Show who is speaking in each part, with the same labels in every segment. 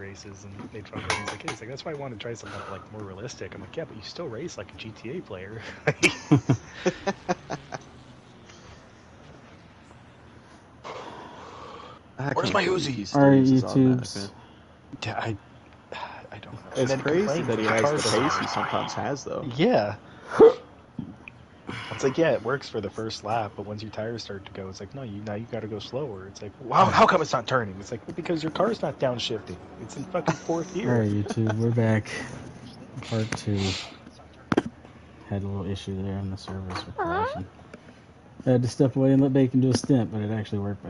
Speaker 1: races, and made fun of him. He's like, that's why I want to try something like more realistic. I'm like, yeah, but you still race like a GTA player. Where's my Uzis?
Speaker 2: Our YouTubes.
Speaker 1: I don't know.
Speaker 3: It's crazy that he has the pace he sometimes has, though.
Speaker 1: Yeah. It's like, yeah, it works for the first lap, but once your tires start to go, it's like, no, now you got to go slower. It's like, wow, how come it's not turning? It's like, well, because your car's not downshifting. It's in fucking fourth gear.
Speaker 2: Alright, YouTube, we're back. Part 2. Had a little issue there in the service with crashing. I had to step away and let Bacon do a stint, but it actually worked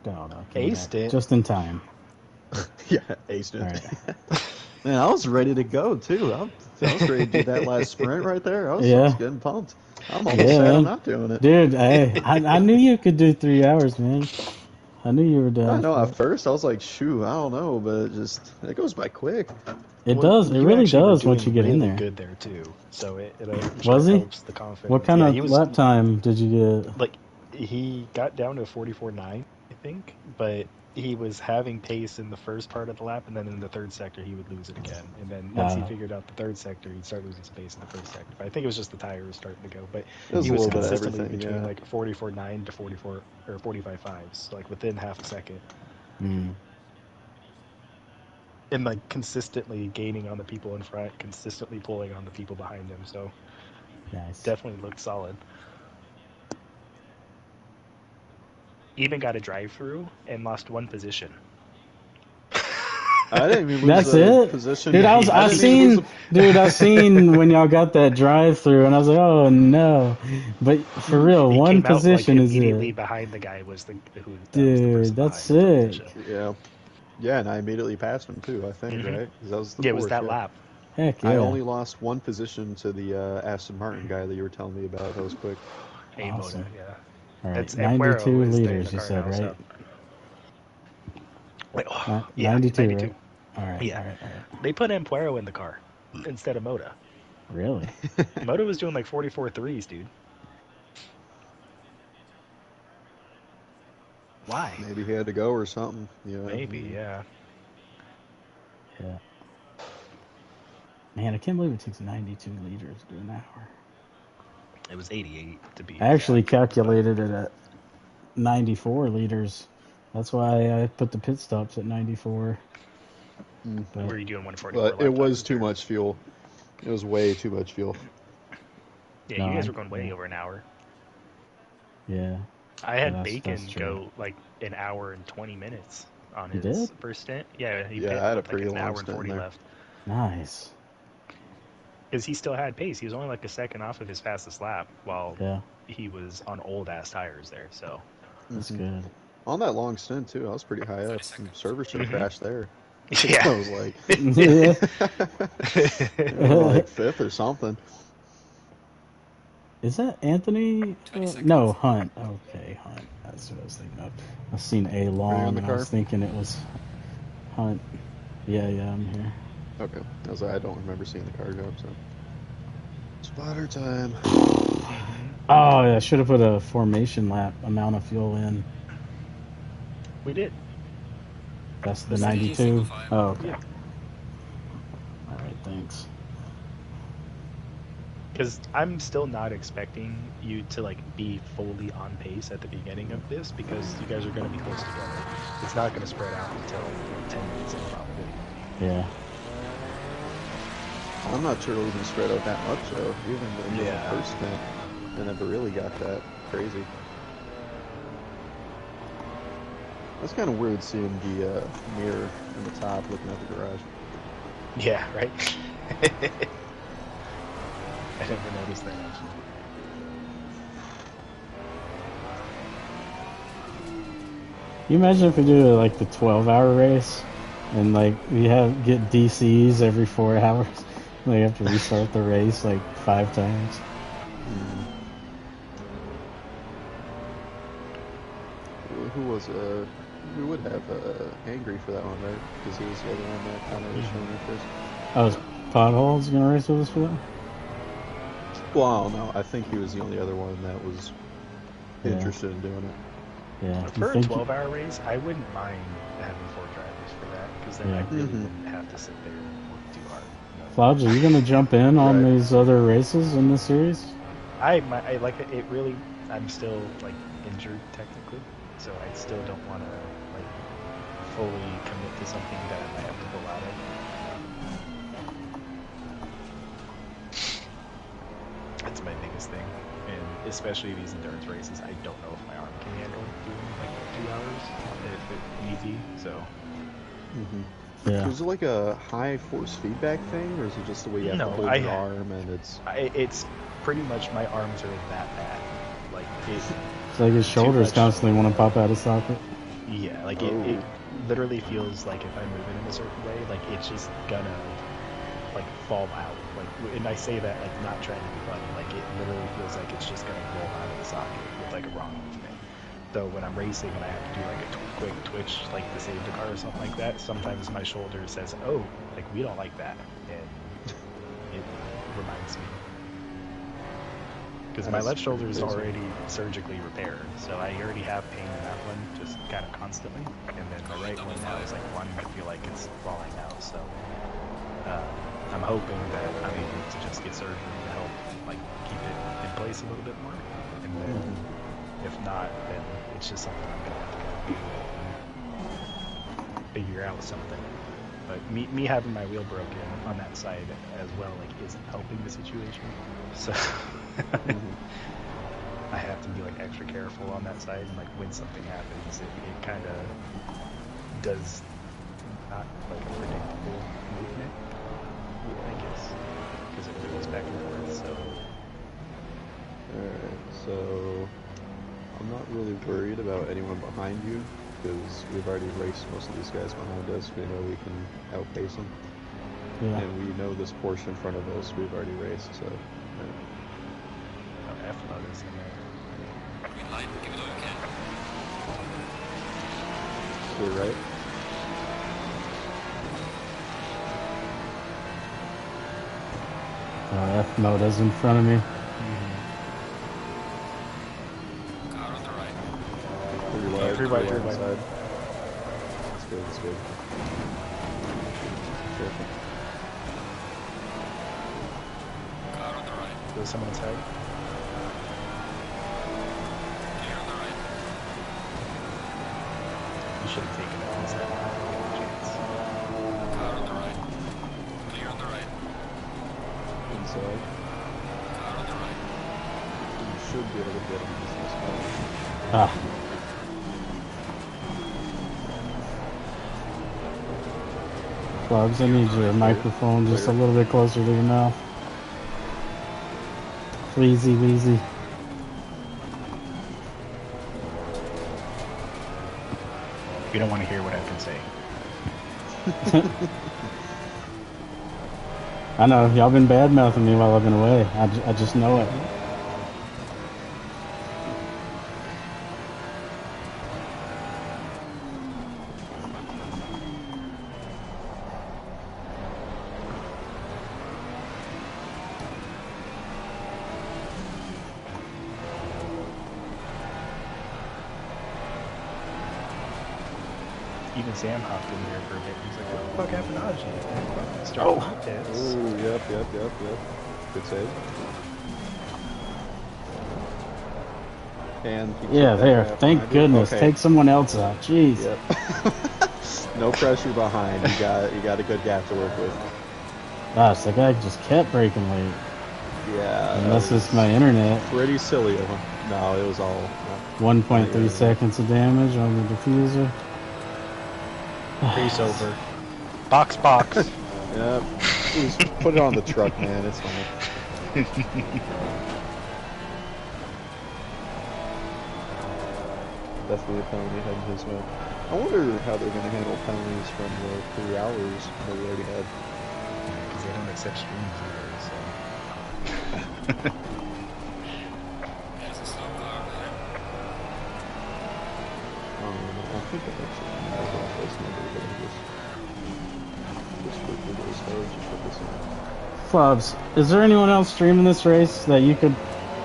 Speaker 2: out.
Speaker 1: A stint?
Speaker 2: Just in time.
Speaker 3: Yeah, a stint.
Speaker 2: Right.
Speaker 3: Man, I was ready to go, too. I was ready to do that last sprint right there. I was getting pumped. I'm almost sad I'm not doing it.
Speaker 2: Dude, I knew you could do 3 hours, man. I knew you were done.
Speaker 3: I know, at first I was like, shoot, I don't know, but it goes by quick.
Speaker 2: It does. It really does once you get in there.
Speaker 1: Good there too. So it
Speaker 2: was he?
Speaker 1: Helps the confidence.
Speaker 2: What kind of lap time did you get?
Speaker 1: Like, he got down to 44.9, I think, but he was having pace in the first part of the lap, and then in the third sector he would lose it again. And then once he figured out the third sector, he'd start losing space in the first sector. But I think it was just the tires starting to go. But he was consistently between like 44.9 to 44 or 45.5s, like within half a second. And like consistently gaining on the people in front, consistently pulling on the people behind him. So definitely looked solid. Even got a drive-through and lost 1 position.
Speaker 3: I didn't even lose
Speaker 2: That's it,
Speaker 3: position.
Speaker 2: Dude, I seen when y'all got that drive-through, and I was like, oh no. But for real,
Speaker 1: he
Speaker 2: 1 position is
Speaker 1: immediately behind the guy was who.
Speaker 2: Dude, that's sick.
Speaker 3: Yeah. Yeah, and I immediately passed him too, I think, right? That was
Speaker 1: it was that lap.
Speaker 2: Heck yeah.
Speaker 3: I only lost 1 position to the Aston Martin guy that you were telling me about. That was quick.
Speaker 2: Awesome.
Speaker 1: Yeah.
Speaker 2: All right, 92 liters, you said, right?
Speaker 1: Wait,
Speaker 2: 92, right? All right.
Speaker 1: Yeah.
Speaker 2: All right.
Speaker 1: They put Ampuero in the car instead of Moda.
Speaker 2: Really?
Speaker 1: Moda was doing like 44.3s, dude. Why?
Speaker 3: Maybe he had to go or something. Yeah.
Speaker 1: Maybe, yeah.
Speaker 2: Yeah. Man, I can't believe it takes 92 liters to do an hour.
Speaker 1: It was 88 to be.
Speaker 2: I actually calculated it at 94 liters. That's why I put the pit stops at 94.
Speaker 1: But, were you doing 144?
Speaker 3: But it was too much fuel. It was way too much fuel.
Speaker 1: Yeah, you guys were going way over an hour.
Speaker 2: Yeah.
Speaker 1: I had Bacon go like an hour and 20 minutes on his first stint. Yeah,
Speaker 3: I had a pretty
Speaker 1: long
Speaker 3: an hour
Speaker 1: and 40
Speaker 3: there.
Speaker 1: left.
Speaker 2: Nice.
Speaker 1: Because he still had pace. He was only like a second off of his fastest lap while he was on old ass tires there. So
Speaker 2: that's good.
Speaker 3: On that long stint too, I was pretty high up. Some server should have crashed there.
Speaker 1: Yeah,
Speaker 3: I was like, like 5th or something.
Speaker 2: Is that Anthony? No, Hunt. Okay, Hunt. That's what I was thinking of. I've seen A long, and I was thinking it was Hunt. Yeah, I'm here.
Speaker 3: Okay. I don't remember seeing the car go up, so. Spotter time.
Speaker 2: Oh, yeah, I should have put a formation lap amount of fuel in.
Speaker 1: We did.
Speaker 2: That's the 92? Oh, okay. Alright, thanks.
Speaker 1: Because I'm still not expecting you to like be fully on pace at the beginning of this, because you guys are going to be close together. It's not going to spread out until 10 minutes in probably.
Speaker 2: Yeah.
Speaker 3: I'm not sure it'll even spread out that much though. Even the first stint, I never really got that crazy. That's kind of weird seeing the mirror in the top looking at the garage.
Speaker 1: Yeah, right? I never noticed that actually.
Speaker 2: You imagine if we do like the 12-hour race and like we get DCs every 4 hours? They have to restart the race like 5 times.
Speaker 3: Who was we would have Angry for that one, right? Because he was the other one that kind of was showing interest.
Speaker 2: Oh, is Potholes gonna race with us for that?
Speaker 3: Well, I don't know. I think he was the only other one that was interested in doing it.
Speaker 2: Yeah.
Speaker 1: For a 12-hour race, I wouldn't mind having 4 drivers for that, because then I really wouldn't have to sit there and work too hard.
Speaker 2: Flobs, are you gonna jump in on these other races in this series?
Speaker 1: I like it. Really, I'm still like injured technically, so I still don't want to like fully commit to something that I might have to pull out of. That's my biggest thing, and especially these endurance races, I don't know if my arm can handle doing like 2 hours if it easy. So.
Speaker 3: Yeah. Is it like a high force feedback thing, or is it just the way you have to hold your arm and it's?
Speaker 1: It's pretty much my arms are that bad. Like
Speaker 2: it's like his shoulders constantly want to pop out of socket.
Speaker 1: Yeah, like it literally feels like if I'm moving in a certain way, like it's just gonna like fall out. Like, and I say that like not trying to be funny. Like it literally feels like it's just gonna roll out of the socket with like a wrong movement. So when I'm racing and I have to do like a quick twitch, like to save the car or something like that, sometimes my shoulder says, "Oh, like we don't like that," and it reminds me. Because my left shoulder is already surgically repaired, so I already have pain in that one, just kind of constantly. And then my right one now is like wanting to feel like it's falling out. So I'm hoping that I'm able to just get surgery to help like keep it in place a little bit more. And then if not, then it's just something I'm gonna have to kind of deal with and figure out something. But me having my wheel broken on that side as well, like, isn't helping the situation. So I have to be like extra careful on that side, and like when something happens, it kind of does not like a predictable movement, I guess, because it goes back and forth. So.
Speaker 3: Alright, so I'm not really worried about anyone behind you, because we've already raced most of these guys behind us. We know we can outpace them. Yeah. And we know this Porsche in front of us we've already raced, so...
Speaker 1: F lotus in there.
Speaker 4: Green light, give it all you can.
Speaker 3: You're right.
Speaker 2: F motor's in front of me.
Speaker 4: Car on the right.
Speaker 3: Three wide side. That's good, that's good. Careful.
Speaker 4: Car on the right.
Speaker 1: There's someone inside.
Speaker 4: Clear on the right.
Speaker 1: You should have taken it inside.
Speaker 4: Car on the right. Clear on the right.
Speaker 3: Inside.
Speaker 4: Car on the right.
Speaker 3: You should be able to get him this spot.
Speaker 2: Ah. Bugs, I need your microphone just a little bit closer to your mouth. Wheezy, wheezy.
Speaker 1: You don't want to hear what I can say.
Speaker 2: I know, y'all been bad-mouthing me while I've been away. I just know it.
Speaker 1: Even Sam hopped in there for a bit. He's like, what the fuck happened to Aji?
Speaker 3: Oh, yep. Good save. And
Speaker 2: yeah, there. Thank goodness. Okay. Take someone else out. Jeez.
Speaker 3: Yep. No pressure behind. You got a good gap to work with.
Speaker 2: Gosh, that guy just kept breaking late.
Speaker 3: Yeah.
Speaker 2: Unless it's my internet.
Speaker 3: Pretty silly of him. No, it was all...
Speaker 2: 1.3 seconds of damage on the diffuser.
Speaker 1: Race over. Box.
Speaker 3: Yep. Just put it on the truck, man. It's fine. Definitely a penalty heading his way. I wonder how they're going to handle penalties from the 3 hours that we already had.
Speaker 1: Because they don't accept streams either, so...
Speaker 4: There's a slow car there.
Speaker 3: I think I actually have a place number, but just quickly go as far as you put this in.
Speaker 2: Flubs, is there anyone else streaming this race that you could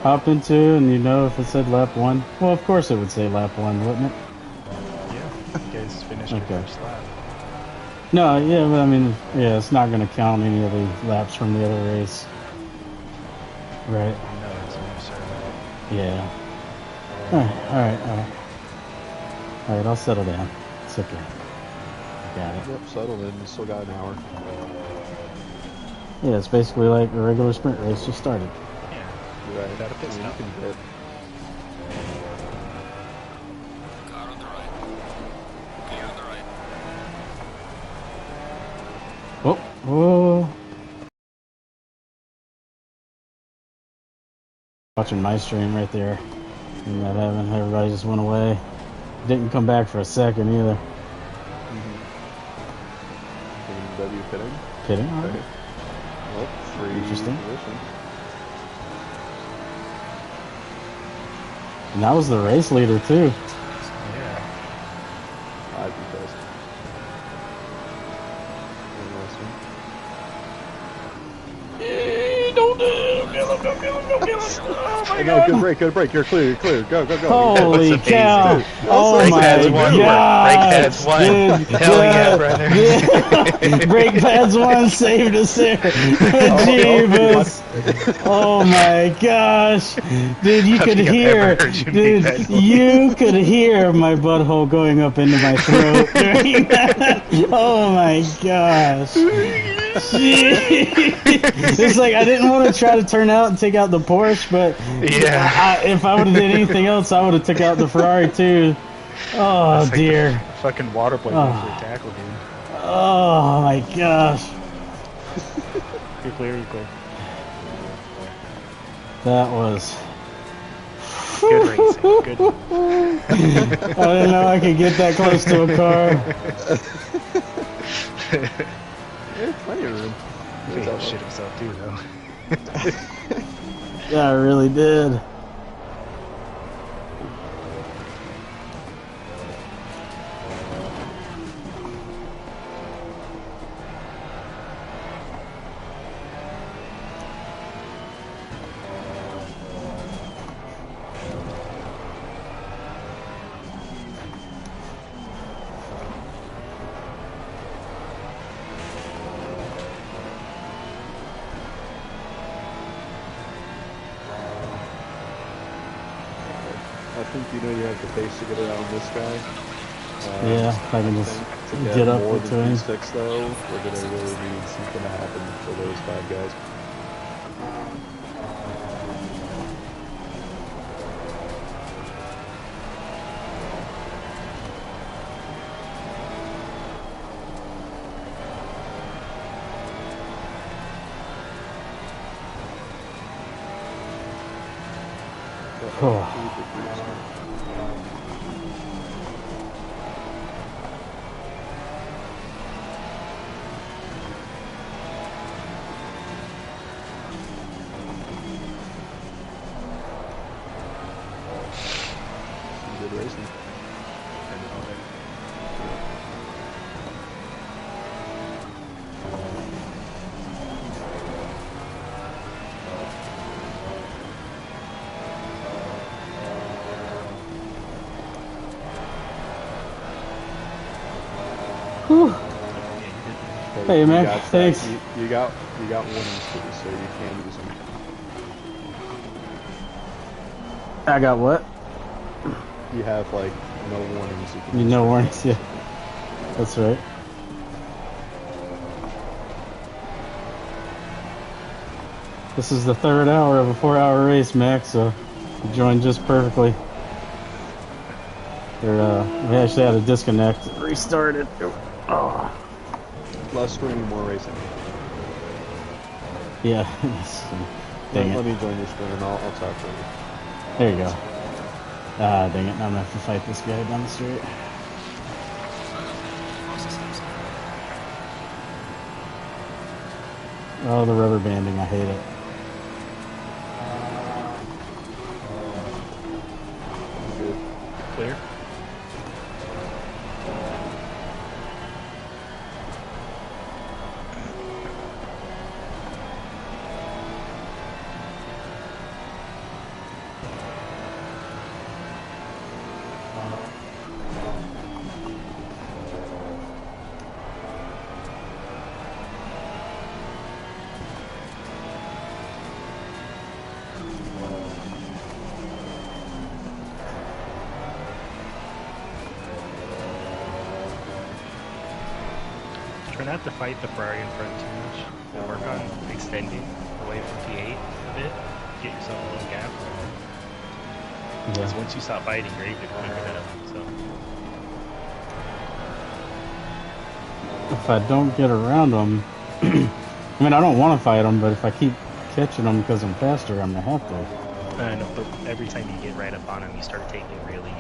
Speaker 2: hop into and you know if it said lap 1? Well, of course it would say lap 1, wouldn't it?
Speaker 1: Yeah, you guys finished your first lap.
Speaker 2: No, yeah, but I mean, yeah, it's not going to count any of the laps from the other race. Right.
Speaker 1: No, it's more so.
Speaker 2: Yeah. Alright. Alright, I'll settle down. It's okay. Got it.
Speaker 3: Yep, settled in. You still got an hour.
Speaker 2: Yeah, it's basically like a regular sprint race just started.
Speaker 1: Yeah.
Speaker 3: You're right.
Speaker 1: Without a pit stop.
Speaker 3: You can pit.
Speaker 4: Car on the right. Clear on the right.
Speaker 2: Oh. Watching my stream right there. And that happened. Everybody just went away. Didn't come back for a second either.
Speaker 3: W pitting.
Speaker 2: Pitting? All right.
Speaker 3: Okay. Well, free
Speaker 2: Interesting.
Speaker 3: position.
Speaker 2: And that was the race leader too.
Speaker 1: Yeah.
Speaker 3: I'd be pissed.
Speaker 2: Don't kill him. Oh my
Speaker 3: God. No, good break. You're clear. Go.
Speaker 2: Holy cow.
Speaker 1: Dude.
Speaker 2: Oh
Speaker 1: Brake
Speaker 2: my
Speaker 1: pads one.
Speaker 2: god.
Speaker 1: Brake pads one.
Speaker 2: Dude,
Speaker 1: Hell yeah, brother.
Speaker 2: Yeah. Brake pads one saved us there. Jeebus. Oh my gosh. Dude, you could hear. Dude, you could hear my butthole going up into my throat during that. Oh my gosh. It's like I didn't want to try to turn out and take out the Porsche, but
Speaker 1: yeah,
Speaker 2: if I would have did anything else, I would have took out the Ferrari too. Oh
Speaker 1: like
Speaker 2: dear!
Speaker 1: Fucking water plate for a tackle, dude.
Speaker 2: Oh my gosh!
Speaker 1: You're clear.
Speaker 2: That was
Speaker 1: good racing. Good.
Speaker 2: I didn't know I could get that close to a car.
Speaker 3: Yeah, plenty of room.
Speaker 1: He shit himself too, though.
Speaker 2: Yeah, I really did.
Speaker 3: I think you know you have the pace to get around this guy.
Speaker 2: Yeah, if I can just
Speaker 3: to
Speaker 2: get up
Speaker 3: more
Speaker 2: to
Speaker 3: than
Speaker 2: him.
Speaker 3: P6 though, we're gonna really need something to happen for those 5 guys. Good racing.
Speaker 2: Hey, man, thanks.
Speaker 3: You got warnings too, so you can't use them.
Speaker 2: I got what?
Speaker 3: You have like no warnings. You can
Speaker 2: No warnings, yeah. That's right. This is the 3rd hour of a 4-hour race, Max, so you joined just perfectly. We actually had a disconnect. Restarted. Oh.
Speaker 3: Less screen, more racing.
Speaker 2: Yeah. Dang
Speaker 3: Let
Speaker 2: it.
Speaker 3: me join your screen and I'll talk to you.
Speaker 2: There you go. Ah, dang it. Now I'm gonna have to fight this guy down the street. Oh, the rubber banding. I hate it.
Speaker 3: Good.
Speaker 1: Clear. try not to fight the Ferrari in front too much. And work on extending away from P8 a bit. Get yourself a little gap. Because once you stop fighting, you're able to clean it up. So.
Speaker 2: If I don't get around them, I mean, I don't want to fight them, but if I keep catching them because I'm faster, I'm gonna have to.
Speaker 1: I know, but every time you get right up on them, you start taking really,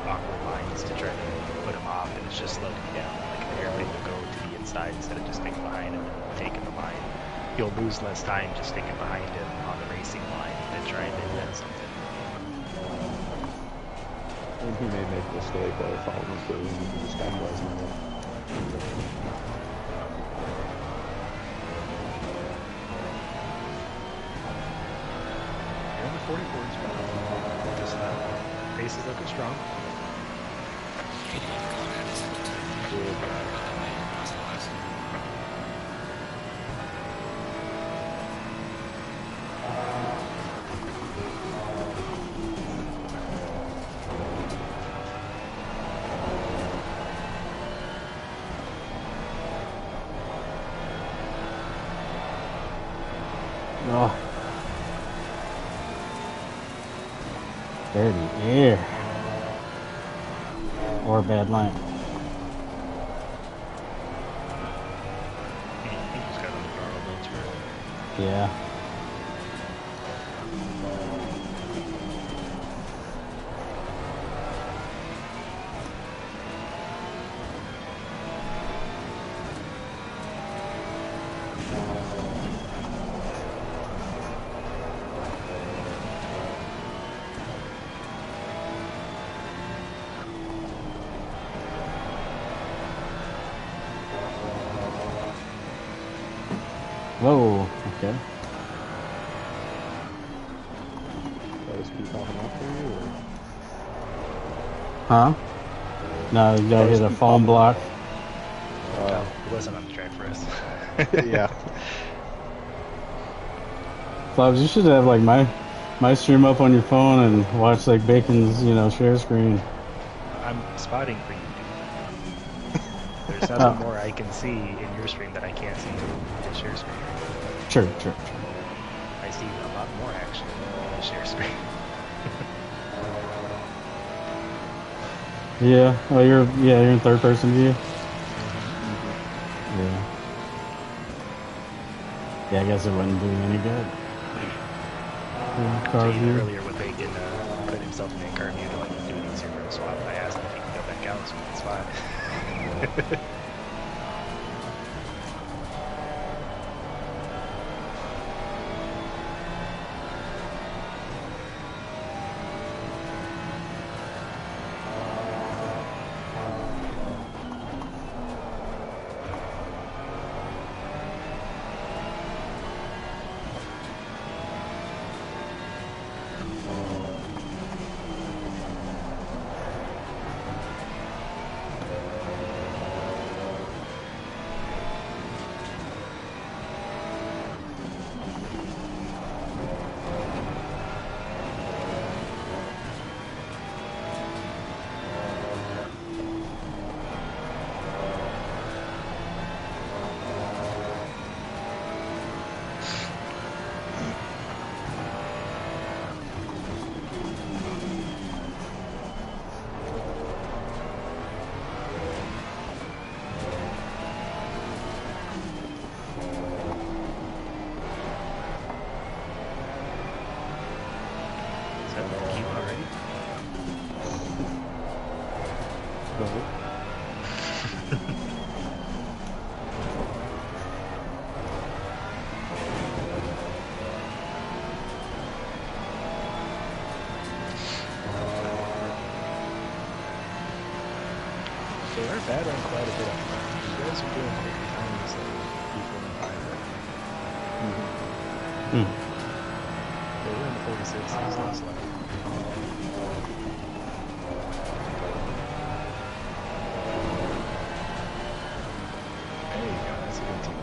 Speaker 1: awkward lines to try to put them off, and it's just slowing you down. Like an airplane will go to the inside instead of just staying behind him and taking the line. You'll lose less time just sticking behind him on the racing line than trying to invent something.
Speaker 3: And he may make a mistake while following through and just capitalizing on it.
Speaker 1: You're in the 44s, but just pace is looking strong.
Speaker 2: Oh. Dirty air. Or a bad line.
Speaker 1: He just got on the car a little too early.
Speaker 2: Yeah. Whoa, okay.
Speaker 3: Just keep popping off for you, or?
Speaker 2: Huh? No, you gotta hit a foam block.
Speaker 1: No, it wasn't on the track for us.
Speaker 3: Yeah.
Speaker 2: Flubs, you should have like my stream up on your phone and watch like Bacon's, share screen.
Speaker 1: I'm spotting for you, dude. There's nothing more I can see in your stream that I can't see in share screen.
Speaker 2: Sure.
Speaker 1: I see a lot more action in the share screen.
Speaker 2: Yeah. Oh, you're in third person view. Yeah. Yeah, I guess it wasn't doing any good. Car view.
Speaker 1: Earlier when Bacon put himself in car view to do an easier road swap, I asked him if he could go back out so we could spot. They are battling quite a bit up front. You guys are doing quicker times than people in 5. They were in the 46s last lap. There you go, that's a good team.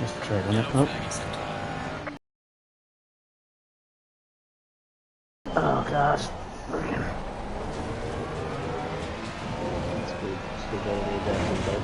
Speaker 2: Just trailing it. Oh. Oh gosh.
Speaker 3: That's good. Still got a little gap in there.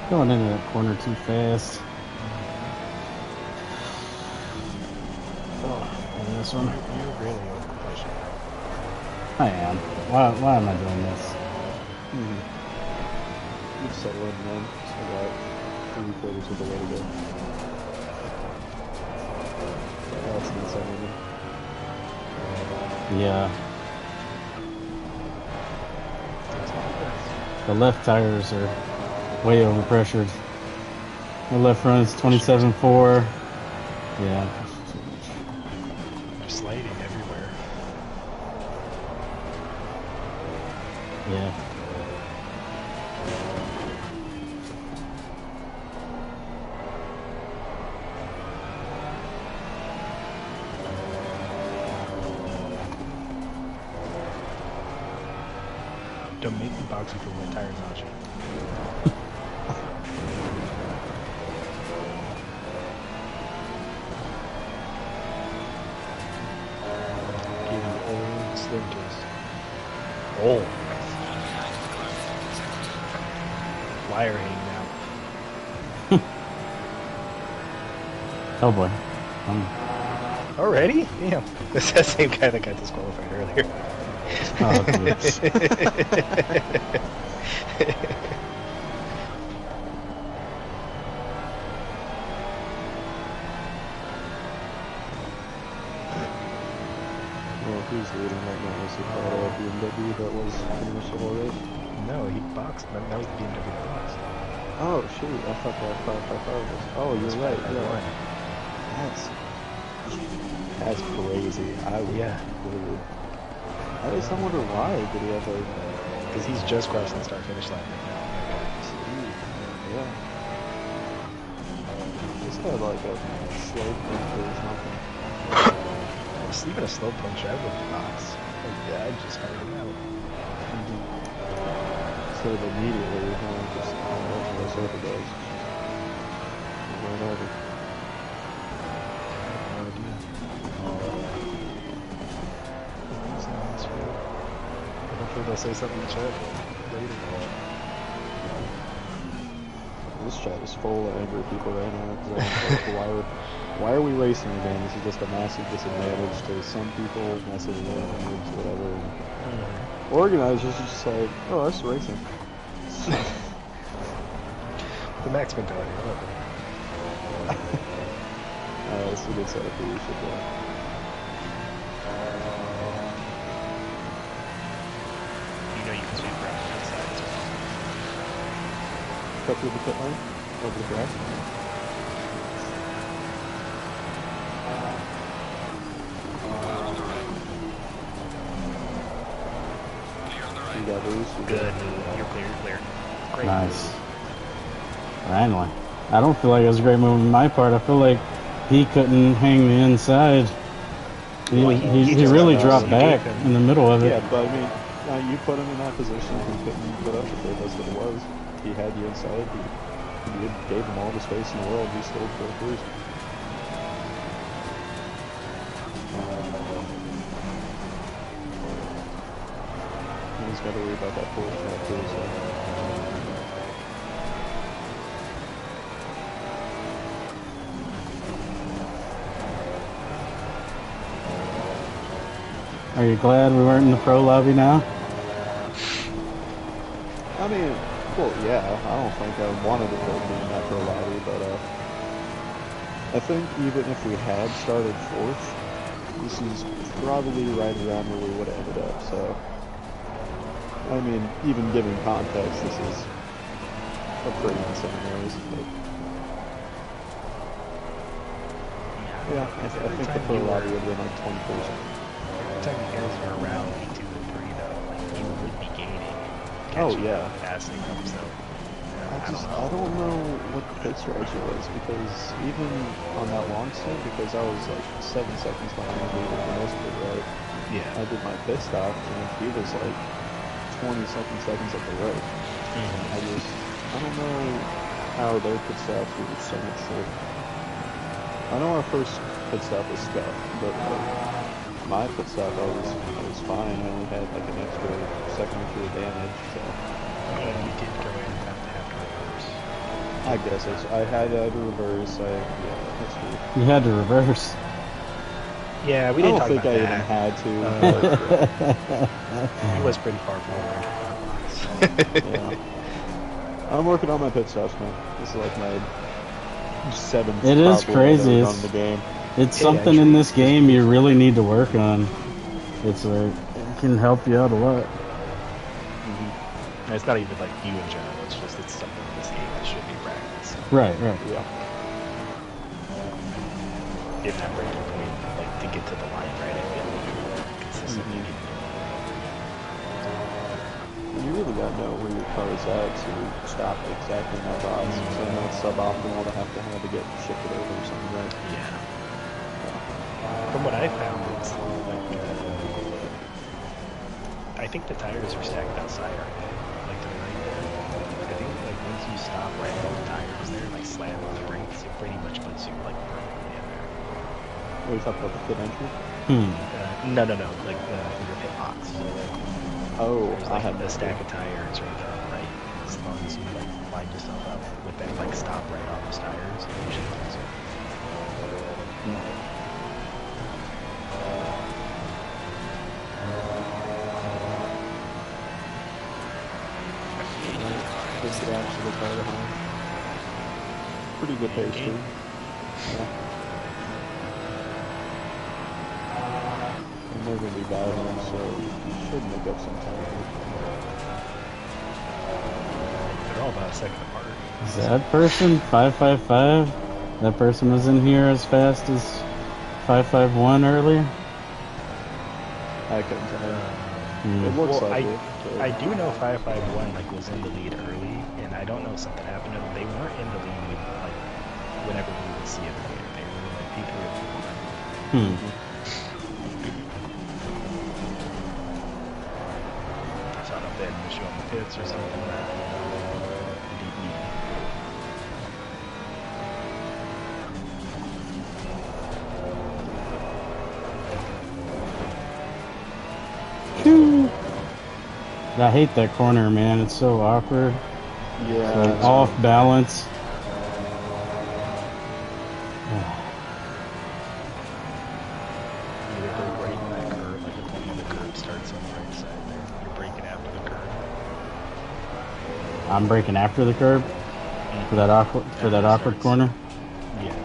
Speaker 2: Going into that corner too fast. Oh, and this one.
Speaker 1: You're really over pushing.
Speaker 2: I am. Why am I doing this?
Speaker 3: You've settled in, man. Still got 3/4 of the way to go. That's an insane.
Speaker 2: Yeah. The left tires are way overpressured. The left front is 27.4. Yeah.
Speaker 1: They're sliding everywhere.
Speaker 2: Yeah.
Speaker 1: Don't make me box you for wet tires, Archie. Give you old slinters. Oh. Wire hanging out.
Speaker 2: Oh boy.
Speaker 1: Already? Damn. That's that same guy that got disqualified earlier.
Speaker 2: Oh, goodness.
Speaker 3: Well, who's leading right now? Is it that BMW that was pretty much the whole race?
Speaker 1: No, he boxed. That was the BMW that boxed.
Speaker 3: Oh, shoot. I thought that 555 was... Oh, you're right. Yeah. That's crazy.
Speaker 1: Yeah.
Speaker 3: I just wonder why did he have like...
Speaker 1: Because he's just crossing the start-finish line right now.
Speaker 3: Yeah. He's got like a slow punch or something.
Speaker 1: Even a slow punch, I would box. Like, yeah, I just fired him out.
Speaker 3: So immediately, just the circle goes. Right over.
Speaker 1: No idea. Hopefully they'll say something in the chat later.
Speaker 3: This chat is full of angry people right now. Like, why are we racing again? This is just a massive disadvantage to some people, massive advantage, whatever. Organizers are just like, oh, that's racing.
Speaker 1: The max mentality, I love it.
Speaker 3: It's a good setup for you, shit, yeah.
Speaker 1: You know you can sweep around the outside as well.
Speaker 3: Cut through the pit lane, over the track. You got loose.
Speaker 1: Good. You're clear, you're clear. Great.
Speaker 2: Nice. Finally. I don't feel like it was a great move on my part. I feel like he couldn't hang the inside. He really dropped back in the middle of it.
Speaker 3: Yeah, but I mean, you put him in that position, he couldn't put up with it. That's what it was. He had you inside. You gave him all the space in the world. He still broke loose. He's got to worry about that force now too. So.
Speaker 2: Are you glad we weren't in the pro lobby now?
Speaker 3: I mean, well, yeah, I don't think I wanted to be in that pro lobby, but I think even if we had started 4th, this is probably right around where we would have ended up, so... I mean, even given context, this is a pretty insane race, but... Yeah, I think the pro lobby would have been like 21st.
Speaker 1: Every time you guys were around me 2 and 3, though, like, you would be gaining.
Speaker 3: Oh, yeah.
Speaker 1: Passing them, so...
Speaker 3: I don't know what the pit strategy was, because even on that long stint, because I was like 7 seconds behind Andy for most of it, right?
Speaker 1: Yeah.
Speaker 3: I did my pit stop, and he was like 20-something seconds at the right. I don't know how their pit stops were so much shorter. I know our first pit stop was scuffed, but like, my pit stop, I was fine. I only had like an extra second or 2 of damage, so...
Speaker 1: You did go in and have to reverse.
Speaker 3: I guess I had to reverse. Yeah, that's true.
Speaker 2: You had to reverse.
Speaker 1: Yeah, we didn't talk about that.
Speaker 3: I don't think I even had
Speaker 1: to. He was pretty far forward.
Speaker 3: Yeah. I'm working on my pit stops, man. This is like my 7th.
Speaker 2: It is crazy.
Speaker 3: In the game.
Speaker 2: It's something in this game you really need to work on. It's like, it can help you out a lot.
Speaker 1: It's not even like you in general, it's something in this game that should be practiced.
Speaker 2: Right,
Speaker 3: yeah.
Speaker 1: Get that breaking point, like to get to the line, right? I feel like consistently.
Speaker 3: You really gotta know where your car is at to stop exactly in that box. So I know it's suboptimal to have to get shifted over or something, right?
Speaker 1: Yeah. From what I found, it's like, I think the tires are stacked outside right now. I think like once you stop right above the tires there, like slam on the brakes, it pretty much puts you like perfectly in there.
Speaker 3: What are you talking about, the pit entry?
Speaker 1: No, like your pit box.
Speaker 3: Oh,
Speaker 1: there's like a stack of tires right there, right? As long as you like line yourself up with that like stop right on those tires, it usually puts you.
Speaker 3: Good dash to the car behind. Pretty good pace too. Yeah. And they're going to be battling, so you should make up some time.
Speaker 1: They're all about a second apart.
Speaker 2: Is that person 555? That person was in here as fast as 551 earlier?
Speaker 3: I couldn't tell. It looks like it.
Speaker 1: I do know 551 like was in the lead early, and I don't know if something happened to them. They weren't in the lead like whenever we would see it later. They were like P3 or P1. I saw them then show on the pits or something.
Speaker 2: I hate that corner, man. It's so awkward.
Speaker 3: Yeah.
Speaker 2: It's like off balance.
Speaker 1: You either break right in that curve, like when the curve starts on the right side there. You're braking after the curve.
Speaker 2: I'm braking after the curve for that awkward corner.
Speaker 1: Yeah.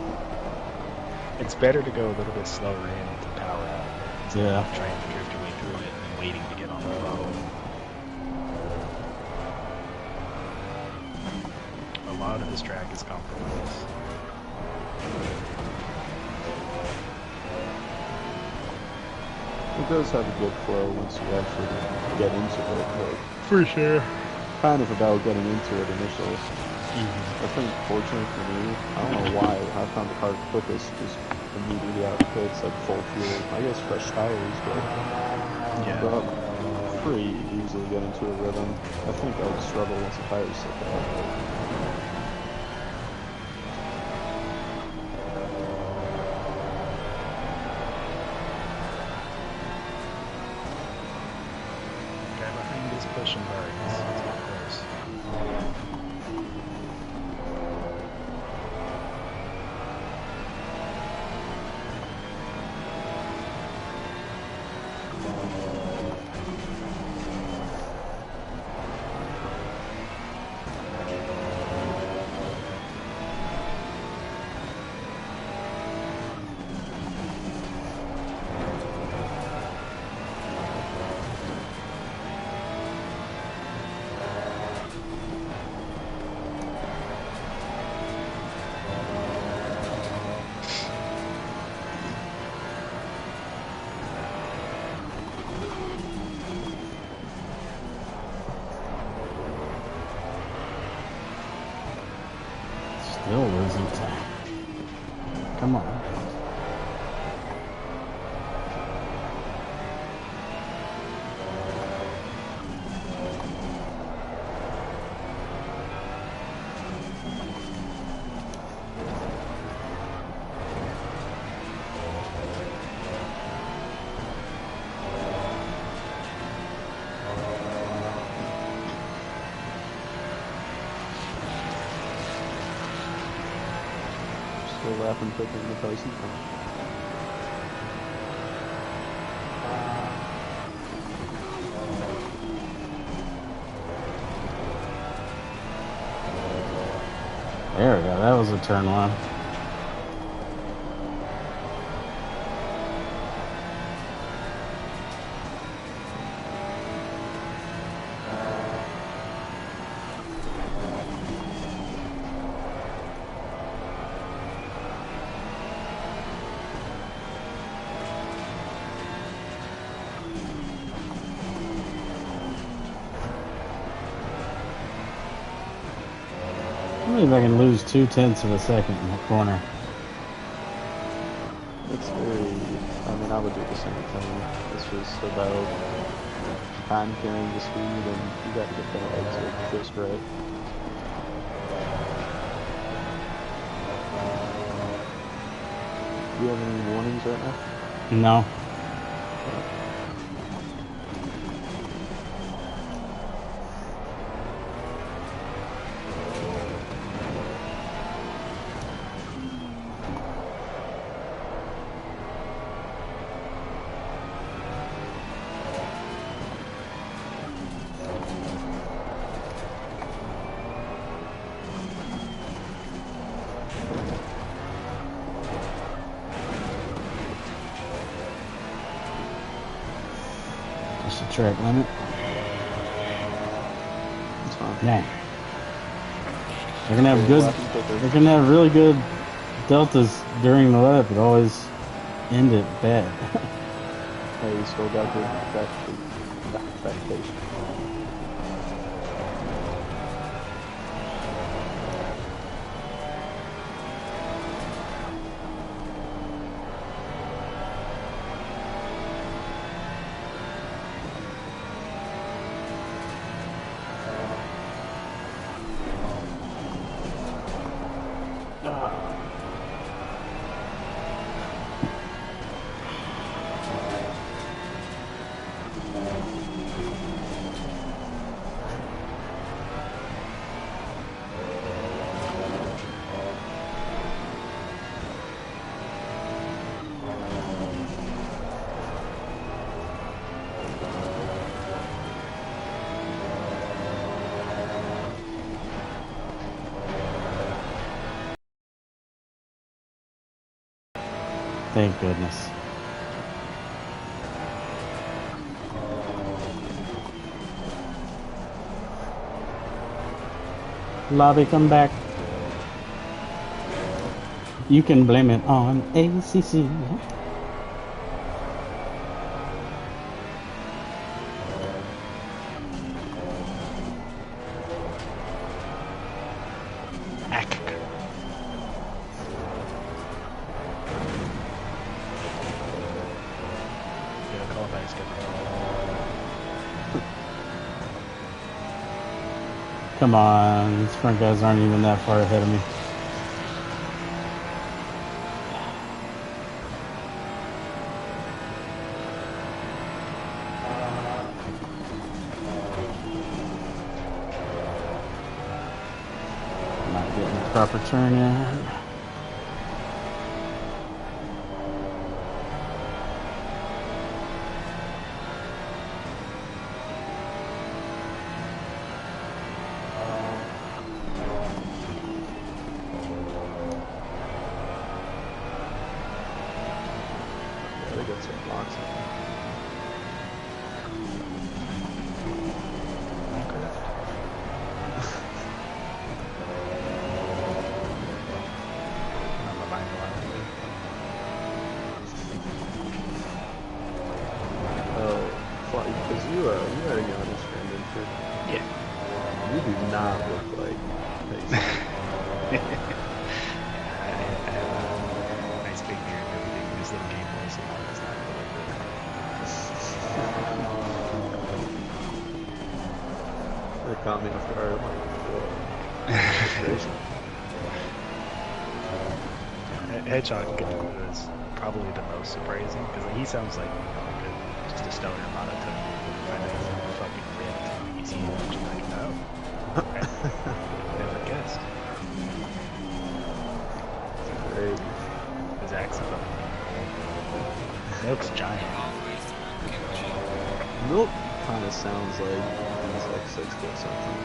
Speaker 1: It's better to go a little bit slower in to power out. Instead of trying to drift your way through it and waiting to get on the road. A lot of this track is compromised.
Speaker 3: It does have a good flow once you actually get into it, but
Speaker 1: for sure.
Speaker 3: Kind of about getting into it initially. I think, fortunately for me, I don't know why, I found the car quickest just immediately out of pits, like full fuel. I guess fresh tires, but pretty easily get into a rhythm. I think I would struggle once the tires slip out.
Speaker 1: Guy behind is pushing hard. It's getting close.
Speaker 2: Still losing time. Come on.
Speaker 3: Still laughing quicker than the Tyson.
Speaker 2: There we go. That was a turn one. I believe I can lose 0.2 of a second in the corner.
Speaker 3: It's very, I mean, I would do the same thing. It's just about time carrying the speed, and you got to get that exit just right. Do you have any warnings right now?
Speaker 2: No. Just a track limit.
Speaker 3: It's fine.
Speaker 2: Dang. They're gonna have good. They're gonna have really good deltas during the lap, but always end it bad.
Speaker 3: Hey, you still got good backpage.
Speaker 2: Thank goodness. Lobby, come back. You can blame it on ACC. Come on, these front guys aren't even that far ahead of me. Not getting the proper turn in.
Speaker 3: caught me off guard. I'm like, whoa.
Speaker 1: Hedgehog is probably the most surprising because he sounds like just a stoner monotone. Find out he's fucking ripped. He's huge. Like, oh, okay. Never guessed.
Speaker 3: Great.
Speaker 1: His accent. Milk's giant.
Speaker 3: Milk kind of sounds like he's like 6 foot something.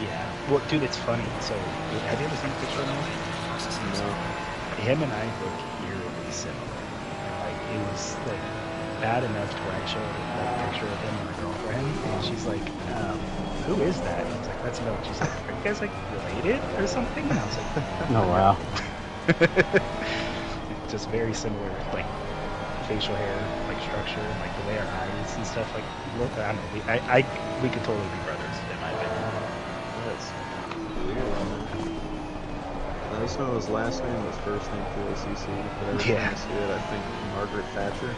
Speaker 1: Yeah. Well, dude, it's funny. So, have you ever seen a picture of Milk?
Speaker 3: No.
Speaker 1: Him and I look eerily similar. Like, it was like bad enough to where I showed like, a picture of him and my girlfriend, and she's like, "Who is that?" And I was like, "That's Milk." She's like, "Are you guys like related or something?" And I was like,
Speaker 2: "Oh wow."
Speaker 1: Just very similar, like facial hair, like structure, like the way our eyes and stuff. Like, look, I don't know. We could totally be brothers in my opinion.
Speaker 3: That's weird. I just know his last name, his first name through ACC, but every time I see it, I think Margaret Thatcher.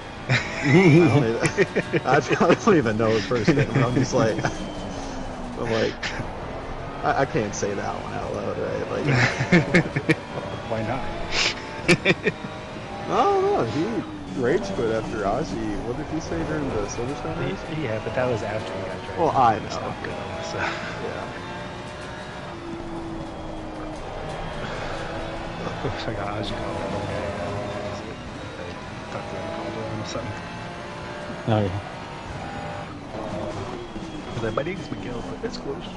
Speaker 3: I don't even know his first name, but I'm just like, I can't say that one out loud, right? Like,
Speaker 1: why not?
Speaker 3: No, he rage quit after Ozzy. What did he say during the Silverstone race?
Speaker 1: Yeah, but that was after he got dragged.
Speaker 3: Well, I know.
Speaker 1: Stop going, so.
Speaker 3: Yeah.
Speaker 1: I got Ozzy called that one guy. Talked to him, called him or something.
Speaker 2: Oh yeah.
Speaker 1: I was like, my name's Miguel, but that's close.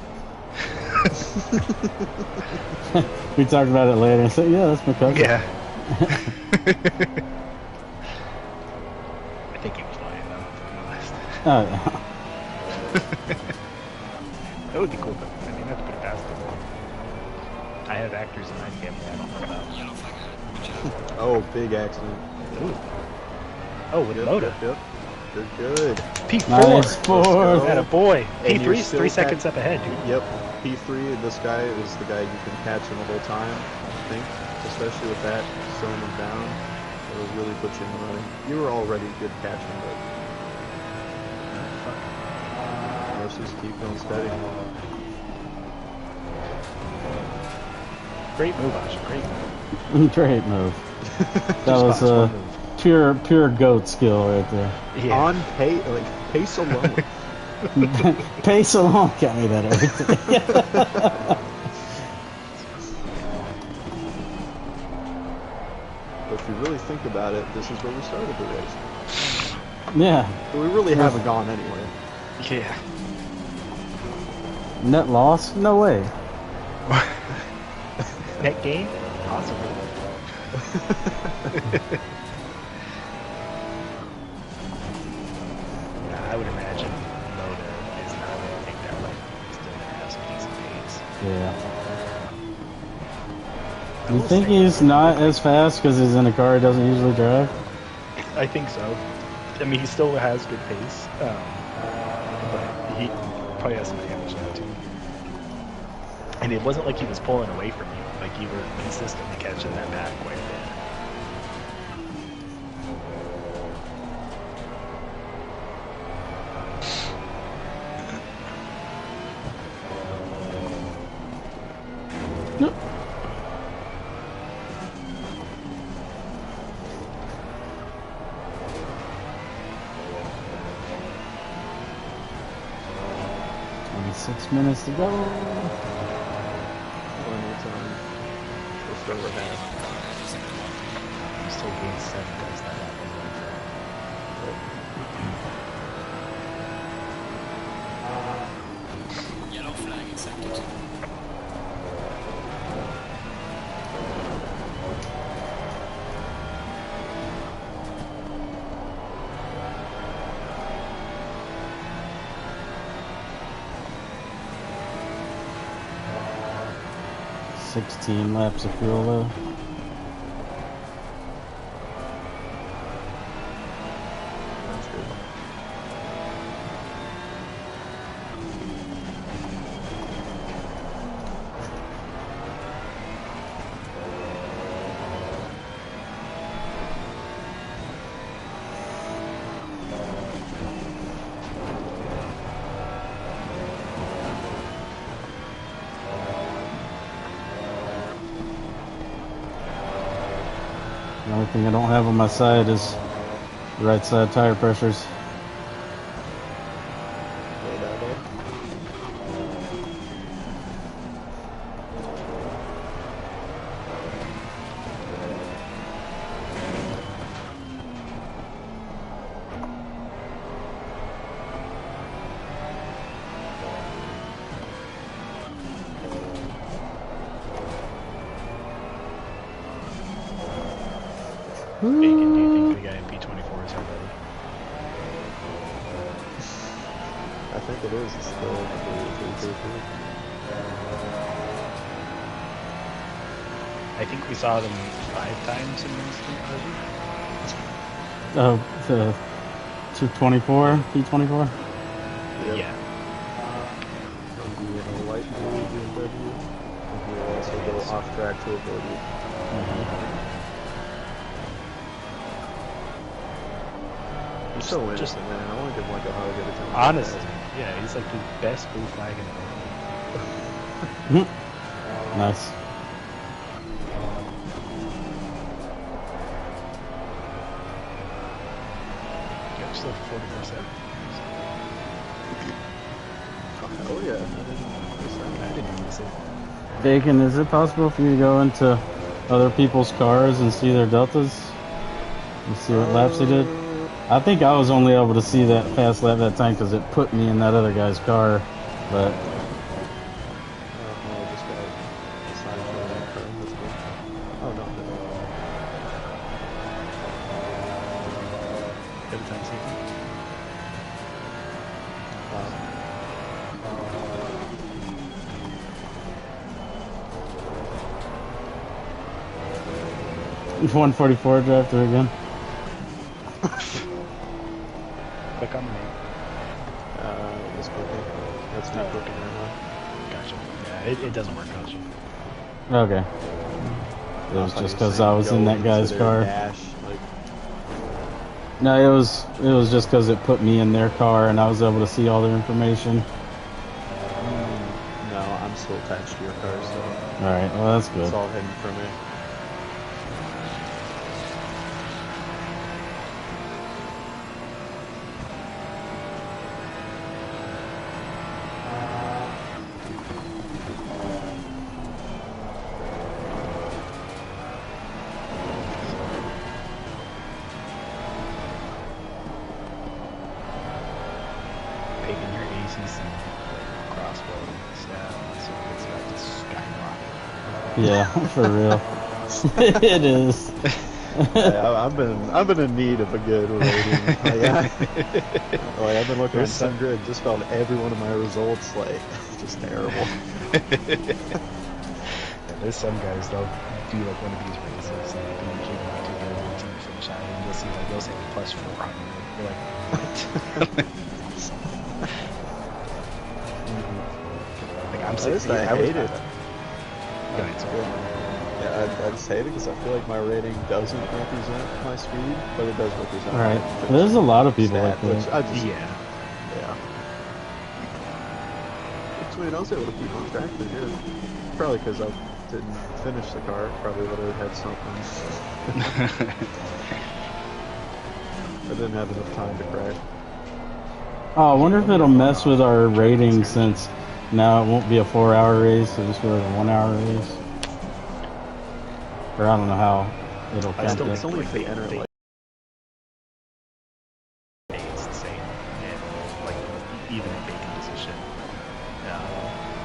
Speaker 2: We talked about it later and said, yeah, that's my cousin.
Speaker 1: Yeah. I think he was lying though, to be honest.
Speaker 2: Oh yeah.
Speaker 1: That would be cool though. I mean, that's pretty fast though. I have actors in my family I don't know about.
Speaker 3: Oh, big accident.
Speaker 1: Ooh. Oh, with Moda.
Speaker 3: Yep. They're good.
Speaker 1: P4.
Speaker 2: Nice, fourth.
Speaker 1: Had a boy.
Speaker 3: And
Speaker 1: P3's 3 seconds up ahead, dude.
Speaker 3: Yep. P3, this guy is the guy you can catch him the whole time, I think. Especially with that, slowing him down. It'll really put you in the running. You were already good catching, but let's just keep going steady.
Speaker 1: Great move, Asha. Great move.
Speaker 2: Great move. That was pure goat skill right there.
Speaker 3: Yeah. On pace, pace alone.
Speaker 2: Pace alone got me that everything.
Speaker 3: But if you really think about it, this is where we started the race.
Speaker 2: Yeah.
Speaker 3: But we really haven't gone anywhere.
Speaker 1: Yeah.
Speaker 2: Net loss? No way.
Speaker 1: Net gain? Possibly. I would imagine Moda is not going to take that light. Still going to have some decent pace.
Speaker 2: Yeah. You think he's not as fast because he's in a car he doesn't usually drive?
Speaker 1: I think so. I mean, he still has good pace, but he probably has some damage now too. And it wasn't like he was pulling away from you; like you were consistently catching that back quite a bit.
Speaker 2: Nope. Only 6 minutes to go.
Speaker 3: Plenty of time. Just over half.
Speaker 1: I'm still getting 7 does that happen.
Speaker 4: Yellow flag accepted.
Speaker 2: Uh, 16 laps of fuel though.
Speaker 3: That's good.
Speaker 2: The only thing I don't have on my side is right side tire pressures.
Speaker 1: Bacon, do you think the guy in P24s are ready?
Speaker 3: I think it is. It's still
Speaker 1: I think we saw them 5 times in this movie.
Speaker 2: Oh, the 224, P24?
Speaker 3: Yep.
Speaker 1: Yeah.
Speaker 3: Maybe in a light blue BMW. And he will also go off track to avoid you. He's so innocent, man. I want to give him like a hug every time.
Speaker 1: Honestly, yeah, he's like the best blue flag in the world.
Speaker 2: Nice.
Speaker 1: Yeah, still 44-7.
Speaker 3: Oh yeah.
Speaker 1: I didn't notice it.
Speaker 2: Bacon, is it possible for you to go into other people's cars and see their deltas? And see what laps they did? I think I was only able to see that fast lap that time because it put me in that other guy's car, but...
Speaker 3: Oh no.
Speaker 1: Every time safety.
Speaker 2: 144 drive through again.
Speaker 1: Click on the name.
Speaker 3: This cookie. That's me cooking right now.
Speaker 1: Gotcha. Yeah, it doesn't work, gotcha.
Speaker 2: Okay. It was just because I was in that guy's car. No, it was just because it put me in their car and I was able to see all their information.
Speaker 3: No, I'm still attached to your car, so.
Speaker 2: Alright, well that's good.
Speaker 3: It's all hidden from me.
Speaker 1: Picking your ACC crossbow stat, so it's about to skyrocket.
Speaker 2: Yeah, for real. It is.
Speaker 3: I've been in need of a good rating. I've been looking at some grid, just found every one of my results just terrible.
Speaker 1: There's some guys they'll do like one of these races and they'll usually not too good until you finish out and you'll see like they'll say plus 400. You're like, what? Like I'm serious.
Speaker 3: I hate it.
Speaker 1: Go ahead, sorry.
Speaker 3: Yeah, I just hate it because I feel like my rating doesn't represent my speed, but it does represent.
Speaker 2: Alright, there's a lot of people like
Speaker 3: which
Speaker 2: that.
Speaker 3: I just,
Speaker 1: Yeah.
Speaker 3: Between I was able to keep on track for good. Probably because I didn't finish the car. Probably would have had something. I didn't have enough time to crash.
Speaker 2: Oh, I wonder if it'll mess with our rating since now it won't be a 4-hour race, it'll just be like a 1-hour race. Or I don't know how it'll count
Speaker 3: It's
Speaker 2: it.
Speaker 3: only if they enter like.
Speaker 1: It's the same. And like even in Bacon position,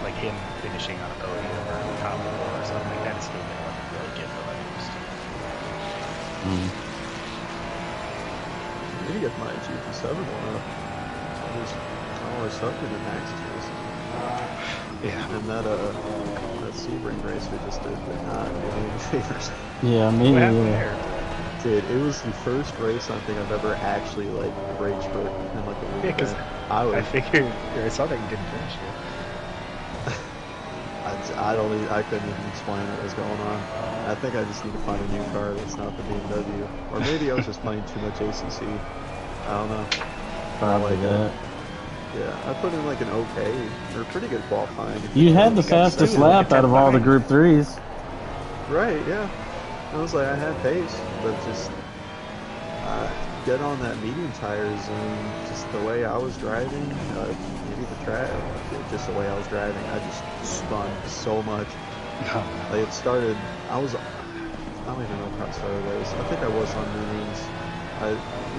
Speaker 1: like him finishing on a podium or top 4 or something like that is still gonna really get the boost.
Speaker 3: I need to get my GP7 one up. I always sucked in the Max race.
Speaker 1: Yeah.
Speaker 3: And that Sebring race we just did did not do any favors.
Speaker 2: Yeah, me
Speaker 1: What happened
Speaker 2: neither.
Speaker 1: there?
Speaker 3: Dude, it was the first race I think I've ever actually like rage quit in like a
Speaker 1: Yeah,
Speaker 3: week.
Speaker 1: because I figured I saw that you didn't finish it.
Speaker 3: I couldn't even explain what was going on. I think I just need to find a new car that's not the BMW. Or maybe I was just playing too much ACC. I don't know.
Speaker 2: Probably that.
Speaker 3: Yeah, I put in like an okay, or pretty good qualifying.
Speaker 2: You had the fastest lap out of all the Group 3s.
Speaker 3: Right, yeah. I was like, I had pace, but just get on that medium tires, and just the way I was driving, maybe the track, just the way I was driving, I just spun so much. Like it started, I don't even know how it started. I think I was on mediums. I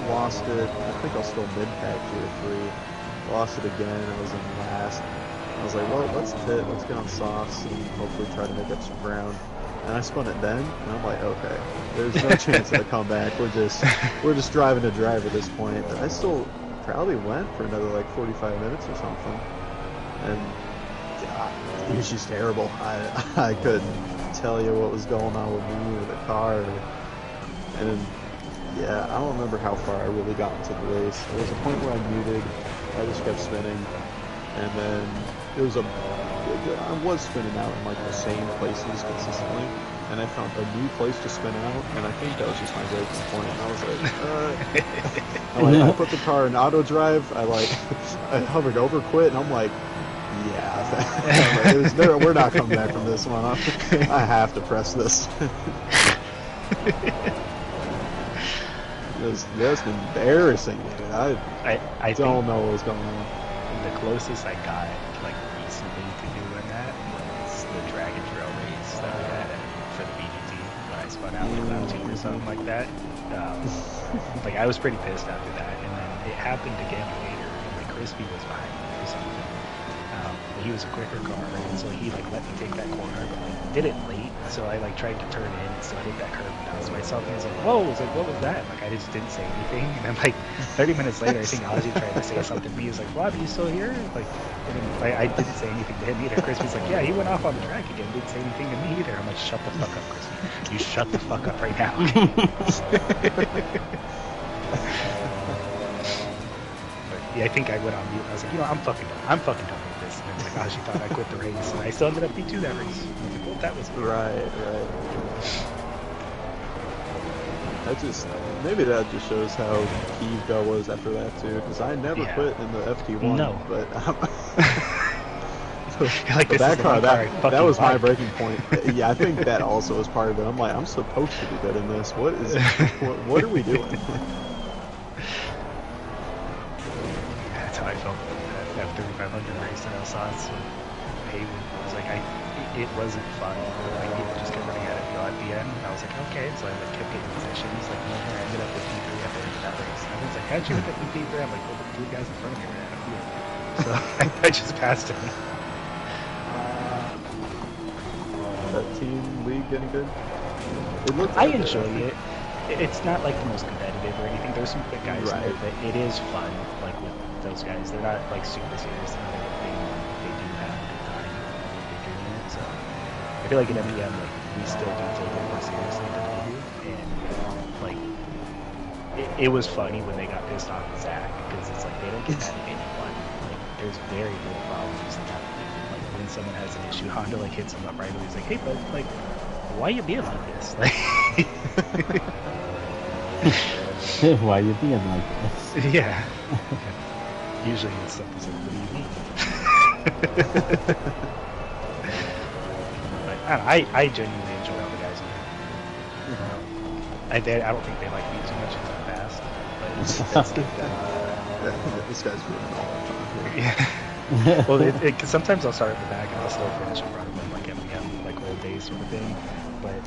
Speaker 3: lost it. I think I was still mid-pack Tier 3. Lost it again. I was in last. I was like, well, let's pit. Let's get on softs and hopefully try to make up some ground. And I spun it then, and I'm like, okay, there's no chance of a comeback. We're just driving to drive at this point. I still probably went for another like 45 minutes or something, and it was just terrible. I couldn't tell you what was going on with me or the car, and yeah, I don't remember how far I really got into the race. There was a point where I muted, I just kept spinning, and then I was spinning out in like the same places consistently, and I found a new place to spin out, and I think that was just my breaking point. And I was like, I put the car in auto drive, I hovered over quit, and I'm like, yeah, we're not coming back from this one. I have to press this. It's just embarrassing, dude. I don't know what was going on.
Speaker 1: The closest I got, like, recently to doing that was the drag and trail race that we had for the BGT when I spun out like lap 2 or something like that. Like, I was pretty pissed after that, and then it happened again later, and like Crispy was behind me or something. He was a quicker car, and so he like let me take that corner, but like did it late, so I like tried to turn in, so I hit that curb down. So I saw things like, whoa, I was like, what was that? Like I just didn't say anything, and then like 30 minutes later, I think Ozzy tried to say something to me. He was like, Rob, are you still here? Like, and then, I didn't say anything to him either. Crispy's like, yeah, he went off on the track again, didn't say anything to me either. I'm like, shut the fuck up, Crispy. You shut the fuck up right now. Yeah, I think I went on mute. I was like, I'm fucking done with this. And then like, she thought I quit the race, and I still ended up P2 that race. I was like, well, that was weird.
Speaker 3: Right. Maybe that just shows how peeved I was after that too, because I never quit in the FT1.
Speaker 1: No.
Speaker 3: But
Speaker 1: like, this
Speaker 3: that car, that was my
Speaker 1: like.
Speaker 3: breaking point. Yeah, I think that also was part of it. I'm like, I'm supposed to be good in this. What are we doing?
Speaker 1: That's how I felt that F3500 race that I saw. So Haywood was like, it wasn't fun. Like people just kept running at it at the end. And I was like, okay. So I like kept getting positions. Like I ended up with P3 at the end of that race. And everyone's like, how'd you end up with P3? I'm like, well, the 2 guys in front of me ran out of fuel. So I just passed him.
Speaker 3: That team league getting good?
Speaker 1: I enjoy it. It's not like the most competitive or anything. There's some quick guys in there, but it is fun. Like with those guys, they're not like super serious. They do have a good time when they're doing it. So I feel like in MDM, like we still do take it more seriously than they do. And like it was funny when they got pissed off at Zach, because it's like they don't get mad at anyone. Like there's very little problems in that. Like when someone has an issue, Honda like hits them up right away. He's like, hey, bud, like, why you being like this? Like,
Speaker 2: why you being like this?
Speaker 1: Yeah. Usually it's something like, what do you mean? But, I genuinely enjoy all the guys in here. I don't think they like me too much because I'm fast. But
Speaker 3: this guy's ruining all that time.
Speaker 1: Yeah. Well, sometimes I'll start at the back and I'll still finish in front of them, like MDM, like old days sort of thing. But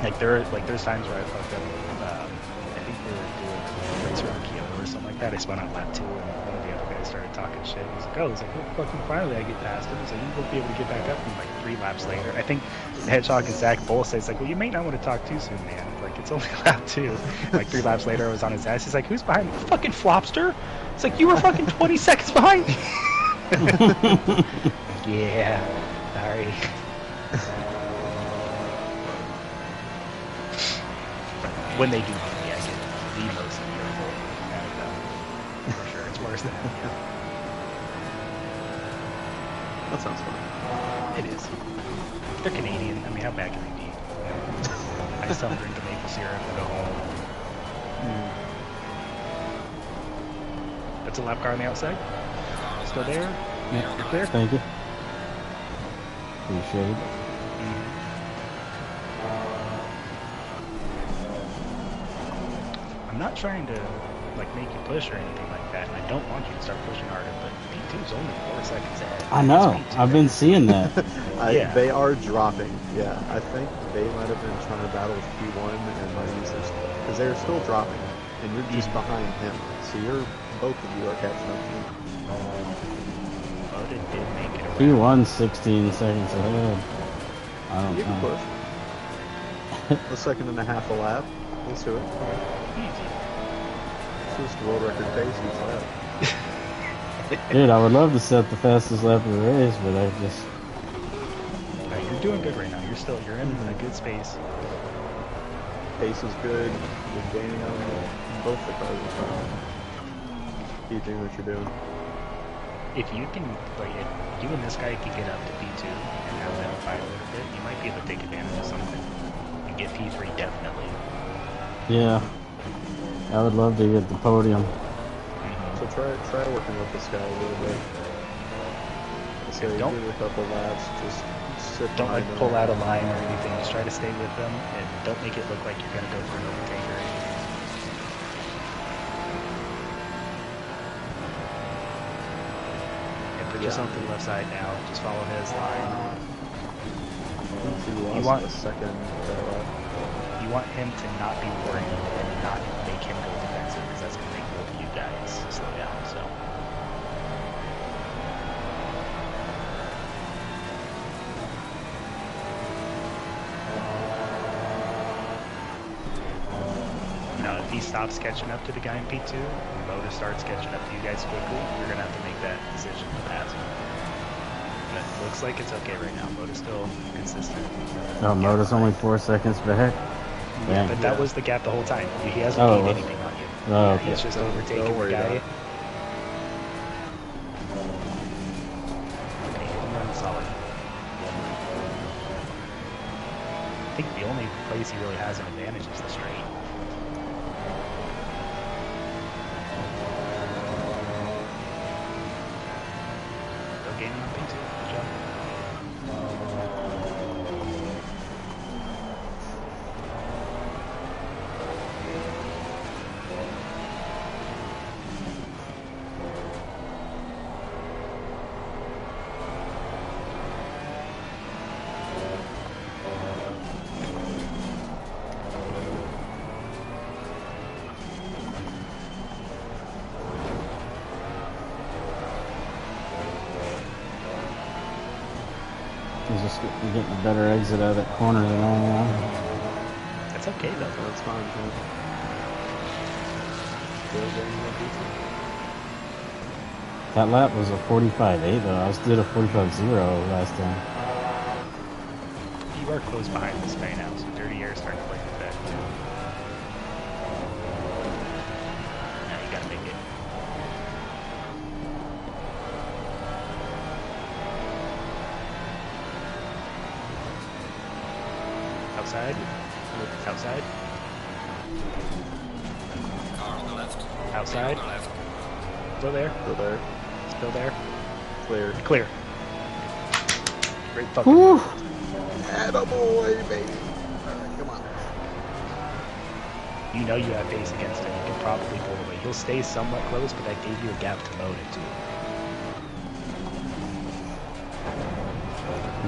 Speaker 1: like there's times where I fucked up. I think we were doing a race around Kyoto or something like that. I spun out lap 2, and one of the other guys started talking shit. He was like, oh, well, fucking finally I get past him. He's like, you won't be able to get back up. And like 3 laps later, I think Hedgehog and Zach both say, it's like, well, you may not want to talk too soon, man. Like, it's only lap 2. Like 3 laps later, I was on his ass. He's like, who's behind me? Fucking Flopster. It's like, you were fucking 20 seconds behind me. Yeah, sorry. When they do beat me, I get the most beautiful. And for sure, it's worse than that.
Speaker 3: That sounds fun.
Speaker 1: It is. They're Canadian. I mean, how bad can they be? I just tell them drink the maple syrup and go home. That's a lap car on the outside. Still there?
Speaker 2: Yeah.
Speaker 1: You're clear?
Speaker 2: Thank you. Appreciate it.
Speaker 1: I'm not trying to like make you push or anything like that. And I don't want you to start pushing harder, but P2's only 4 seconds ahead.
Speaker 2: I know. I've been seeing that.
Speaker 1: Yeah.
Speaker 3: They are dropping. Yeah, I think they might have been trying to battle with P1 and might use this because they're still dropping, and you're just behind him. So both of you are catching up to him.
Speaker 1: Moda did make it around.
Speaker 2: P1 16 seconds ahead. I don't
Speaker 3: You can
Speaker 2: know.
Speaker 3: push. A second and a half a lap. Let's do it.
Speaker 1: Easy.
Speaker 3: It's just world record pace each lap.
Speaker 2: Dude, I would love to set the fastest lap of the race, but I just...
Speaker 1: No, you're doing good right now. You're in a good space.
Speaker 3: Pace is good. You're gaining on both the cars in front. Keep doing what you're doing.
Speaker 1: If you can, like, if you and this guy can get up to P2 and have them fight a little bit, you might be able to take advantage of something and get P3 definitely.
Speaker 2: Yeah. I would love to get the podium.
Speaker 3: So try working with this guy a little bit. So you do a couple laps, just sit
Speaker 1: Don't like
Speaker 3: behind
Speaker 1: pull
Speaker 3: him.
Speaker 1: out a line or anything. Just try to stay with them and don't make it look like you're gonna go for an overtake or anything. And put yourself to the left side now. Just follow his line.
Speaker 3: You want a second lap.
Speaker 1: You want him to not be worried and not make him go defensive because that's gonna make both of you guys slow down. So. If he stops catching up to the guy in P2, and Moda starts catching up to you guys quickly, you're going to have to make that decision to pass him. But it looks like it's okay right now. Moda's still consistent.
Speaker 2: Oh, Moda's only 4 seconds back?
Speaker 1: Yeah, but that was the gap the whole time. He hasn't gained anything on you.
Speaker 2: Oh, okay.
Speaker 1: He's just overtaking the guy. Okay, run solid. I think the only place he really has an advantage is the straight. Gaining on P2. Good job.
Speaker 2: You're getting a better exit out of that corner than I am.
Speaker 1: That's okay though.
Speaker 3: That's fine, man.
Speaker 2: That lap was a 45.8 though. I did a 45.0 last time.
Speaker 1: You are close behind this guy now, so Dirty Air is starting to play with that too. Now you gotta make it. Outside. Outside.
Speaker 4: Car on the left.
Speaker 1: Outside.
Speaker 4: On the left.
Speaker 1: Still there.
Speaker 3: Still there.
Speaker 1: Still there.
Speaker 3: Clear.
Speaker 1: Clear. Great fucking.
Speaker 2: Woo!
Speaker 3: Attaboy, baby. Alright, come on.
Speaker 1: You know you have pace against him. You can probably pull away. He'll stay somewhat close, but that gave you a gap to Moda too.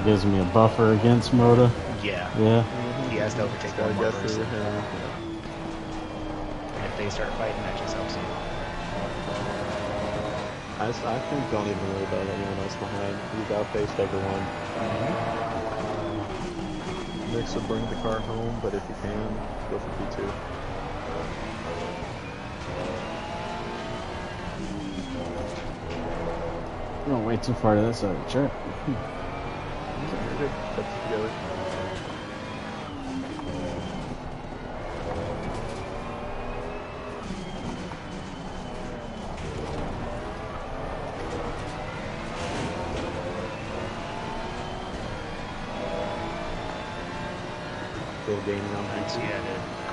Speaker 2: It gives me a buffer against Moda.
Speaker 1: Yeah.
Speaker 2: Yeah.
Speaker 1: He has to overtake one more person. And if they start fighting, that just helps you.
Speaker 3: I think don't even worry about anyone else behind. You've outpaced everyone. Mix will bring the car home, but if you can, go for P2.
Speaker 2: Don't wait too far to that side of the track.
Speaker 3: You're good. Put it together. Still gaining on
Speaker 1: Nice.
Speaker 3: P2.
Speaker 1: He had a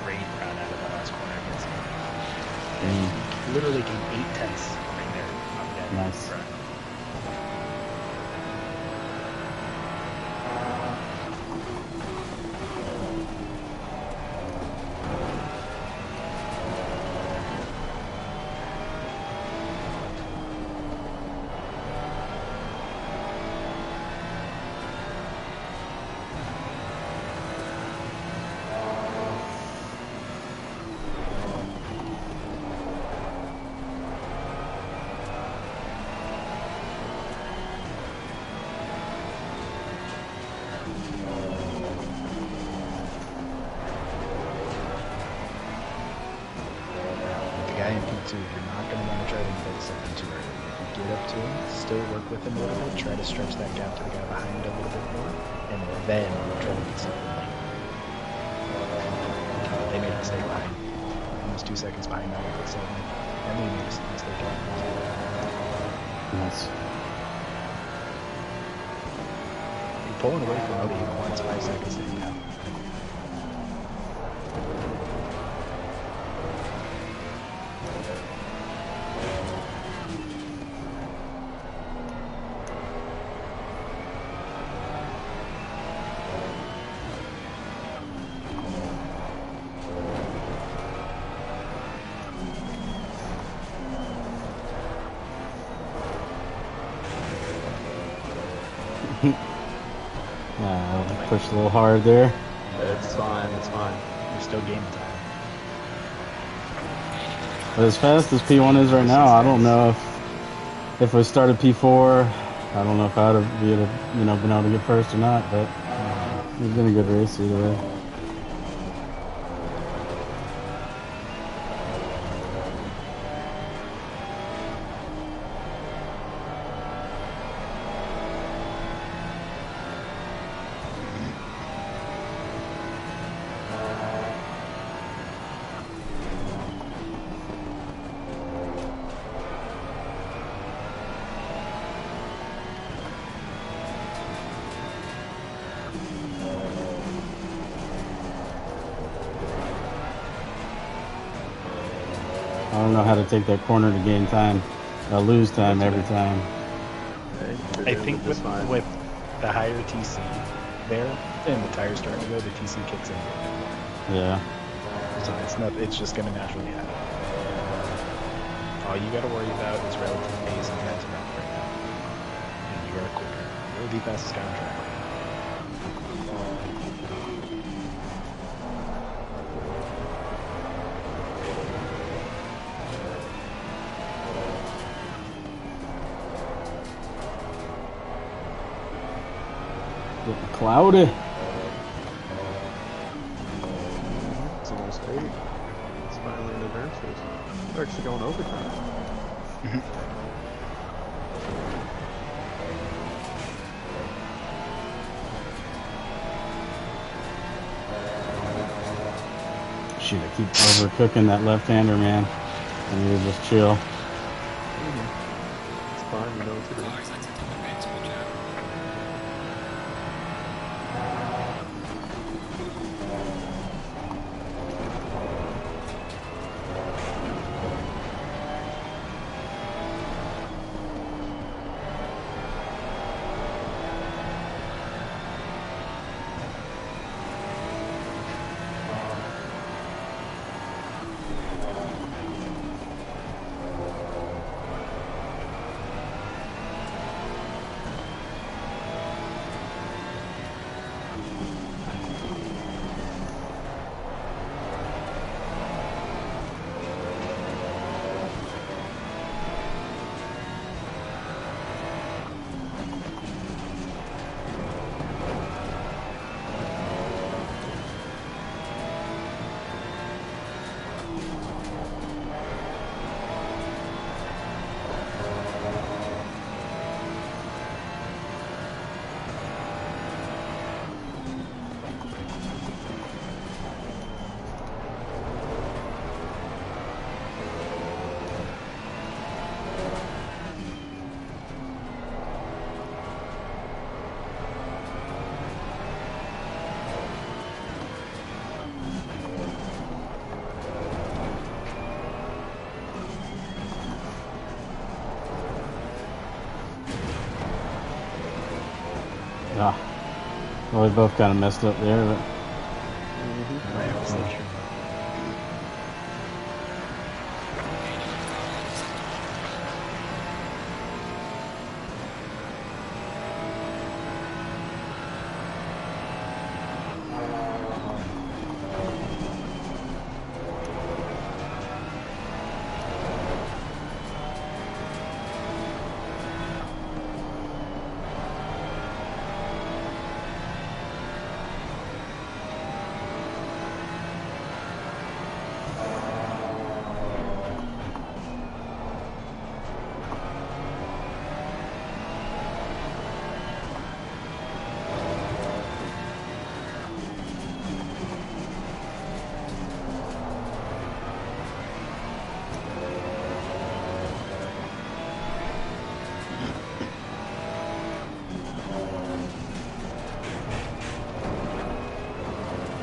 Speaker 1: great run out of the last corner against him. He literally gained 8 tenths right there on that
Speaker 2: Nice.
Speaker 1: run. too. You're not going to want to try to invade something too early. If you get up to him, still work with him a little bit. Try to stretch that gap to the guy behind a little bit more, and then try to make something late. They made a mistake behind. Almost 2 seconds behind now with 7. And they made a mistake on.
Speaker 2: Nice.
Speaker 1: You're pulling away from Odie even once, 5 seconds in now.
Speaker 2: Pushed a little hard there.
Speaker 3: It's fine, it's fine.
Speaker 1: You're still game time.
Speaker 2: But as fast as P1 is right now, I don't know if we started P4, I don't know if I'd have been able to get first or not, but it's been a good race either way. I don't know how to take that corner to gain time. I lose time every time.
Speaker 1: I think with the higher TC there and the tires starting to go, the TC kicks in a little bit more.
Speaker 2: Yeah.
Speaker 1: So it's just going to naturally happen. All you got to worry about is relative pace and trying to run right now. And you are quicker. You're the fastest guy on track right now.
Speaker 2: Getting cloudy.
Speaker 3: It's almost 8. It's finally in advances. They're actually going overtime.
Speaker 2: Shoot, I keep overcooking that left-hander, man. I need to just chill.
Speaker 3: It's fine, you know what to do.
Speaker 2: Ah. Well, we both kind of messed up there, but...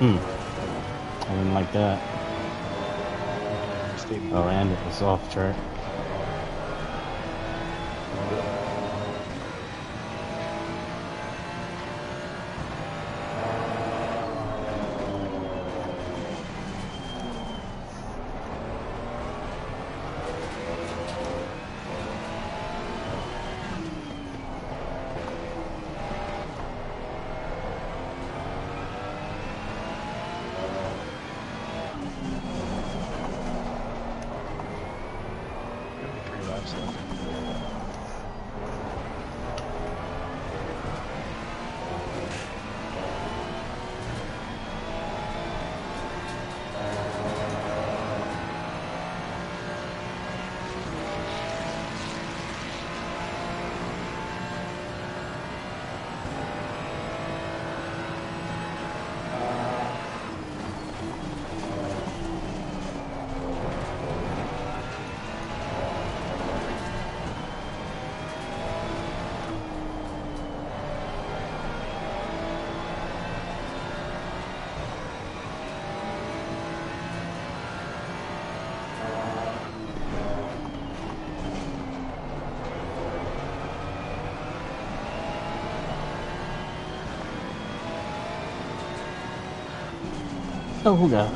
Speaker 2: I didn't like that. Oh, and it was off track. Oh, who got it?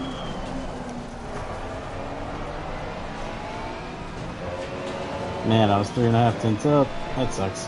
Speaker 2: Man, I was 3.5 tenths up. That sucks.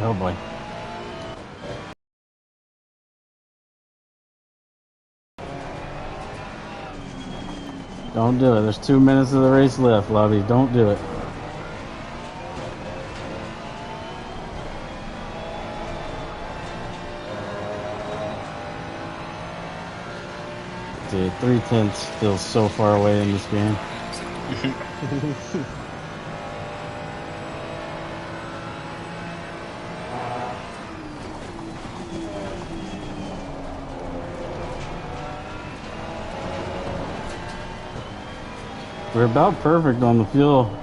Speaker 2: Oh boy. Don't do it. There's 2 minutes of the race left, Lobby. Don't do it. Dude, 3 tenths feels so far away in this game. We're about perfect on the fuel.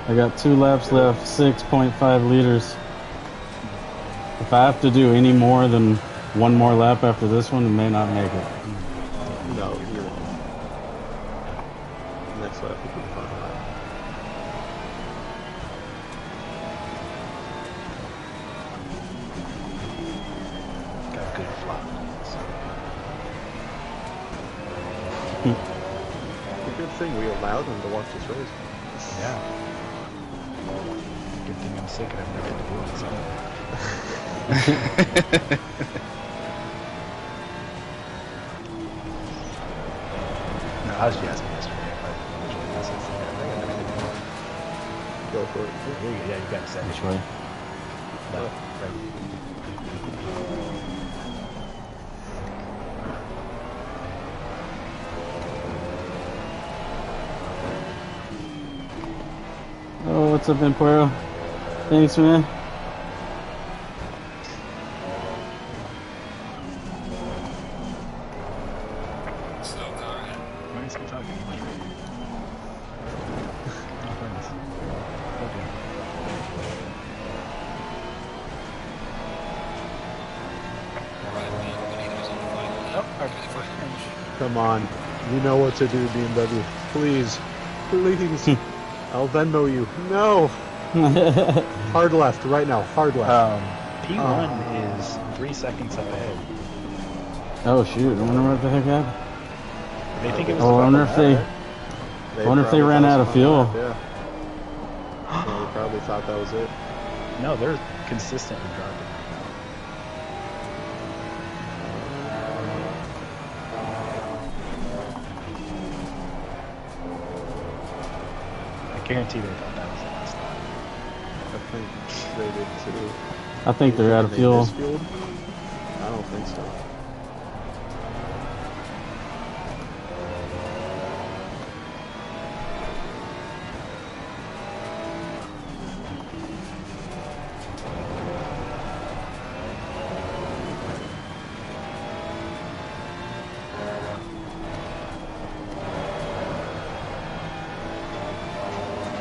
Speaker 2: I got 2 laps left, 6.5 liters. If I have to do any more than 1 more lap after this one, I may not make it.
Speaker 3: No, you won't. Next lap will be the final lap.
Speaker 1: Got good flop.
Speaker 3: The good thing we allowed them to watch this race.
Speaker 1: Yeah. Good thing I'm sick and I've never had to deal with something. No, I was just asking yesterday if I usually miss it.
Speaker 3: Go for it.
Speaker 1: Yeah, you got to set
Speaker 2: Which way?
Speaker 1: No, right.
Speaker 2: Oh, what's up, Emporo? Thanks, man.
Speaker 4: Slow car ahead.
Speaker 1: Why are you still talking? No friends. Okay.
Speaker 4: Right, man. But either was on the final lap.
Speaker 1: Oh,
Speaker 4: Give me the final push.
Speaker 3: Come on. You know what to do, BMW. Please. Please. I'll Venmo you. No! Hard left, right now. Hard left.
Speaker 1: P1 is 3 seconds up ahead.
Speaker 2: Oh shoot! I wonder what the heck happened.
Speaker 1: They think it was.
Speaker 2: Oh, I wonder if they. I wonder if they ran out of fuel.
Speaker 3: Yeah. They probably thought that was it.
Speaker 1: No, they're consistently dropping. I guarantee they thought that was the last lap.
Speaker 3: think they did too.
Speaker 2: I think they're out of fuel.
Speaker 3: I don't think so.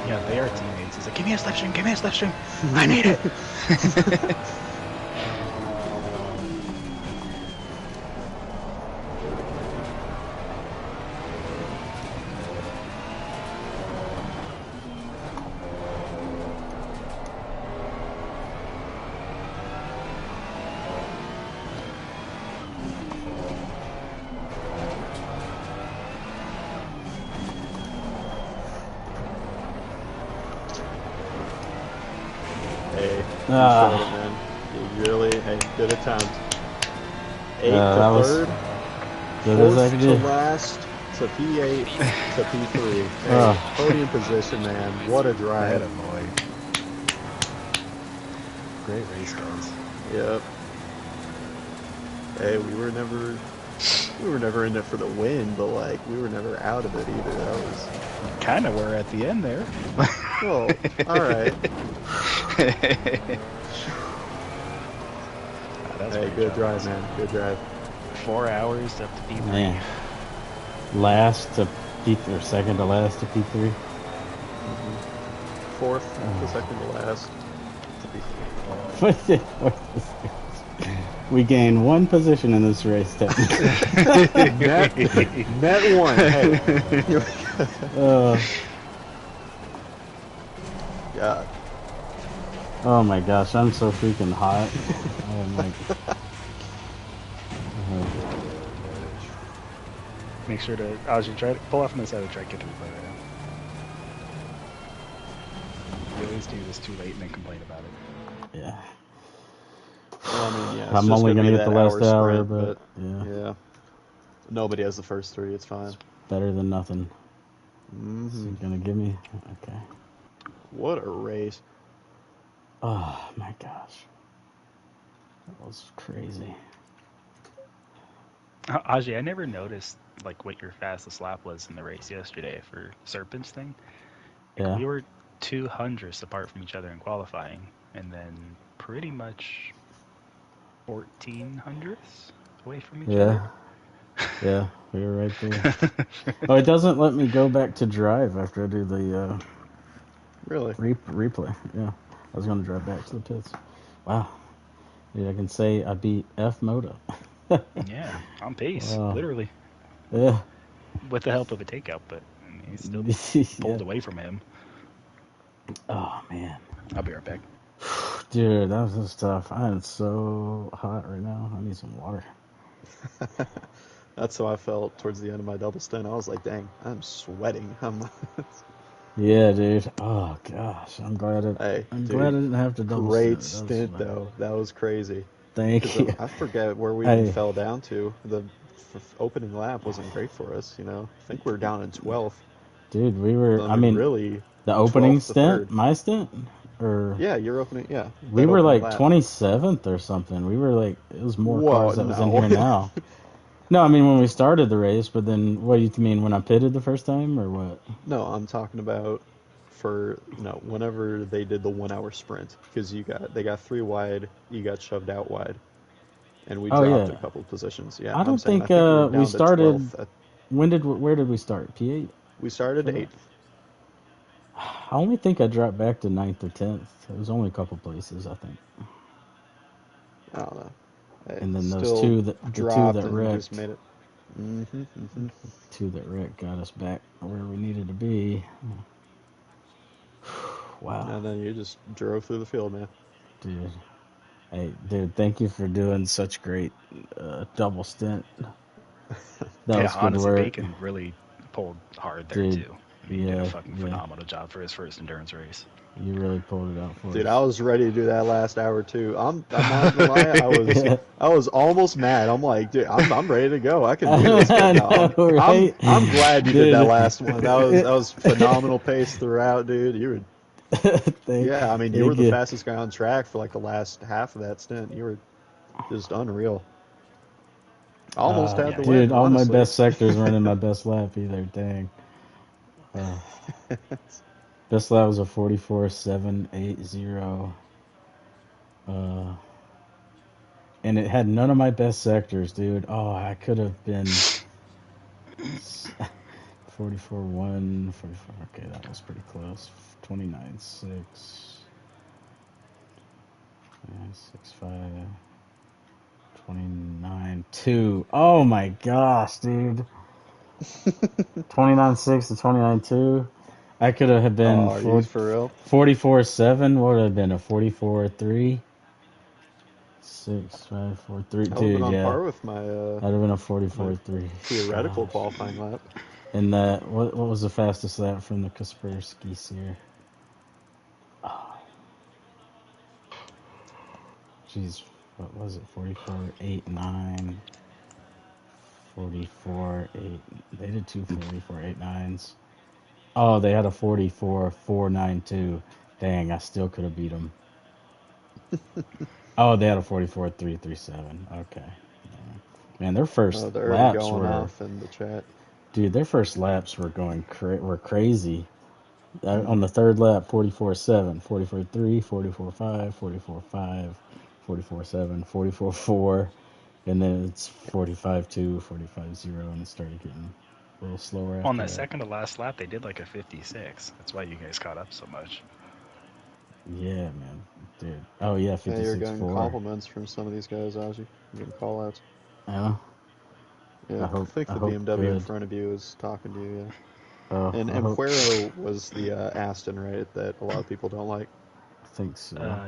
Speaker 1: Yeah, they are teammates. He's like, give me a slipstream, give me a slipstream. I need it.
Speaker 3: You showed it, man. You really, good attempt. 8th to 3rd, 4th to last, to P8, to P3. Hey, podium position, man. What a drive.
Speaker 1: Boy. Great race, guys.
Speaker 3: Yep. Hey, we were never in it for the win, but like we were never out of it either. That was
Speaker 1: kind of were at the end there.
Speaker 3: Oh, all right. Hey, good drive, man. Good drive.
Speaker 1: 4 hours up to P3.
Speaker 2: Man. Last to P3, or second to last to P3.
Speaker 3: 4th to second to last to P3.
Speaker 2: We gained 1 position in this race, technically.
Speaker 3: net 1. Hey. God.
Speaker 2: Oh my gosh, I'm so freaking hot. Oh my.
Speaker 1: Make sure to, Ozzy, try to pull off on the side of the track, get to the play right now. You always do this too late and then complain about it.
Speaker 2: Yeah.
Speaker 3: Well, I mean, yeah.
Speaker 2: I'm only gonna get the last hour,
Speaker 3: sprint,
Speaker 2: but yeah.
Speaker 3: Nobody has the first 3. It's fine.
Speaker 2: It's better than nothing.
Speaker 3: Mm-hmm.
Speaker 2: Is he gonna give me? Okay.
Speaker 3: What a race!
Speaker 2: Oh my gosh, that was crazy.
Speaker 1: Ozzy, I never noticed like what your fastest lap was in the race yesterday for Serpent's thing. Like,
Speaker 2: yeah.
Speaker 1: We were 200ths apart from each other in qualifying, and then pretty much 1400ths away from each other.
Speaker 2: Yeah, we were right there. Oh, it doesn't let me go back to drive after I do the
Speaker 3: really
Speaker 2: replay. Yeah, I was gonna drive back to the pits. Wow, dude, I can say I beat F Moto.
Speaker 1: Yeah, on pace, literally.
Speaker 2: Yeah,
Speaker 1: with the help of a takeout, but I mean, he still pulled away from him.
Speaker 2: Oh man,
Speaker 1: I'll be right back.
Speaker 2: Dude, that was just tough. I am so hot right now. I need some water.
Speaker 3: That's how I felt towards the end of my double stint. I was like, dang, I'm sweating.
Speaker 2: Yeah, dude. Oh gosh, I'm glad I didn't have to double stint.
Speaker 3: Great stint though. That was crazy.
Speaker 2: Thank you.
Speaker 3: I forget where we even fell down to. The opening lap wasn't great for us, you know. I think we were down in 12th.
Speaker 2: Dude, we were. I mean,
Speaker 3: really,
Speaker 2: the opening stint, my stint, or
Speaker 3: yeah, your opening, yeah.
Speaker 2: We were like 27th or something. We were like, it was more cars that was in here now. No, I mean when we started the race, but then what do you mean when I pitted the first time or what?
Speaker 3: No, I'm talking about whenever they did the 1 hour sprint, because they got 3 wide, you got shoved out wide, and we dropped a couple positions. Yeah,
Speaker 2: I think we started. Where did we start? P8.
Speaker 3: We started 8th.
Speaker 2: I only think I dropped back to 9th or 10th. It was only a couple places, I think.
Speaker 3: I don't know.
Speaker 2: And then those two that wrecked.
Speaker 3: Just made it.
Speaker 2: Two that wrecked got us back where we needed to be. Wow.
Speaker 3: And then you just drove through the field, man.
Speaker 2: Dude. Hey, dude, thank you for doing such great double stint.
Speaker 1: That was good work. Bacon really pulled hard there, too. He did a fucking phenomenal job for his first endurance race.
Speaker 2: You really pulled it out for us.
Speaker 3: Dude, I was ready to do that last hour too. I'm not gonna lie, I was almost mad. I'm like, dude, I'm ready to go. I can do this. I'm glad you did that last one. That was phenomenal pace throughout, dude. Yeah, I mean, you were the fastest guy on track for like the last half of that stint. You were just unreal. Almost had the win,
Speaker 2: dude, all my
Speaker 3: honestly.
Speaker 2: best sectors weren't in my best lap either. Dang. Best lap was a 44.780. And it had none of my best sectors, dude. Oh, I could have been 44.1, 44. Okay, that was pretty close. 29.6, 6.5, 29.2. Oh my gosh, dude. 29.6 to 29.2. I could have been
Speaker 3: Oh, are you for real?
Speaker 2: 44.7. What would have been a 44.3? 6.5.4.3.
Speaker 3: I would have been
Speaker 2: Dude,
Speaker 3: on
Speaker 2: yeah.
Speaker 3: par with my
Speaker 2: I'd have been a
Speaker 3: my
Speaker 2: 44.3.
Speaker 3: theoretical
Speaker 2: Gosh.
Speaker 3: qualifying lap.
Speaker 2: And that, what was the fastest lap from the Kaspersky's here? Oh, jeez, what was it? 44.89, 44.8. They did two 44.89s. Oh, they had a 44.492. Dang, I still could have beat them. Oh, they had a 44.337. Okay. Man, their
Speaker 3: Oh,
Speaker 2: first
Speaker 3: they're already
Speaker 2: laps
Speaker 3: going
Speaker 2: were,
Speaker 3: off in the chat.
Speaker 2: dude, their first laps were were crazy. On
Speaker 3: Mm.
Speaker 2: the third lap, 44.7, 44.3, 44.5, 44.5, 44.7, 44.4, and then it's 45.2, 45.0, and it started getting a little slower
Speaker 1: On
Speaker 2: after
Speaker 1: that
Speaker 2: that.
Speaker 1: second to last lap, they did like a 56. That's why you guys caught up so much.
Speaker 2: Yeah, man, dude. Oh yeah,
Speaker 3: Hey, you're getting
Speaker 2: 56.4.
Speaker 3: compliments from some of these guys, Ozzy. You're getting call outs.
Speaker 2: Yeah,
Speaker 3: Yeah, I think
Speaker 2: I
Speaker 3: the
Speaker 2: hope
Speaker 3: BMW in
Speaker 2: good.
Speaker 3: front of you is talking to you, yeah.
Speaker 2: Oh,
Speaker 3: And
Speaker 2: I hope.
Speaker 3: Emquero was the Aston, right, that a lot of people don't like.
Speaker 2: I think so.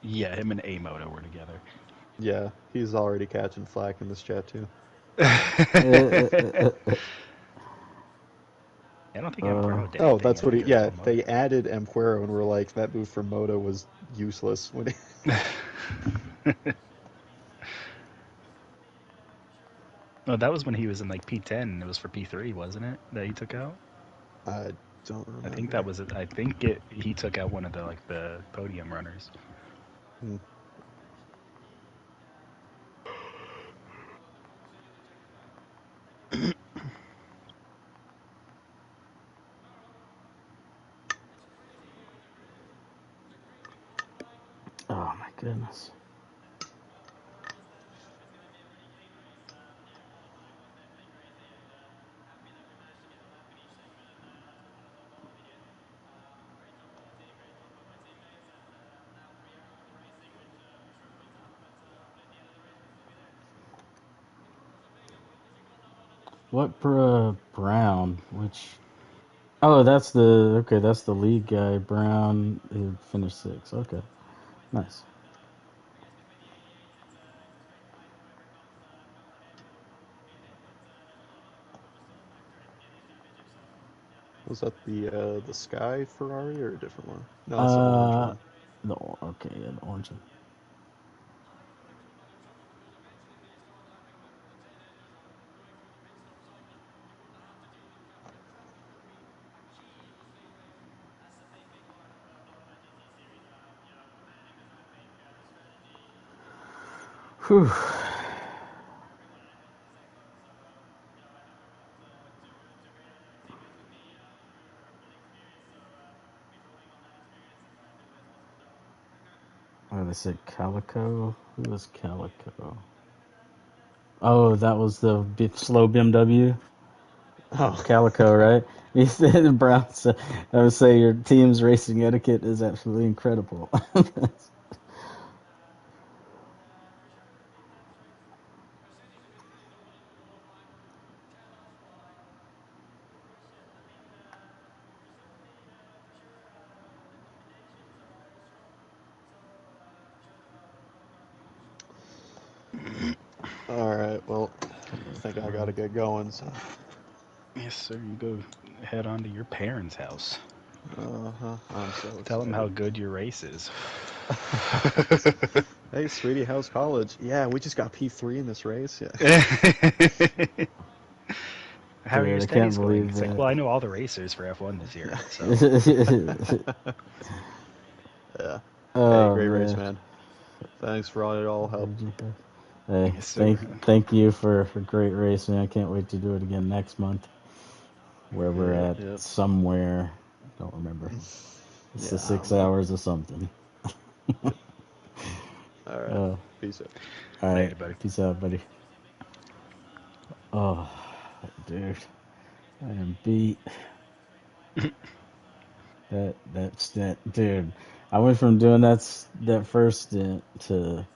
Speaker 1: Yeah, him and A Moto were together.
Speaker 3: Yeah, he's already catching flack in this chat, too.
Speaker 2: uh,
Speaker 1: I don't think Emperor did
Speaker 3: Oh,
Speaker 1: anything.
Speaker 3: that's
Speaker 1: I
Speaker 3: what
Speaker 1: think
Speaker 3: he.
Speaker 1: it was
Speaker 3: Yeah,
Speaker 1: all Moto.
Speaker 3: they added Emquero and were like, that move from Moto was useless. When
Speaker 1: No, that was when he was in like P10. It was for P3, wasn't it? That he took out.
Speaker 3: I don't
Speaker 1: I think
Speaker 3: remember.
Speaker 1: that was it. I think it. He took out one of the podium runners.
Speaker 3: Hmm.
Speaker 2: oh my goodness. What Brown? Which? Oh, that's the okay. That's the lead guy, Brown. Who finished sixth. Okay, nice.
Speaker 3: Was that the Sky Ferrari or a different one? No, that's the orange
Speaker 2: Uh,
Speaker 3: one.
Speaker 2: okay, yeah, the orange one. Whew. Oh, they said Calico. Who was Calico? Oh, that was the slow BMW.
Speaker 3: Oh,
Speaker 2: Calico, right? He said Brown said, I would say your team's racing etiquette is absolutely incredible.
Speaker 3: all right. Well, I think I gotta get going. So,
Speaker 1: Yes, sir. You go head on to your parents' house.
Speaker 3: I'm so
Speaker 1: Tell them how
Speaker 3: excited.
Speaker 1: good your race is.
Speaker 3: Hey, sweetie, how's college? Yeah, we just got P3 in this race. Yeah.
Speaker 1: how are your
Speaker 2: I can't
Speaker 1: studies going?
Speaker 2: believe
Speaker 1: It's
Speaker 2: that.
Speaker 1: like, well, I know all the racers for F1 this year, so.
Speaker 3: Yeah. Hey,
Speaker 2: Oh
Speaker 3: great race,
Speaker 2: man.
Speaker 3: man. Thanks for all your help.
Speaker 2: Hey,
Speaker 1: Yes, sir.
Speaker 2: thank you for a great race, man. I can't wait to do it again next month. Where we're at
Speaker 3: Yep.
Speaker 2: somewhere. Don't remember. It's the
Speaker 3: Yeah.
Speaker 2: 6 hours or something.
Speaker 3: All right. Peace out.
Speaker 2: All right.
Speaker 1: Later, buddy.
Speaker 2: Peace out, buddy. Oh, dude. I am beat. Dude. I went from doing that first stint to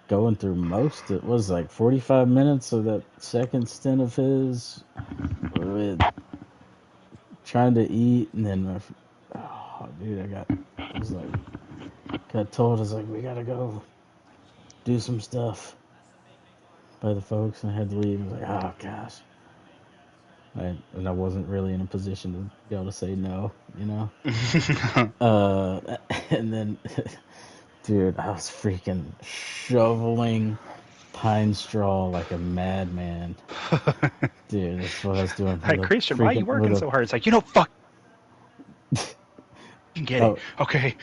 Speaker 2: going through most. It was like 45 minutes of that second stint of his with trying to eat, and then oh, dude, I was like, got told, I was like, we gotta go do some stuff by the folks, and I had to leave. I was like, oh gosh. And I wasn't really in a position to be able to say no, you know. And then, dude, I was freaking shoveling pine straw like a madman. Dude, that's what I was doing for
Speaker 1: Hi,
Speaker 2: the
Speaker 1: Christian, why are you
Speaker 2: freaking
Speaker 1: working so hard? It's like, fuck, you can get it, okay?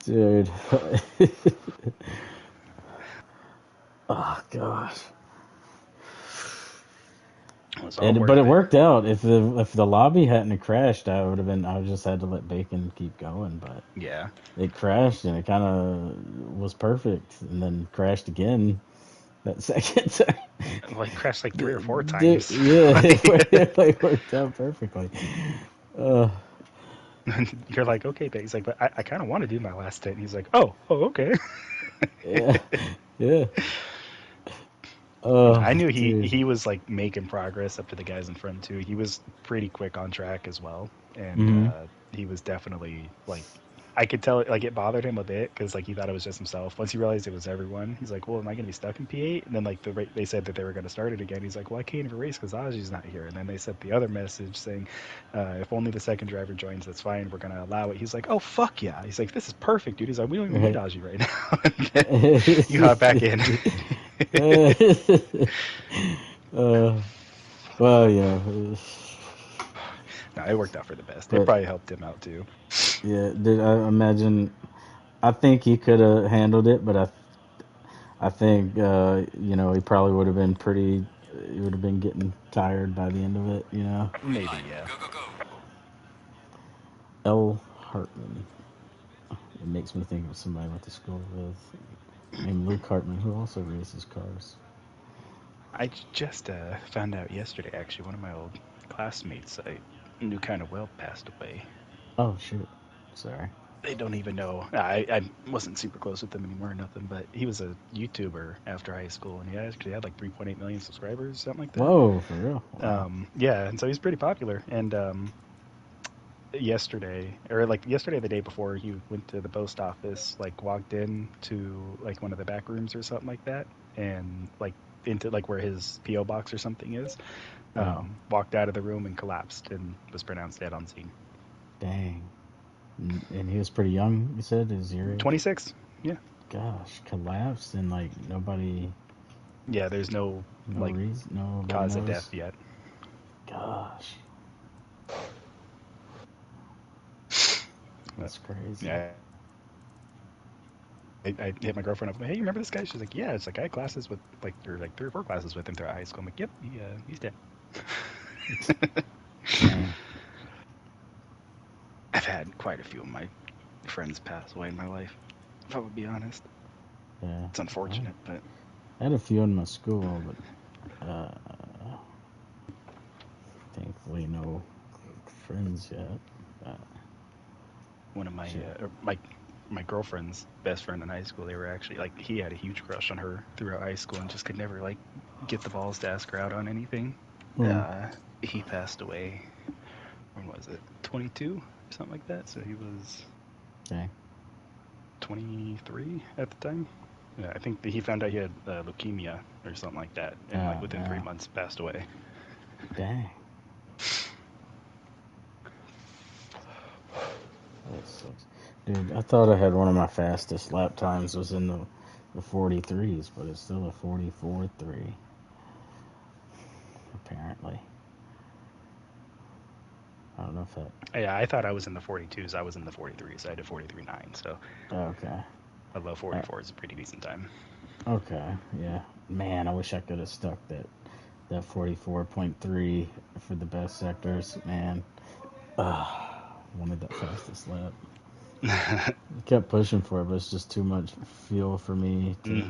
Speaker 2: Dude. Oh gosh. But it worked out. If the lobby hadn't crashed, I would just had to let Bacon keep going. But
Speaker 1: yeah,
Speaker 2: it crashed and it kind of was perfect, and then crashed again that second time.
Speaker 1: well, he crashed like 3 or 4 times.
Speaker 2: Yeah, it worked out perfectly.
Speaker 1: You're like, okay, but he's like, but I kind of want to do my last stint. He's like, oh, okay.
Speaker 2: Yeah, yeah.
Speaker 1: I knew
Speaker 2: Dude.
Speaker 1: he was like making progress up to the guys in front too. He was pretty quick on track as well, and
Speaker 2: Mm-hmm.
Speaker 1: he was definitely like, I could tell like it bothered him a bit because like he thought it was just himself. Once he realized it was everyone, he's like, well, am I gonna be stuck in P8? And then like they said that they were gonna start it again. He's like, well, I can't even race because Aji's not here. And then they sent the other message saying, if only the second driver joins, that's fine. We're gonna allow it. He's like, oh fuck yeah. He's like, this is perfect, dude. He's like, we don't even need Aji right now. You hop back in.
Speaker 2: Well, yeah.
Speaker 1: No, it worked out for the best. It probably helped him out too.
Speaker 2: Yeah, did I imagine? I think he could have handled it, but I think he probably would have been pretty. He would have been getting tired by the end of it, you know.
Speaker 1: Maybe, yeah.
Speaker 4: Go.
Speaker 2: L. Hartman. It makes me think of somebody I went to school with, named Luke Hartman, who also races cars.
Speaker 1: I just found out yesterday, actually, one of my old classmates I knew kind of well passed away.
Speaker 2: Oh, shoot. Sorry.
Speaker 1: They don't even know. I wasn't super close with him anymore or nothing, but he was a YouTuber after high school, and he actually had like 3.8 million subscribers, something like that.
Speaker 2: Whoa, for real? Wow.
Speaker 1: Yeah, and so he's pretty popular. And yesterday, the day before, he went to the post office, like walked in to like one of the back rooms or something like that, and like into like where his PO box or something is. Walked out of the room and collapsed and was pronounced dead on scene.
Speaker 2: Dang. And he was pretty young, you said? Is your age?
Speaker 1: 26. Yeah.
Speaker 2: Gosh, collapsed and like nobody.
Speaker 1: Yeah, there's no like
Speaker 2: reason, no
Speaker 1: cause of death yet.
Speaker 2: Gosh. That's crazy.
Speaker 1: Yeah. I hit my girlfriend up. Hey, you remember this guy? She's like, yeah. It's like I had classes with like 3 or 4 classes with him throughout high school. I'm like, yep, he's dead. I've had quite a few of my friends pass away in my life, if I would be honest.
Speaker 2: Yeah.
Speaker 1: It's unfortunate, but
Speaker 2: I had a few in my school, but thankfully no friends yet.
Speaker 1: One of my girlfriend's best friend in high school, they were actually like, he had a huge crush on her throughout high school and just could never like get the balls to ask her out on anything. He passed away, when was it, 22 or something like that, so he was 23 at the time. Yeah, I think he found out he had leukemia or something like that, and like within 3 months passed away.
Speaker 2: Dang. That sucks. Dude, I thought I had one of my fastest lap times was in the 43s, but it's still a 44.3. Apparently. I don't know if that...
Speaker 1: Yeah, I thought I was in the 42s. I was in the 43s. I did 43.9, so...
Speaker 2: Okay.
Speaker 1: A low 44 is a pretty decent time.
Speaker 2: Okay, yeah. Man, I wish I could have stuck that 44.3 for the best sectors. Man, wanted that fastest lap. I kept pushing for it, but it's just too much fuel for me to...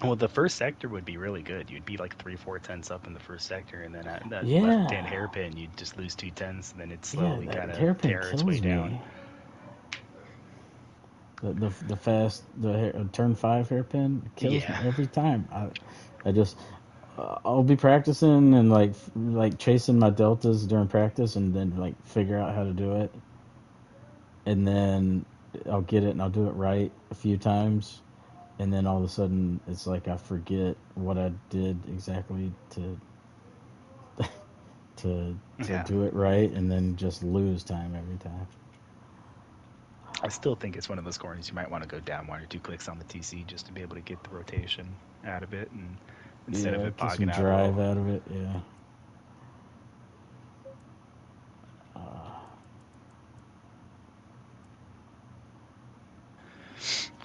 Speaker 1: Well, the first sector would be really good. You'd be like 3-4 tenths up in the first sector, and then at that left-hand hairpin, you'd just lose 2 tenths, and then it slowly kind of tear its way down.
Speaker 2: The turn 5 hairpin kills me every time. I'll be practicing and like chasing my deltas during practice, and then like figure out how to do it, and then I'll get it and I'll do it right a few times. And then all of a sudden, it's like I forget what I did exactly to do it right, and then just lose time every time.
Speaker 1: I still think it's one of those corners you might want to go down 1 or 2 clicks on the TC just to be able to get the rotation out of it, and instead of it bogging out.
Speaker 2: Drive out of it, yeah.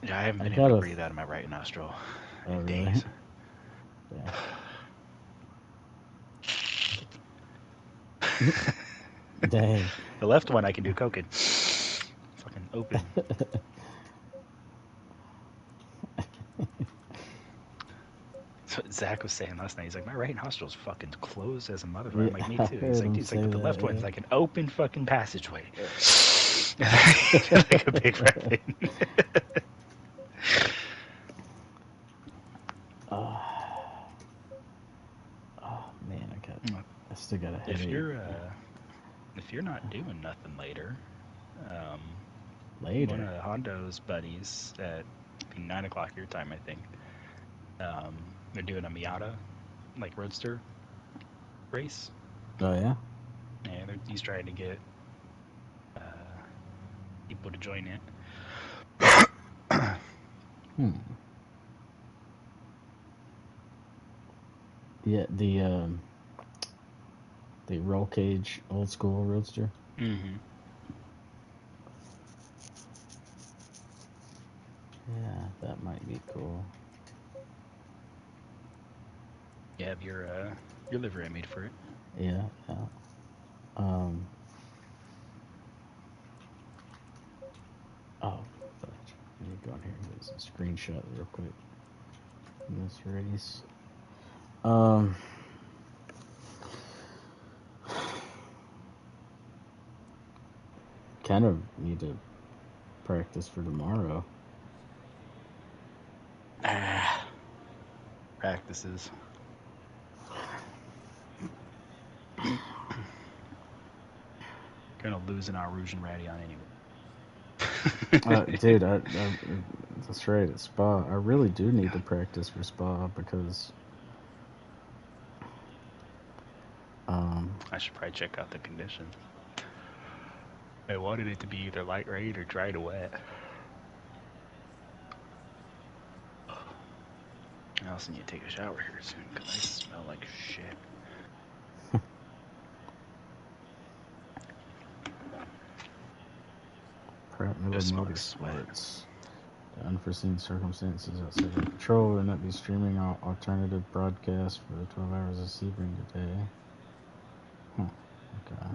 Speaker 1: Yeah, I haven't been able to breathe out of my right nostril in days.
Speaker 2: Yeah. Dang.
Speaker 1: The left one I can do coking. Fucking open. That's what Zach was saying last night. He's like, my right nostril's fucking closed as a motherfucker. I'm like, me too. He's like, but the left one's like an open fucking passageway. Like a big rapid.
Speaker 2: Man, I still got a headache.
Speaker 1: If you're not doing nothing later,
Speaker 2: one
Speaker 1: of Hondo's buddies at 9 o'clock your time, I think, they're doing a Miata, like roadster race.
Speaker 2: Oh yeah.
Speaker 1: Yeah, he's trying to get people to join it.
Speaker 2: Yeah, the roll cage old school roadster.
Speaker 1: Mm-hmm.
Speaker 2: Yeah, that might be cool.
Speaker 1: You have your livery made for it.
Speaker 2: Yeah. Oh, fudge. Let me go in here and get a screenshot real quick in this race. Kind of need to practice for tomorrow.
Speaker 1: Practices. Gonna lose an Rouge Ratty on anyway.
Speaker 2: Dude, that's right, at Spa. I really do need to practice for Spa because
Speaker 1: I should probably check out the conditions. I wanted it to be either light rain or dry to wet. I also need to take a shower here soon because I smell like shit.
Speaker 2: Pratt Miller Motorsports. The unforeseen circumstances outside of control will not be streaming alternative broadcasts for the 12 hours of Sebring today. Okay.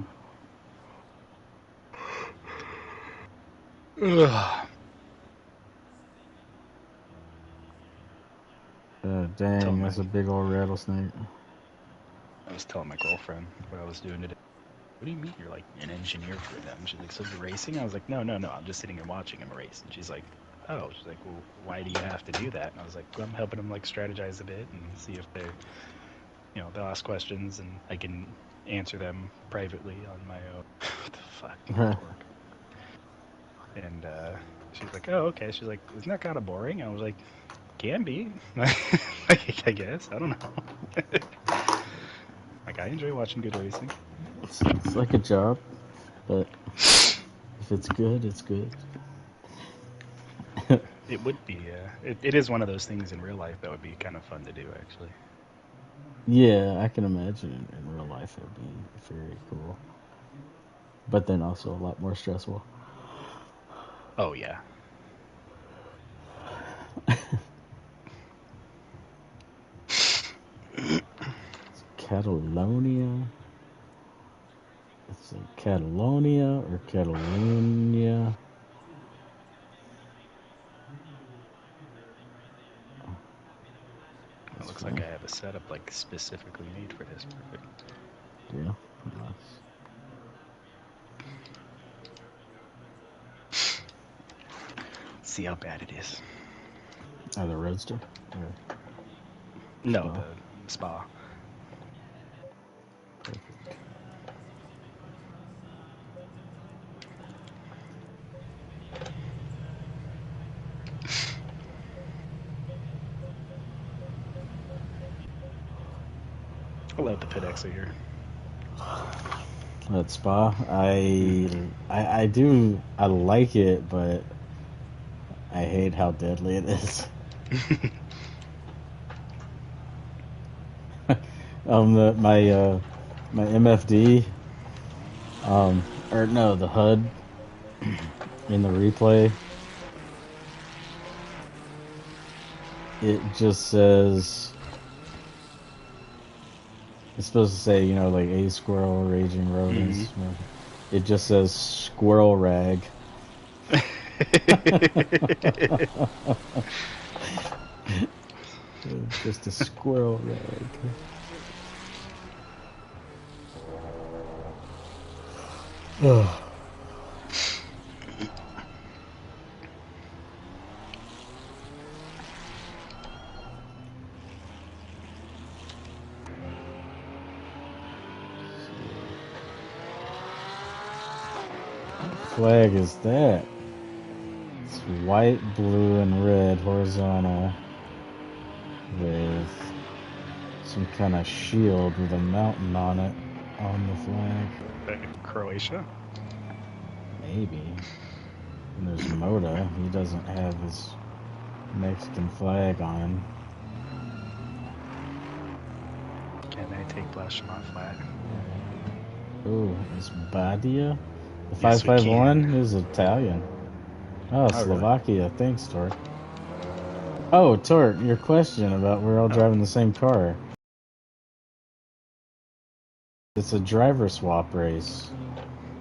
Speaker 2: Dang, that's a big old rattlesnake.
Speaker 1: I was telling my girlfriend what I was doing today. What do you mean you're like an engineer for them? She's like, so you're racing? I was like, no, I'm just sitting here watching him race. And she's like, oh. She's like, well, why do you have to do that? And I was like, well, I'm helping them like strategize a bit and see if they're, they'll ask questions and I can answer them privately on my own. What the fuck? And she's like, oh, okay. She's like, isn't that kind of boring? I was like, can be. I guess. I don't know. Like, I enjoy watching good racing.
Speaker 2: It's like a job, but if it's good, it's good.
Speaker 1: It would be, yeah. It is one of those things in real life that would be kind of fun to do, actually.
Speaker 2: Yeah, I can imagine in real life it would be very cool. But then also a lot more stressful.
Speaker 1: Oh, yeah.
Speaker 2: Catalonia. It's like Catalonia or Catalonia.
Speaker 1: It looks like I have a setup like specifically made for this. Perfect.
Speaker 2: Yeah, nice.
Speaker 1: Let's see how bad it is.
Speaker 2: Oh, the Roadster? Or
Speaker 1: No,
Speaker 2: Spa?
Speaker 1: the Spa.
Speaker 2: Perfect.
Speaker 1: I'll let the pit exit here.
Speaker 2: That Spa, I do, I like it, but I hate how deadly it is. My MFD, or no, the HUD in the replay, it just says, it's supposed to say, you know, like a squirrel, raging rodents. It just says squirrel rag. Just a squirrel rag. Ugh. What flag is that? It's white, blue, and red horizontal with some kind of shield with a mountain on it on the flag.
Speaker 1: Croatia?
Speaker 2: Maybe. And there's Moda. He doesn't have his Mexican flag on.
Speaker 1: Can I take Blasphemont flat?
Speaker 2: Ooh, is Badia? The
Speaker 1: Yes, we
Speaker 2: 551 is Italian. Oh, Slovakia.
Speaker 1: Really?
Speaker 2: Thanks, Torque. Oh, Torque, your question about we're all driving the same car. It's a driver swap race.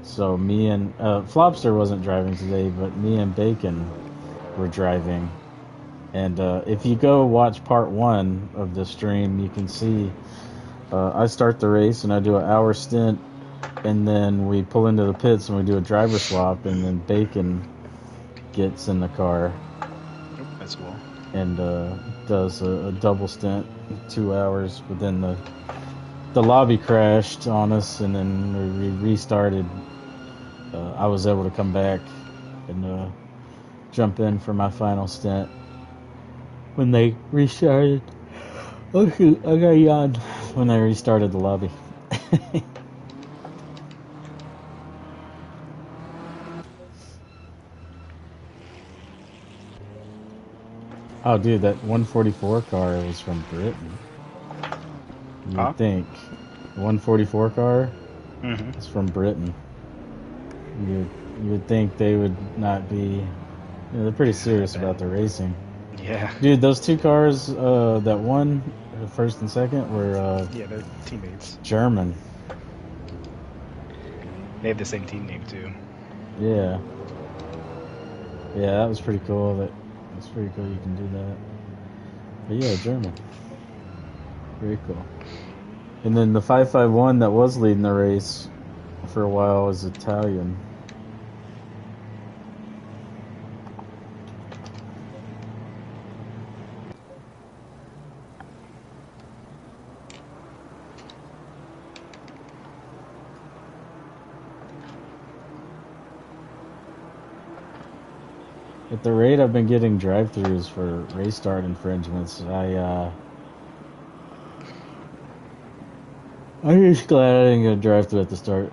Speaker 2: So me and Flopster wasn't driving today, but me and Bacon were driving. And if you go watch part 1 of the stream, you can see I start the race and I do an hour stint, and then we pull into the pits and we do a driver swap, and then Bacon gets in the car.
Speaker 1: That's cool.
Speaker 2: And does a double stint, 2 hours, but then the lobby crashed on us, and then we restarted. I was able to come back and jump in for my final stint when they restarted. Oh shoot, I got yawned when they restarted the lobby. Oh, dude, that 144 car was from Britain. You'd think. The 144 car is from Britain. You would think they would not be. You know, they're pretty serious about their racing.
Speaker 1: Yeah.
Speaker 2: Dude, those two cars that won, first and second, were
Speaker 1: yeah, they're teammates.
Speaker 2: German.
Speaker 1: They have the same team name too.
Speaker 2: Yeah. Yeah, that was pretty cool. That's pretty cool. You can do that. But yeah, German. Very cool. And then the 551 that was leading the race for a while was Italian. At the rate I've been getting drive-thrus for race start infringements, I'm just glad I didn't get a drive-thru at the start.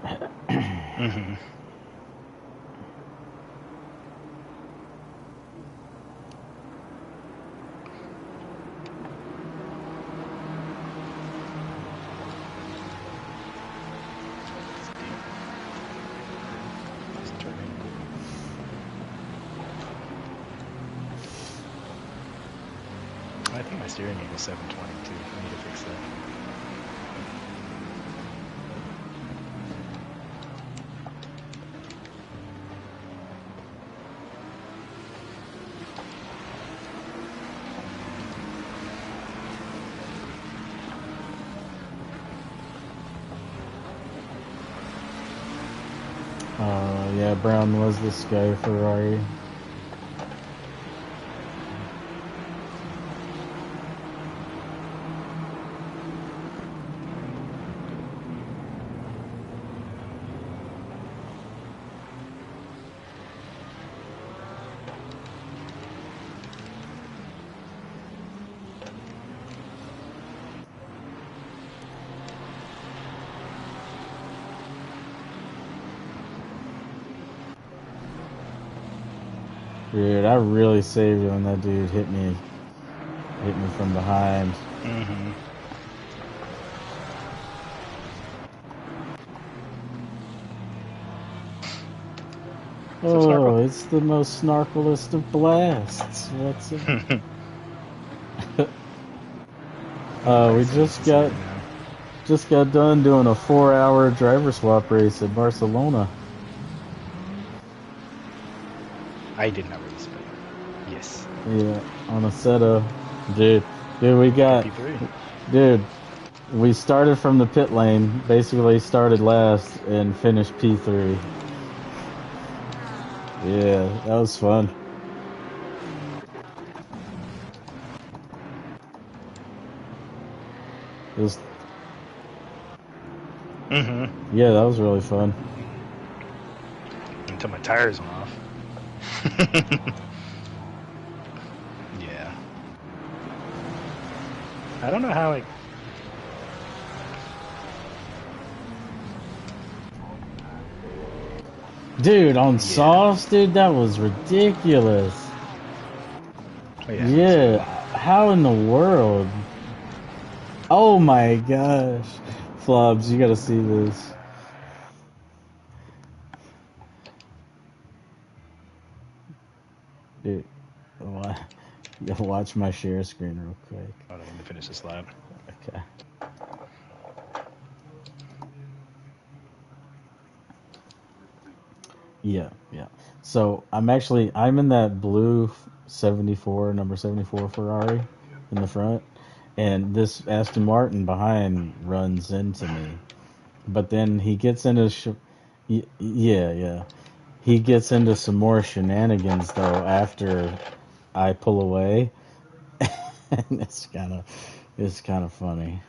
Speaker 1: steering angle 720 too. I need to fix that.
Speaker 2: Yeah, Brown was the Sky Ferrari. Dude, I really saved it when that dude hit me from behind.
Speaker 1: Mm-hmm.
Speaker 2: Oh, it's the most snarklest of blasts. What's it? We just got done doing a 4-hour driver swap race at Barcelona.
Speaker 1: I did not race, but yes.
Speaker 2: Yeah, on a set of, dude, we got, dude, we started from the pit lane, basically started last and finished P3. Yeah, that was fun. Yeah, that was really fun.
Speaker 1: Until my tires went off. Yeah. I don't know how I...
Speaker 2: Dude, on softs, dude, that was ridiculous.
Speaker 1: Oh,
Speaker 2: yeah, how in the world? Oh my gosh. Flubs, you gotta see this. Dude, watch my share screen real quick.
Speaker 1: Hold on, let me finish this lap.
Speaker 2: Okay. Yeah. So I'm in that blue 74, number 74 Ferrari in the front, and this Aston Martin behind runs into me. But then he gets into he gets into some more shenanigans though after I pull away. And it's kind of funny.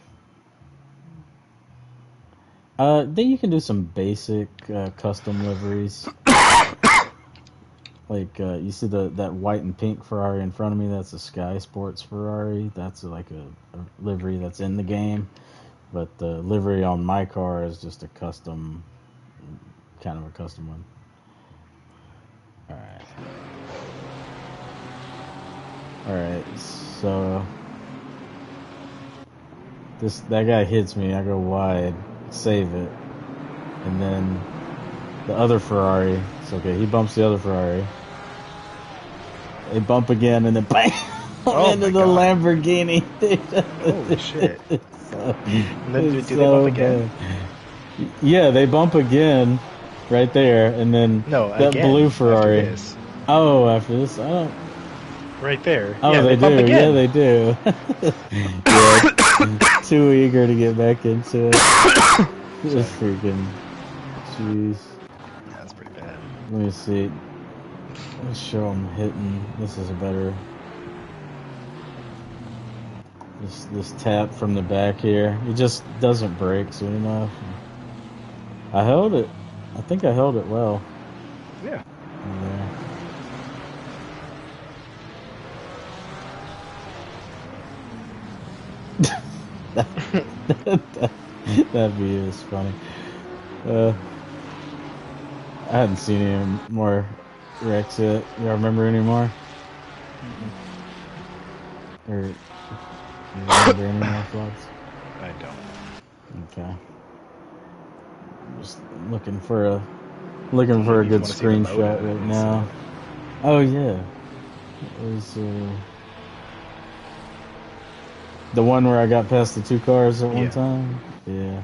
Speaker 2: Then you can do some basic custom liveries. Like you see that white and pink Ferrari in front of me. That's a Sky Sports Ferrari. That's like a livery that's in the game. But the livery on my car is just a custom, kind of a custom one. Alright, so that guy hits me, I go wide, save it, and then the other Ferrari, it's okay, he bumps the other Ferrari. They bump again, and then bang! Into the Lamborghini.
Speaker 1: Holy shit. And then do they bump again?
Speaker 2: Bad. Yeah, they bump again, right there, and then that blue Ferrari.
Speaker 1: After
Speaker 2: oh, after this? I don't...
Speaker 1: Right there.
Speaker 2: Oh,
Speaker 1: yeah,
Speaker 2: they do.
Speaker 1: Again.
Speaker 2: Yeah, they do. Yeah, too eager to get back into it. Just freaking... Jeez.
Speaker 1: That's pretty bad.
Speaker 2: Let me see. Let's show them hitting. This is a better... This tap from the back here. It just doesn't break soon enough. I held it. I think I held it well.
Speaker 1: Yeah.
Speaker 2: That view is funny. I hadn't seen any more wrecks yet. Y'all remember any more? Or you remember any more floods?
Speaker 1: I don't.
Speaker 2: Okay. I'm just looking for a good screenshot right now. Oh yeah. It was The one where I got past the 2 cars at one
Speaker 1: Yeah.
Speaker 2: time? Yeah.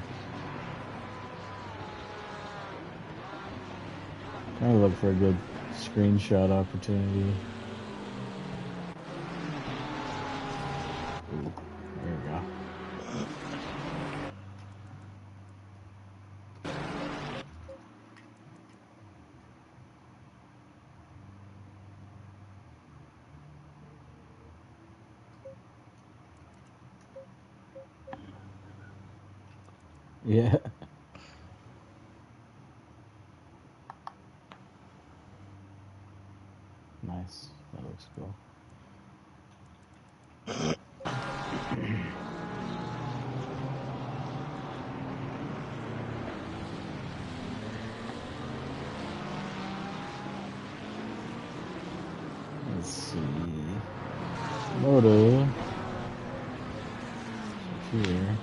Speaker 2: Trying to look for a good screenshot opportunity. Ooh, there we go. Yeah. Nice. That looks cool. Let's see. Moto. Here.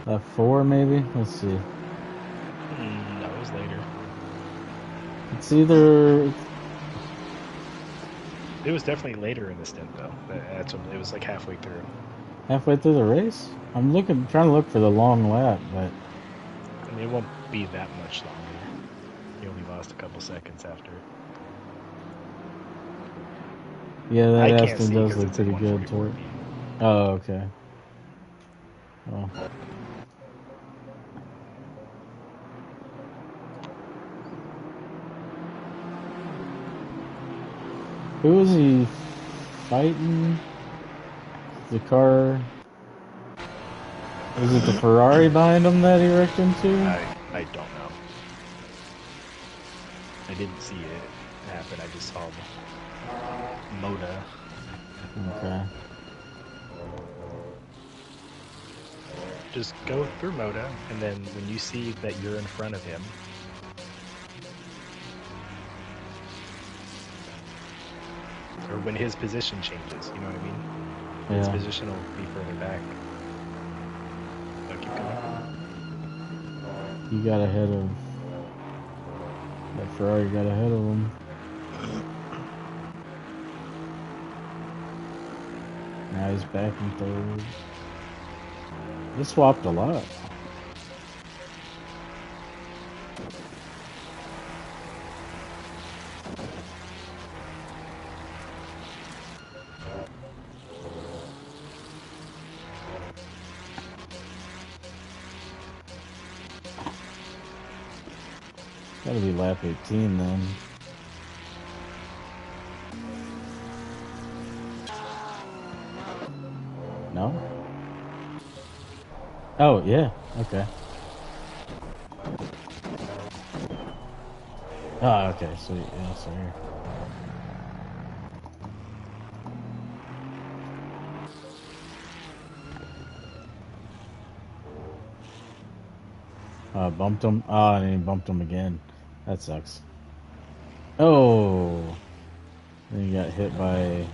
Speaker 2: Lap 4 maybe? Let's see.
Speaker 1: No, it was later.
Speaker 2: It's either...
Speaker 1: It was definitely later in the stint, though. That's when, it was like halfway through.
Speaker 2: Halfway through the race? I'm trying to look for the long lap, but...
Speaker 1: I mean, it won't be that much longer. You only lost a couple seconds after.
Speaker 2: Yeah, that
Speaker 1: I can't
Speaker 2: Aston
Speaker 1: see
Speaker 2: does look
Speaker 1: it's a
Speaker 2: pretty good
Speaker 1: 144
Speaker 2: to it.
Speaker 1: beat.
Speaker 2: Oh, okay. Well. Who was he fighting? The car... Was it the Ferrari behind him that he wrecked into?
Speaker 1: I don't know. I didn't see it happen. I just saw the Moda.
Speaker 2: Okay.
Speaker 1: Just go through Moda, and then when you see that you're in front of him, or when his position changes, you know what I mean?
Speaker 2: Yeah.
Speaker 1: His position will be further back. So keep going.
Speaker 2: He got ahead of... That Ferrari got ahead of him. Now he's back in 3rd. They swapped a lot. Gotta be lap 18 then. No? Oh, yeah. Okay. Oh, okay. Sweet. Yeah, sorry. Bumped him. Oh, and then he bumped him again. That sucks. Oh! Then he got hit by...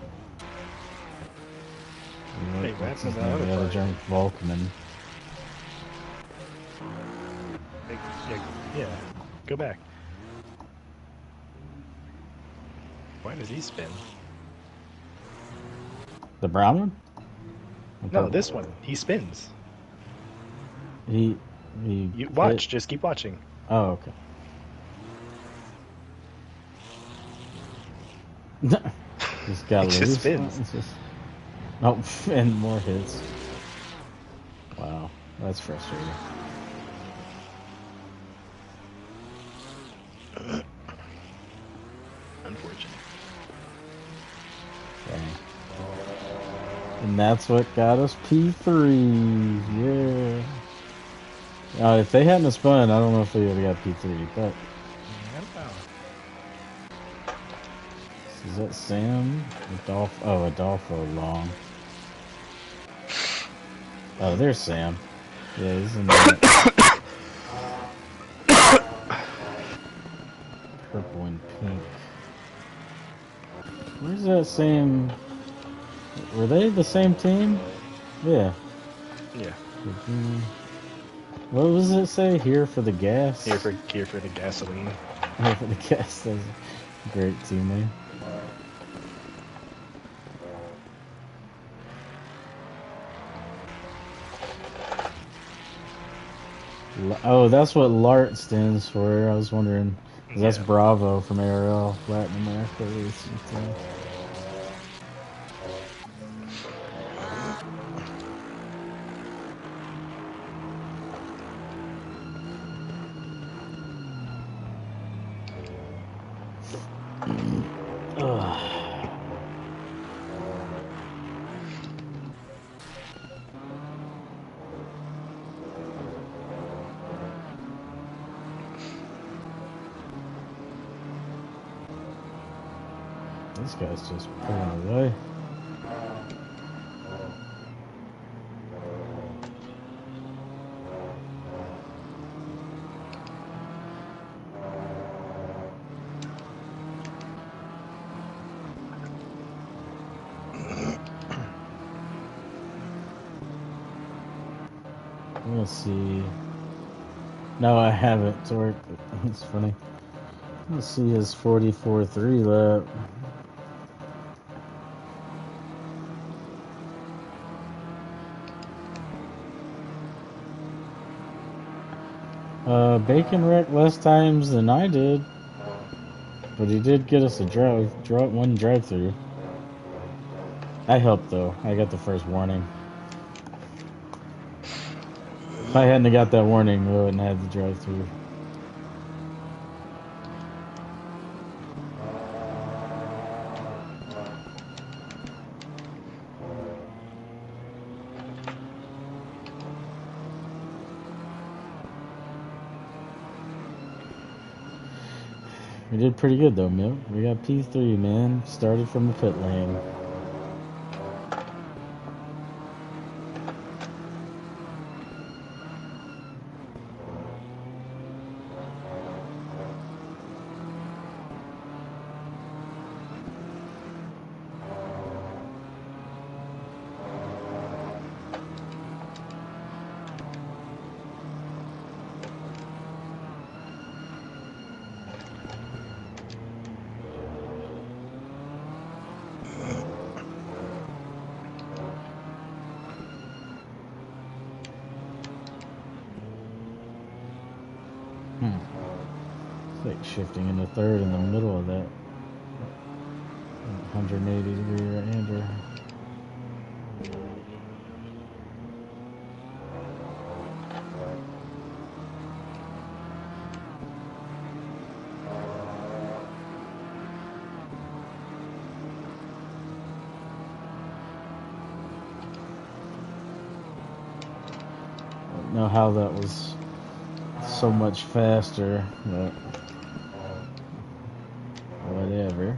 Speaker 1: Hey,
Speaker 2: What's
Speaker 1: that's
Speaker 2: his name? The other junk, Volkman.
Speaker 1: Yeah, go back. Why does he spin?
Speaker 2: The brown one?
Speaker 1: No, this one. He spins.
Speaker 2: You
Speaker 1: watch. Just keep watching.
Speaker 2: Oh, okay. He's got
Speaker 1: He just spins.
Speaker 2: Oh, and more hits. Wow, that's frustrating.
Speaker 1: Unfortunate.
Speaker 2: Dang. And that's what got us P3. Yeah. If they hadn't spun, I don't know if they would have got P3, but...
Speaker 1: I don't know.
Speaker 2: Is that Sam? Adolfo? Oh, Adolfo Long. Oh, there's Sam. Yeah, he's in that. Purple and pink. Where's that same... Were they the same team? Yeah.
Speaker 1: Yeah.
Speaker 2: What was it say? Here for the gas?
Speaker 1: Here for the gasoline.
Speaker 2: Here for the gas. That's a great team name. Oh, that's what LART stands for. I was wondering. 'Cause that's
Speaker 1: Yeah.
Speaker 2: Bravo from ARL, Latin America Racing Team. This guy's just pulling away. Let's see. No, I haven't, Torque. It's funny. Let's see his 44.3 lap. Bacon wrecked less times than I did, but he did get us a one drive-through. I helped though. I got the first warning. If I hadn't got that warning, we wouldn't have the drive-through. We did pretty good though, Milk. We got P3, man. Started from the pit lane. It's like shifting into third in the middle of that 180-degree right-hander. I don't know how that was so much faster, but whatever.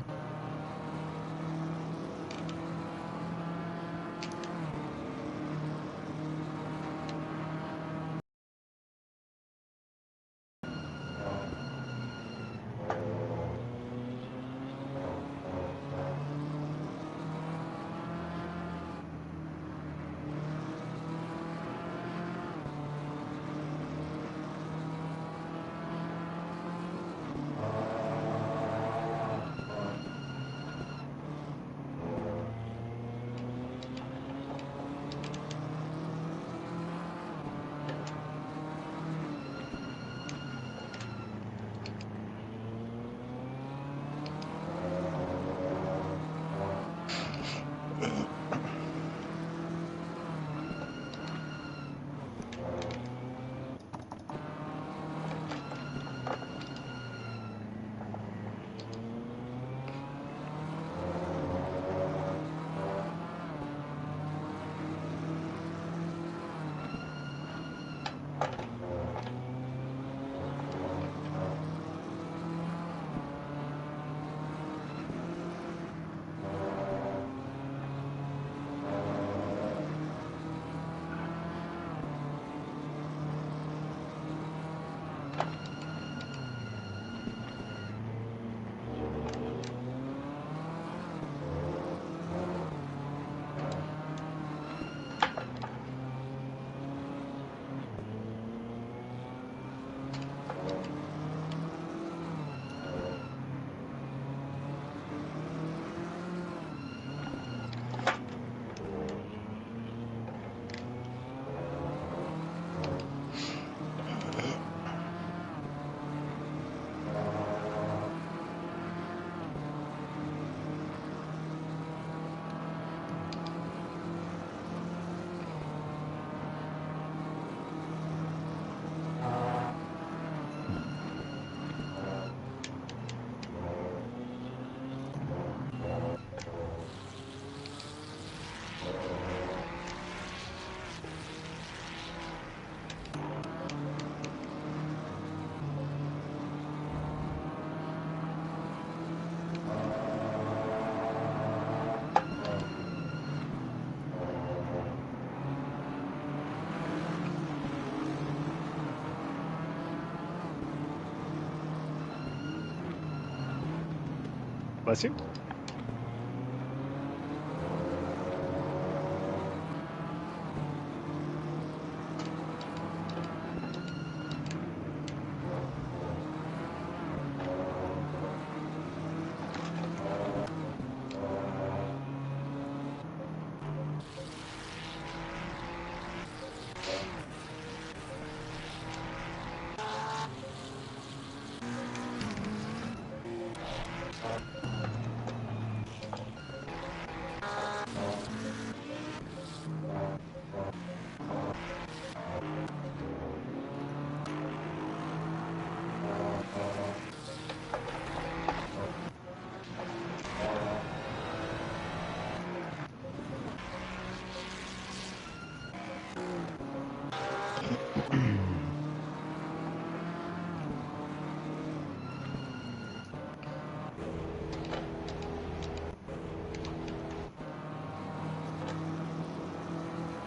Speaker 1: Bless you.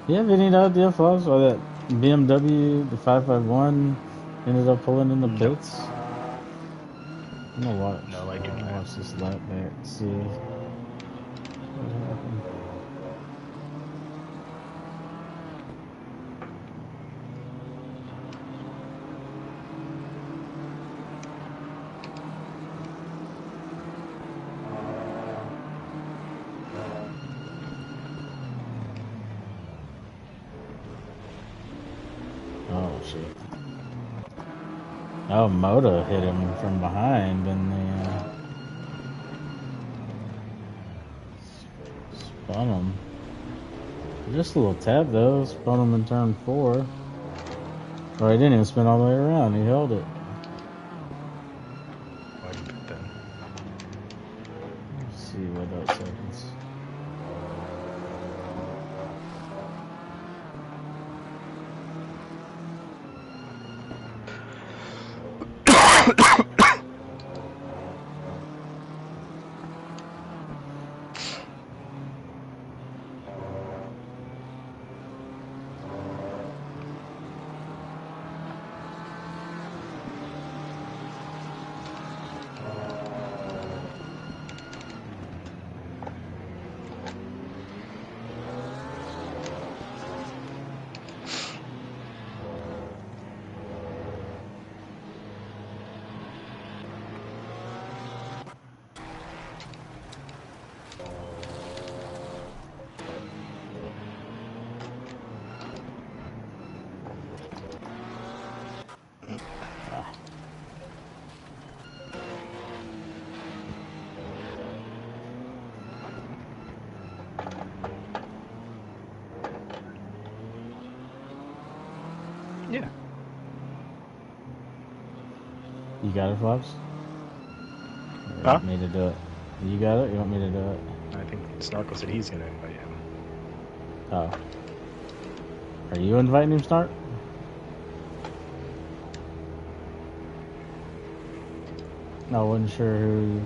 Speaker 2: You have any idea, Flops, why that BMW, the 551, ended up pulling in the
Speaker 1: No.
Speaker 2: pits? I'm gonna watch.
Speaker 1: No, I do
Speaker 2: I'm gonna
Speaker 1: not.
Speaker 2: watch this lap back, see what happened. Oh shit. Oh, Moto hit him from behind and they spun him. Just a little tap though, spun him in turn 4. Oh, he didn't even spin all the way around, he held it.
Speaker 1: Why did it then?
Speaker 2: Let's see what that seconds.
Speaker 1: Yeah.
Speaker 2: You got it, Flops? Or you
Speaker 1: Huh?
Speaker 2: want me to do it? You got it? You want me to do it?
Speaker 1: I think Snarkle said he's gonna invite him.
Speaker 2: Oh. Are you inviting him, Snark? I wasn't sure who.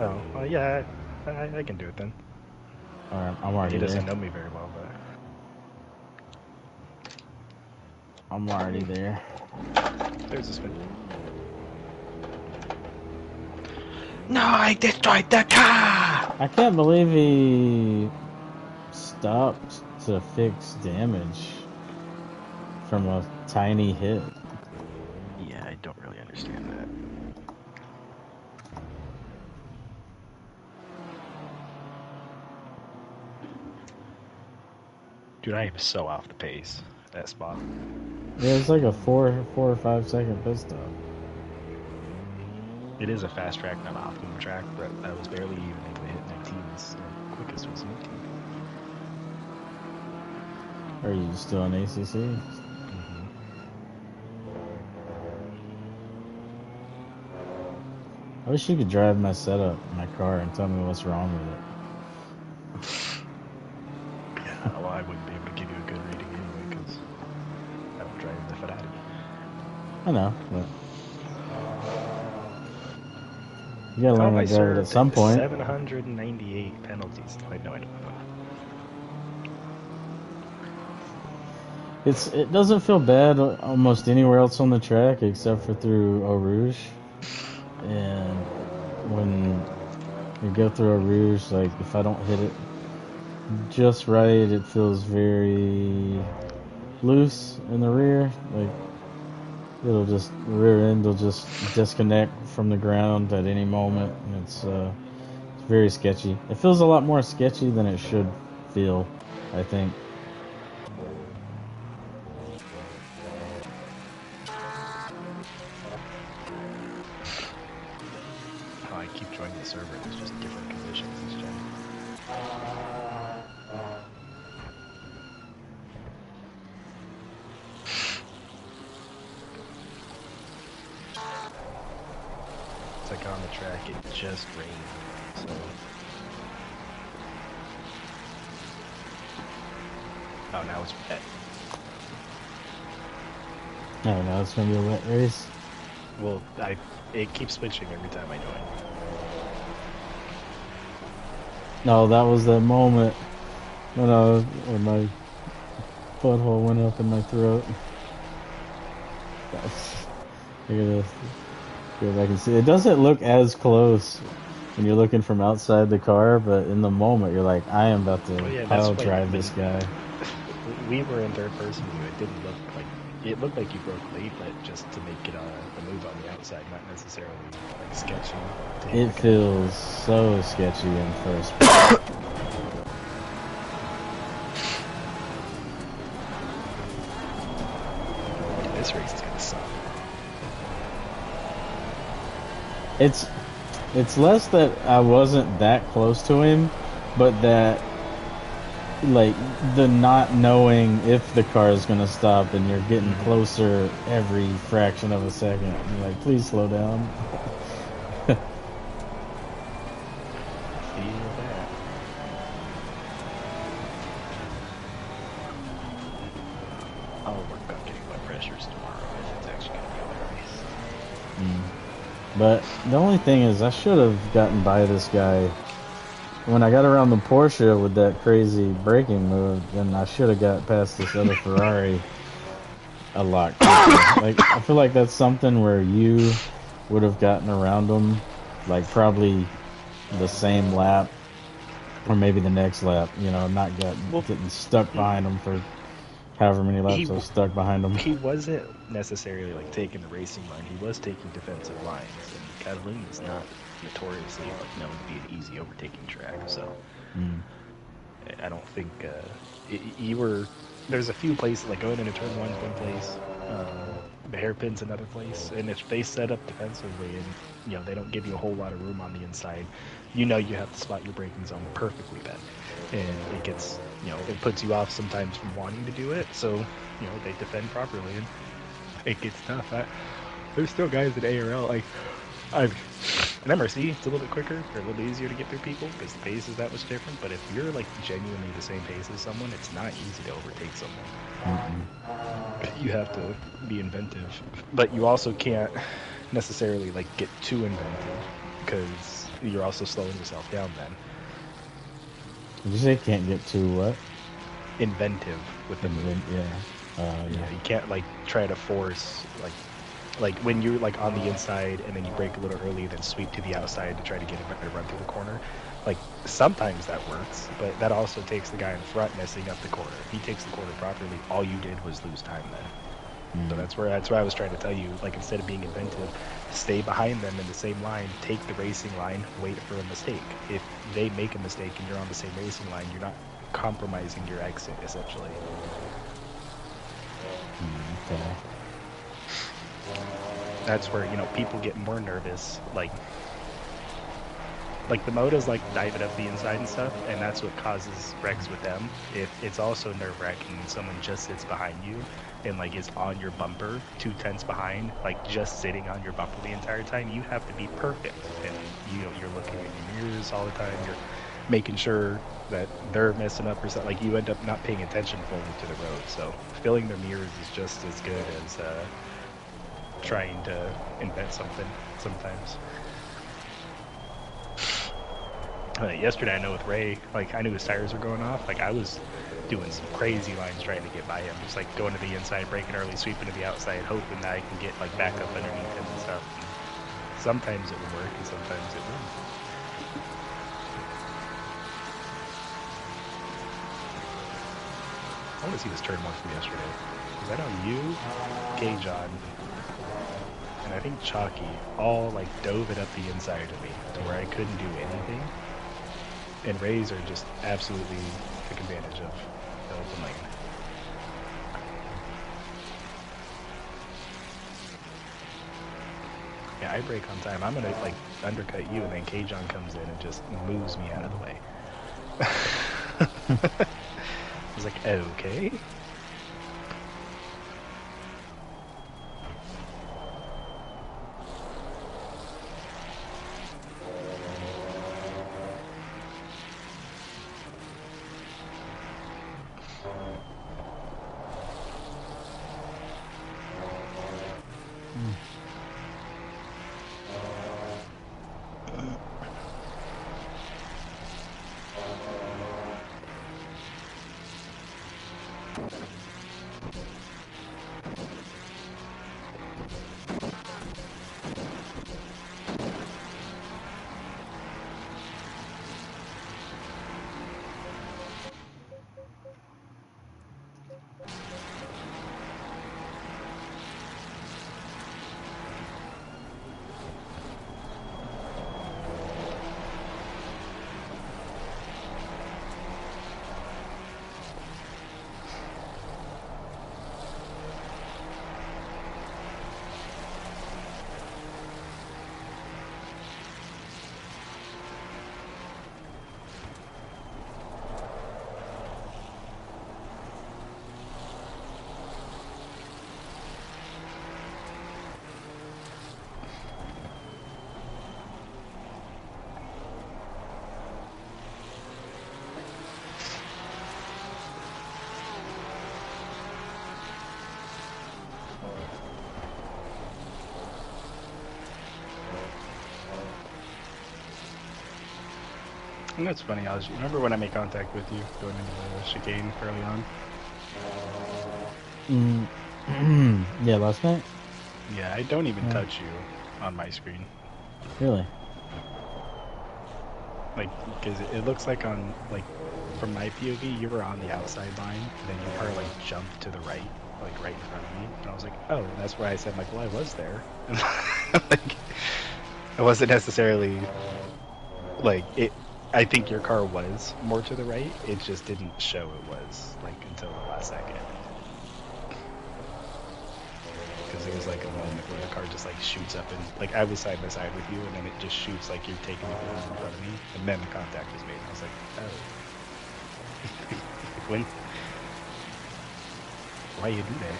Speaker 1: Oh, well, yeah, I can do it then.
Speaker 2: Alright, I'm already
Speaker 1: He doesn't
Speaker 2: there.
Speaker 1: know me very well, but
Speaker 2: I'm already there.
Speaker 1: there's a spin. No, I destroyed the car!
Speaker 2: I can't believe he stopped to fix damage from a tiny hit.
Speaker 1: Yeah, I don't really understand that. Dude, I am so off the pace, that spot.
Speaker 2: Yeah, it's like a 4 or 5 second pit stop.
Speaker 1: It is a fast track, not an optimum track, but I was barely even able to hit 19s. The quickest was 19.
Speaker 2: Are you still in ACC?
Speaker 1: Mm-hmm.
Speaker 2: I wish you could drive my setup, my car, and tell me what's wrong with it.
Speaker 1: Yeah, well, I wouldn't be able to give you a good rating anyway, because I don't drive the Ferrari.
Speaker 2: I know, but you gotta learn
Speaker 1: How
Speaker 2: to
Speaker 1: I
Speaker 2: drive it at
Speaker 1: served
Speaker 2: some point.
Speaker 1: 798 penalties. Wait, no, I don't know.
Speaker 2: It doesn't feel bad almost anywhere else on the track except for through Eau Rouge. And when you go through Eau Rouge, like if I don't hit it just right, it feels very loose in the rear. Like it'll just rear end will just disconnect from the ground at any moment. And it's very sketchy. It feels a lot more sketchy than it should feel, I think.
Speaker 1: Oh, I keep joining the server. There's just different conditions this gen. It's like on the track, it just rained, so. Oh, now it's wet.
Speaker 2: Oh, now it's gonna be a wet race.
Speaker 1: Well, it keeps switching every time I join.
Speaker 2: No, that was that moment when my butthole went up in my throat. I gotta go back and see. It doesn't look as close when you're looking from outside the car, but in the moment you're like, I am about to pile drive this guy.
Speaker 1: We were in third person view. It didn't look like it looked like you broke late, but just to make it a move on the outside, not necessarily like sketchy.
Speaker 2: It feels so sketchy in first.
Speaker 1: This race is gonna suck.
Speaker 2: It's less that I wasn't that close to him, but that like the not knowing if the car is gonna stop and you're getting closer every fraction of a second. You're like, please slow down.
Speaker 1: Feel that. I'll work on getting my pressures tomorrow if it's actually gonna be a race.
Speaker 2: But the only thing is, I should have gotten by this guy when I got around the Porsche with that crazy braking move. Then I should have got past this other Ferrari a lot quicker. Like, I feel like that's something where you would have gotten around him, like probably the same lap, or maybe the next lap. You know, not getting stuck behind him for however many laps I was stuck behind him.
Speaker 1: He wasn't necessarily like taking the racing line. He was taking defensive lines, and Catalunya is not notoriously like known to be an easy overtaking track. So I don't think you were. There's a few places like going into turn one's one place, the hairpin's another place, and if they set up defensively and they don't give you a whole lot of room on the inside, you have to spot your braking zone perfectly then, and it gets it puts you off sometimes from wanting to do it. So they defend properly, and it gets tough. There's still guys at ARL like an MRC, it's a little bit quicker or a little bit easier to get through people because the pace is that much different. But if you're like genuinely the same pace as someone, it's not easy to overtake someone. You have to be inventive, but you also can't necessarily like get too inventive because you're also slowing yourself down then.
Speaker 2: Did you say can't get too what?
Speaker 1: Inventive with the move.
Speaker 2: Yeah.
Speaker 1: You can't like try to force like when you're like on the inside and then you brake a little early, then sweep to the outside to try to get a better run through the corner. Like sometimes that works, but that also takes the guy in front messing up the corner. If he takes the corner properly, all you did was lose time then. So that's why I was trying to tell you, like, instead of being inventive, stay behind them in the same line, take the racing line, wait for a mistake. If they make a mistake and you're on the same racing line, you're not compromising your exit essentially.
Speaker 2: Okay.
Speaker 1: That's where people get more nervous, like the motos like diving up the inside and stuff, and that's what causes wrecks with them. It's also nerve-wracking when someone just sits behind you and like is on your bumper 2/10 behind, like just sitting on your bumper the entire time. You have to be perfect, and you're looking in your mirrors all the time. You're making sure that they're messing up or something. Like you end up not paying attention fully to the road. So filling their mirrors is just as good as trying to invent something sometimes. Yesterday, I know with Ray, like, I knew his tires were going off. Like, I was doing some crazy lines trying to get by him. Just, like, going to the inside, braking early, sweeping to the outside, hoping that I can get, like, back up underneath him and stuff. And sometimes it would work, and sometimes it wouldn't. I want to see this turn one from yesterday. Because I know you, K-John, and I think Chalky all, like, dove it up the inside of me to where I couldn't do anything. And Razor just absolutely took advantage of the open lane. Yeah, I brake on time. I'm gonna like undercut you, and then K-John comes in and just moves me out of the way. I was like, okay. And that's funny. Remember when I made contact with you going into the chicane early
Speaker 2: on? Yeah, last night.
Speaker 1: Yeah, I don't even touch you on my screen.
Speaker 2: Really?
Speaker 1: Like, because it looks like on from my POV, you were on the outside line, and then your car like jumped to the right, like right in front of me, and I was like, oh, that's why I said like, well, I was there. And, like, it wasn't necessarily like it. I think your car was more to the right. It just didn't show it was like until the last second. Because it was like a moment where the car just like shoots up and like I was side by side with you, and then it just shoots like you're taking the corner in front of me, and then the contact was made. And I was like, oh, when? Why you do that?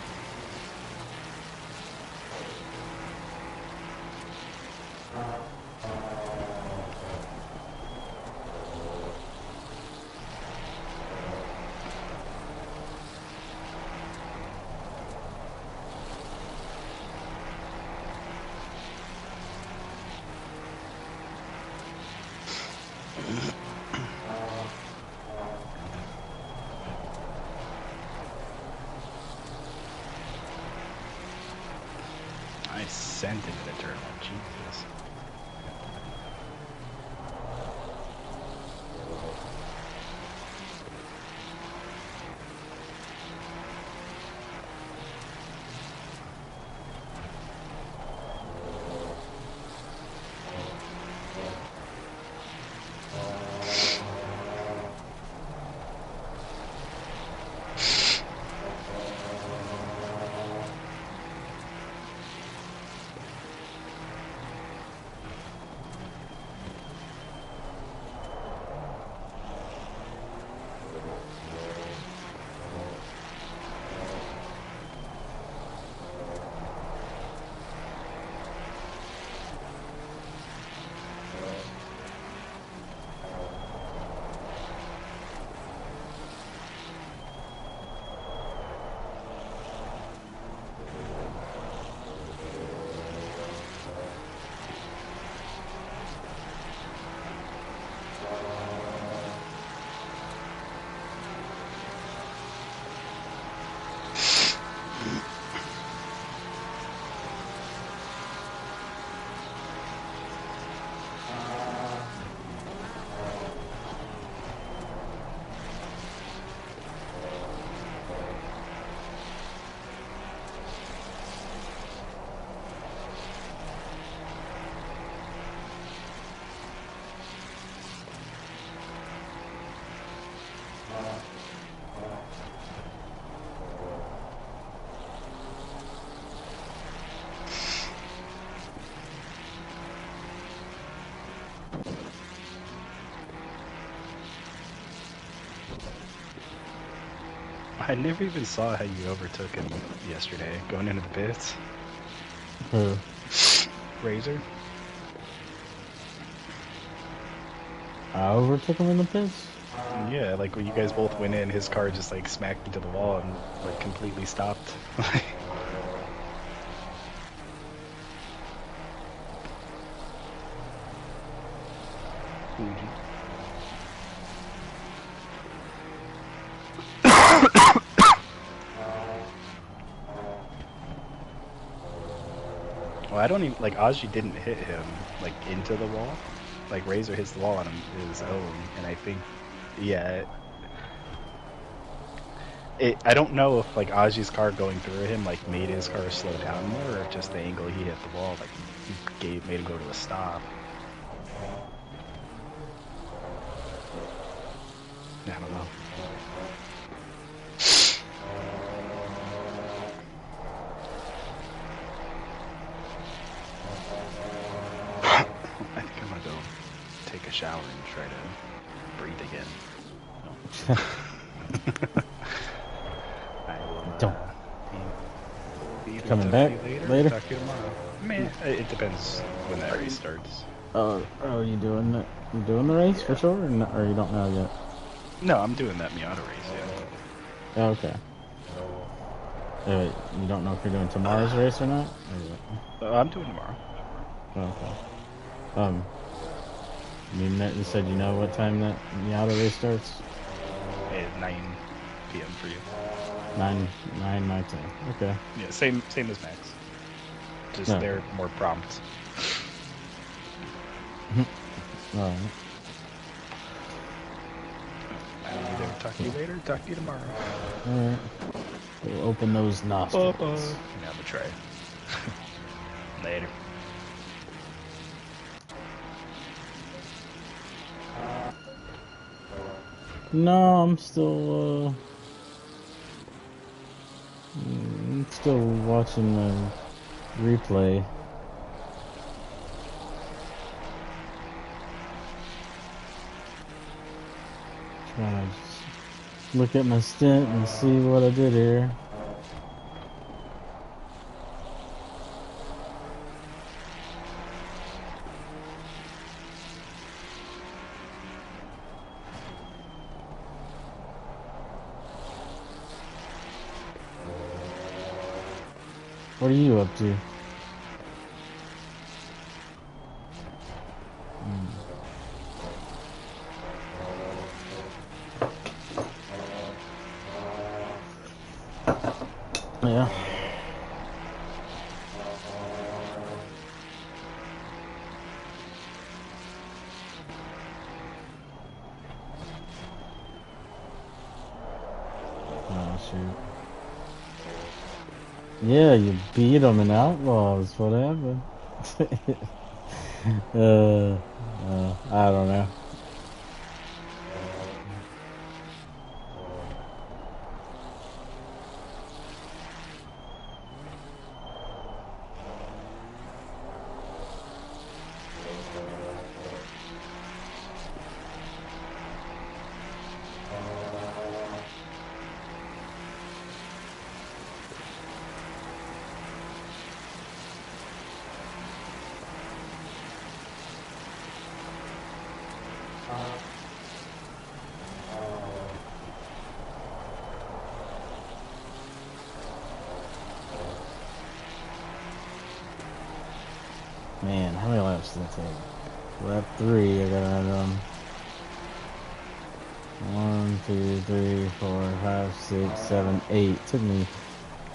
Speaker 1: I sent it in the turn. Jesus. I never even saw how you overtook him yesterday, going into the pits.
Speaker 2: Who?
Speaker 1: Razor?
Speaker 2: I overtook him in the pits?
Speaker 1: Yeah, like when you guys both went in, his car just like smacked into the wall and like completely stopped. Fuji. Well, I don't even like Ozzy didn't hit him like into the wall. Like Razor hits the wall on his own, and I think, yeah, I don't know if like Ozzy's car going through him like made his car slow down more, or if just the angle he hit the wall like made him go to a stop. I don't know. I think I'm gonna go take a shower and try to breathe again. No. I will
Speaker 2: Don't.
Speaker 1: be either
Speaker 2: Coming
Speaker 1: talk
Speaker 2: back
Speaker 1: to you
Speaker 2: later?
Speaker 1: or talk to you tomorrow. Man, it depends when that race starts.
Speaker 2: Oh, you doing it? You doing the race for sure, or you don't know yet?
Speaker 1: No, I'm doing that Miata race, yeah.
Speaker 2: Oh, okay. You don't know if you're doing tomorrow's race or not?
Speaker 1: I'm doing tomorrow.
Speaker 2: Oh, okay. You said you know what time that Miata race starts?
Speaker 1: At 9 p.m. for you.
Speaker 2: 9 my time. Okay.
Speaker 1: Yeah, same as Max. Just
Speaker 2: No.
Speaker 1: they're more prompt.
Speaker 2: Alright.
Speaker 1: I will either talk to you later or talk to you tomorrow.
Speaker 2: Alright. We'll open those nostrils.
Speaker 1: Yeah, I'm gonna try. Later.
Speaker 2: No, I'm still watching the replay. Trying to just look at my stint and see what I did here. What are you up to? Yeah. Oh, shoot. Yeah, you beat them in Outlaws. What happened? I don't know. Man, how many laps did it take? Lap 3, I got 1, 2, 3, 4, 5, 6, 7, 8. Took me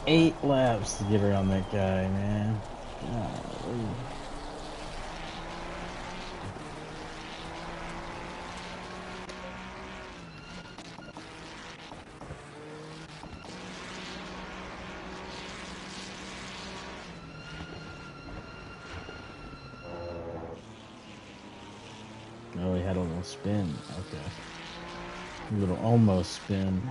Speaker 2: 8 laps to get around that guy, man. Golly. Oh, he had a little spin. Okay. A little almost spin.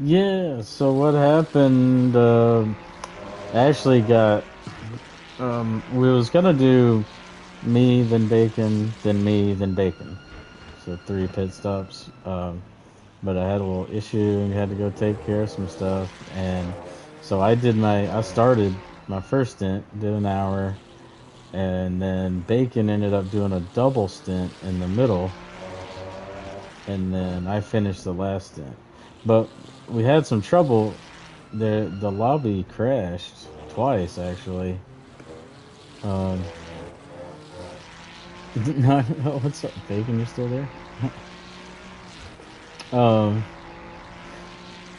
Speaker 2: Yeah, so what happened, actually got, we was gonna do me, then Bacon, then me, then Bacon. So 3 pit stops. But I had a little issue and had to go take care of some stuff. And so I started my first stint, did an hour, and then Bacon ended up doing a double stint in the middle, and then I finished the last stint. But we had some trouble. The lobby crashed twice actually. Um, no, what's up, Bacon? You still there? um,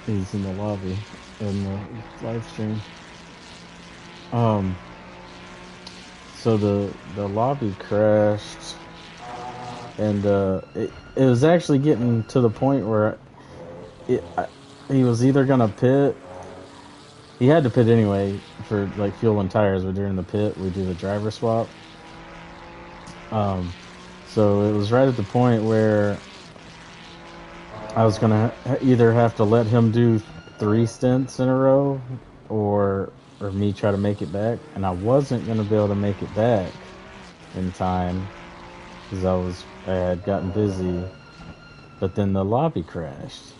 Speaker 2: he's in the lobby in the live stream. Um, so the lobby crashed, and it was actually getting to the point where he was either gonna pit. He had to pit anyway for like fuel and tires, but during the pit we do the driver swap. So it was right at the point where I was gonna either have to let him do 3 stints in a row, or me try to make it back, and I wasn't gonna be able to make it back in time because I had gotten busy. But then the lobby crashed,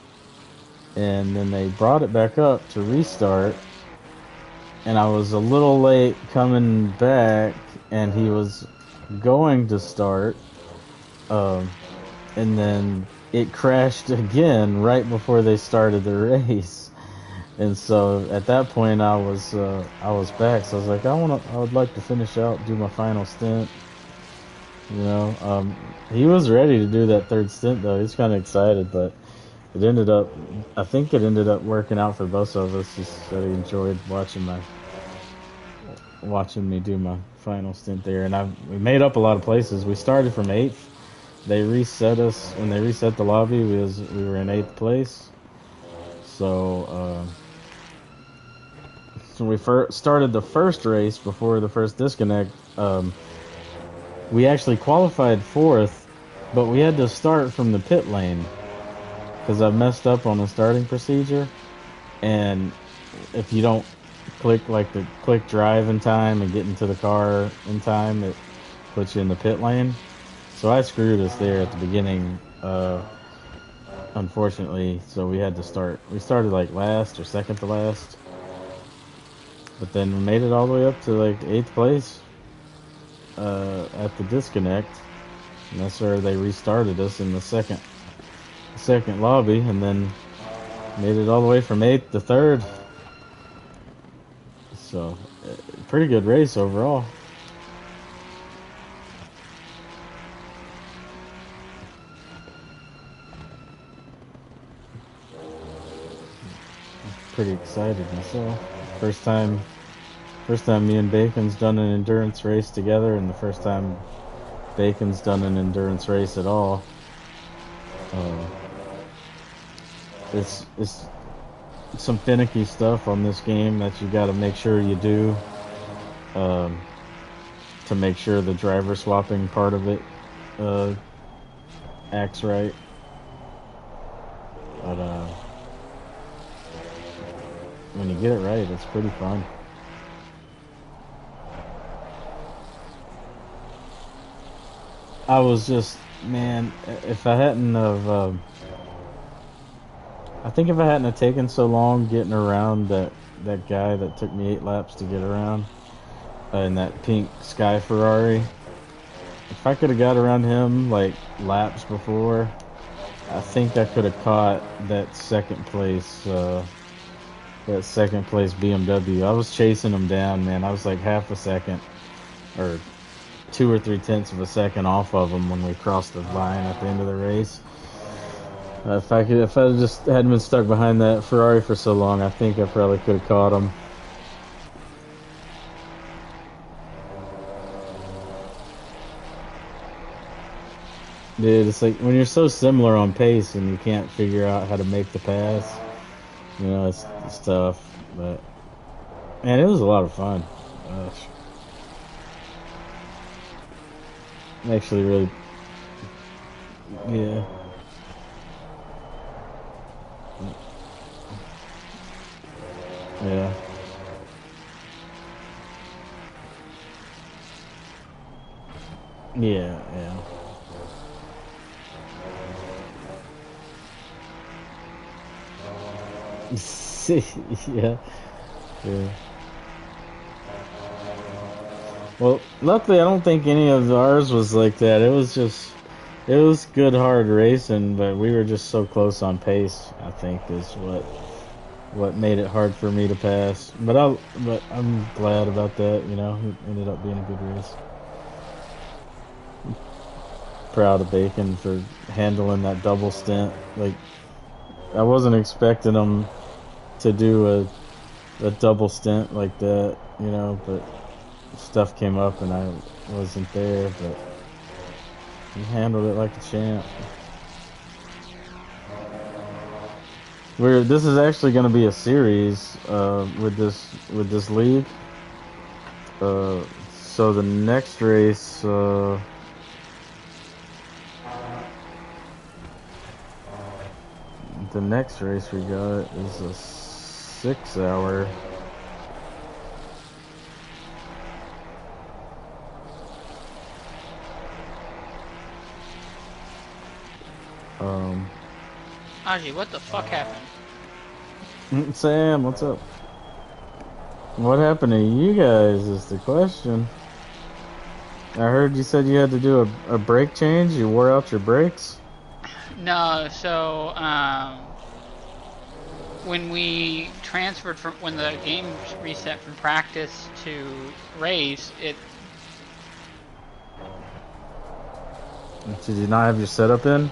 Speaker 2: and then they brought it back up to restart, and I was a little late coming back, and he was going to start, and then it crashed again right before they started the race. And so at that point I was back, so I was like, I would like to finish out, do my final stint. He was ready to do that 3rd stint though. He's kind of excited, but I think it ended up working out for both of us. Just that he enjoyed watching me do my final stint there, and we made up a lot of places. We started from 8th. They reset us when they reset the lobby. We were in 8th place. So we started the first race before the first disconnect. We actually qualified 4th, but we had to start from the pit lane because I messed up on the starting procedure. And if you don't click the quick drive in time and get into the car in time, it puts you in the pit lane. So I screwed us there at the beginning, unfortunately. So we had to start. We started like last or second to last, but then we made it all the way up to like 8th place at the disconnect, and that's where they restarted us in the second lobby, and then made it all the way from 8th to 3rd. So, pretty good race overall. Pretty excited myself. First time me and Bacon's done an endurance race together, and the first time Bacon's done an endurance race at all. It's some finicky stuff on this game that you got to make sure you do, to make sure the driver swapping part of it acts right. But when you get it right, it's pretty fun. I was just, man, if I hadn't have, I think if I hadn't have taken so long getting around that guy that took me 8 laps to get around, in that pink Sky Ferrari, if I could have got around him like laps before, I think I could have caught that second place BMW. I was chasing him down, man. I was like half a second or 2 or 3 tenths of a second off of him when we crossed the line at the end of the race. If I just hadn't been stuck behind that Ferrari for so long, I think I probably could have caught him. Dude, it's like when you're so similar on pace and you can't figure out how to make the pass, it's tough. But man, it was a lot of fun. Gosh. Actually, really, yeah. Yeah. Yeah, yeah. Yeah, yeah. Well, luckily, I don't think any of ours was like that. It was good, hard racing, but we were just so close on pace. I think is what made it hard for me to pass. But I'm glad about that. You know, it ended up being a good race. Proud of Bacon for handling that double stint. Like I wasn't expecting him to do a double stint like that. You know, but stuff came up and I wasn't there, but he handled it like a champ. This is actually going to be a series with this league. So the next race, the next race we got is a 6-hour.
Speaker 5: Aji, what the fuck happened?
Speaker 2: Sam, what's up? What happened to you guys is the question. I heard you said you had to do a brake change. You wore out your brakes?
Speaker 5: No, so, when we transferred when the game reset from practice to race,
Speaker 2: Did you not have your setup in?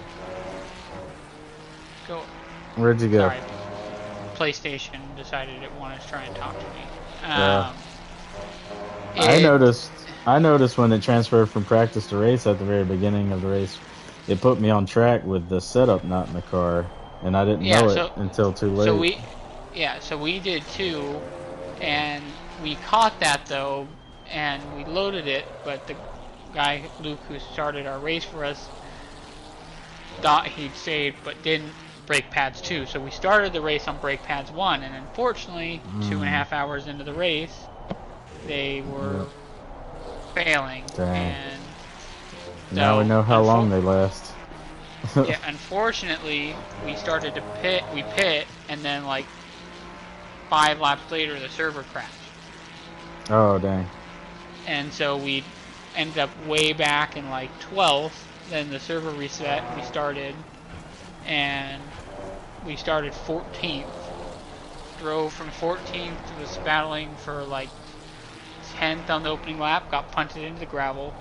Speaker 2: Where'd you go?
Speaker 5: Sorry. PlayStation decided it wanted to try and talk to me.
Speaker 2: I noticed when it transferred from practice to race at the very beginning of the race, it put me on track with the setup not in the car, and I didn't know it until too late.
Speaker 5: So we did too, and we caught that though, and we loaded it, but the guy, Luke, who started our race for us, thought he'd saved, but didn't brake pads 2. So we started the race on brake pads 1, and unfortunately, 2.5 hours into the race, they were failing.
Speaker 2: Dang.
Speaker 5: And
Speaker 2: now we know how long they last.
Speaker 5: Yeah, unfortunately, we started to pit, and then like 5 laps later, the server crashed.
Speaker 2: Oh, dang.
Speaker 5: And so we ended up way back in like 12th, then the server reset, we started, and we started 14th. Drove from 14th, was battling for like 10th on the opening lap, got punted into the gravel.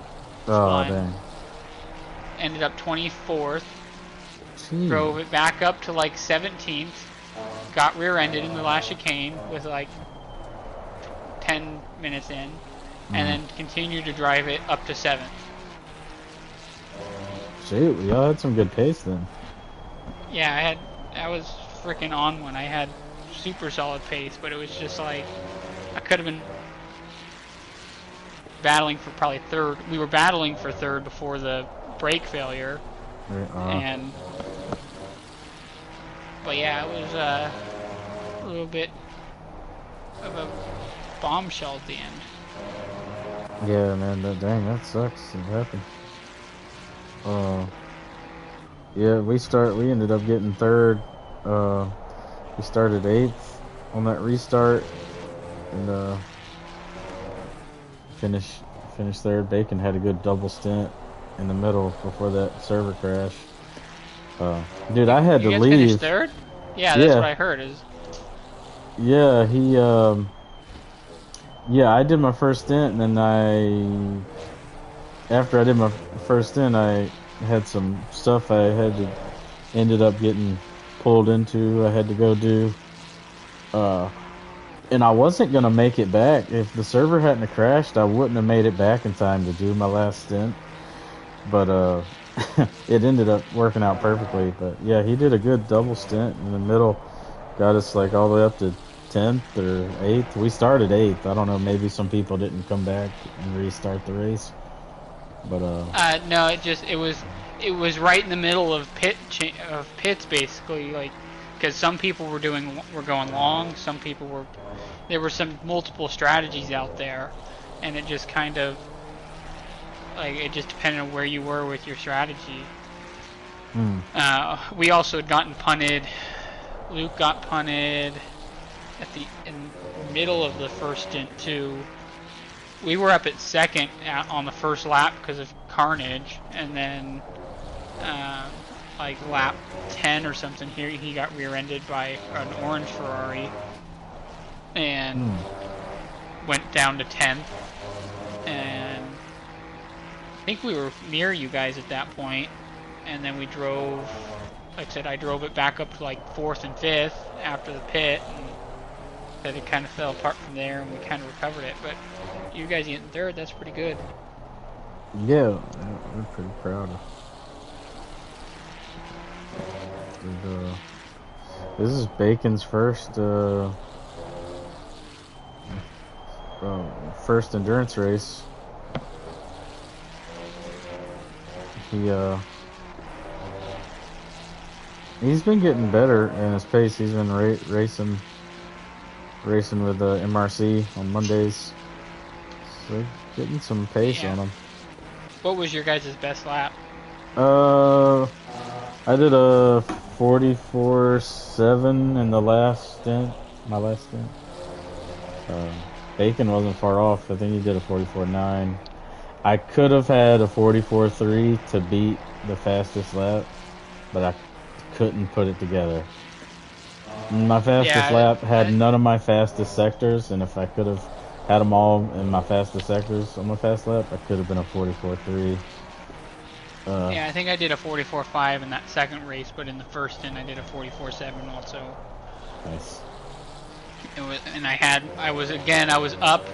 Speaker 2: Oh, dang.
Speaker 5: Ended up 24th.
Speaker 2: Jeez.
Speaker 5: Drove it back up to like 17th. Got rear-ended in the last chicane with like 10 minutes in. And then continued to drive it up to 7th.
Speaker 2: Shoot, we all had some good pace then.
Speaker 5: Yeah, I was freaking on one. I had super solid pace, but it was just like, I could have been battling for probably 3rd. We were battling for 3rd before the brake failure. But yeah, it was a little bit of a bombshell at the end.
Speaker 2: Yeah, man, dang, that sucks. It happened. Yeah, we ended up getting 3rd. We started 8th on that restart, and finished 3rd. Bacon had a good double stint in the middle before that server crash. Dude, I had to leave.
Speaker 5: You guys finished 3rd? Yeah, that's what I heard.
Speaker 2: Yeah, yeah, I did my first stint, and then after I did my first stint, I had some stuff ended up getting pulled into. I had to go do, and I wasn't gonna make it back. If the server hadn't crashed, I wouldn't have made it back in time to do my last stint. But it ended up working out perfectly. But yeah, he did a good double stint in the middle, got us like all the way up to 10th or 8th. We started 8th. I don't know, maybe some people didn't come back and restart the race. But
Speaker 5: no, it was right in the middle of pits basically, like, because some people were going long, some people were there were some multiple strategies out there, and it just kind of like it just depended on where you were with your strategy. We also had gotten punted. Luke got punted at the middle of the first stint too. We were up at second on the first lap because of carnage, and then like lap 10 or something here, he got rear-ended by an orange Ferrari and went down to 10th. And I think we were near you guys at that point, and then we drove, like I said, I drove it back up to like 4th and 5th after the pit, and then it kind of fell apart from there, and we kind of recovered it. But you guys getting 3rd, that's pretty good.
Speaker 2: Yeah, we're pretty proud of. This is Bacon's first endurance race. He's been getting better in his pace. He's been racing with MRC on Mondays, so getting some pace on him.
Speaker 5: What was your guys' best lap?
Speaker 2: I did a 44.7 in the last stint. My last stint. Bacon wasn't far off. I think he did a 44.9. I could have had a 44.3 to beat the fastest lap, but I couldn't put it together. My fastest lap had none of my fastest sectors, and if I could have had them all in my fastest sectors on my fast lap, I could have been a 44.3.
Speaker 5: Yeah, I think I did a 44.5 in that second race, but in the first stint I did a 44.7 also.
Speaker 2: Nice.
Speaker 5: It was, and I was up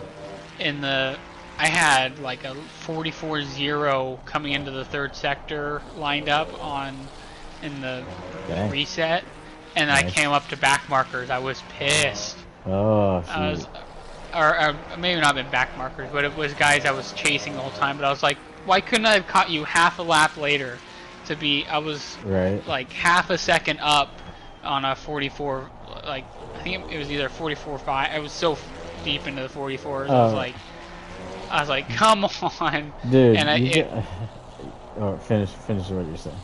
Speaker 5: in the, I had like a 44.0 coming into the 3rd sector lined up in the reset, and nice. I came up to back markers. I was pissed.
Speaker 2: Oh,
Speaker 5: or maybe not been back markers, but it was guys I was chasing the whole time. But I was like, why couldn't I have caught you half a lap later? I was like half a second up on a 44. Like I think it was either 44.5. I was so deep into the 44s. I was like, come on,
Speaker 2: dude. And finish what you're saying.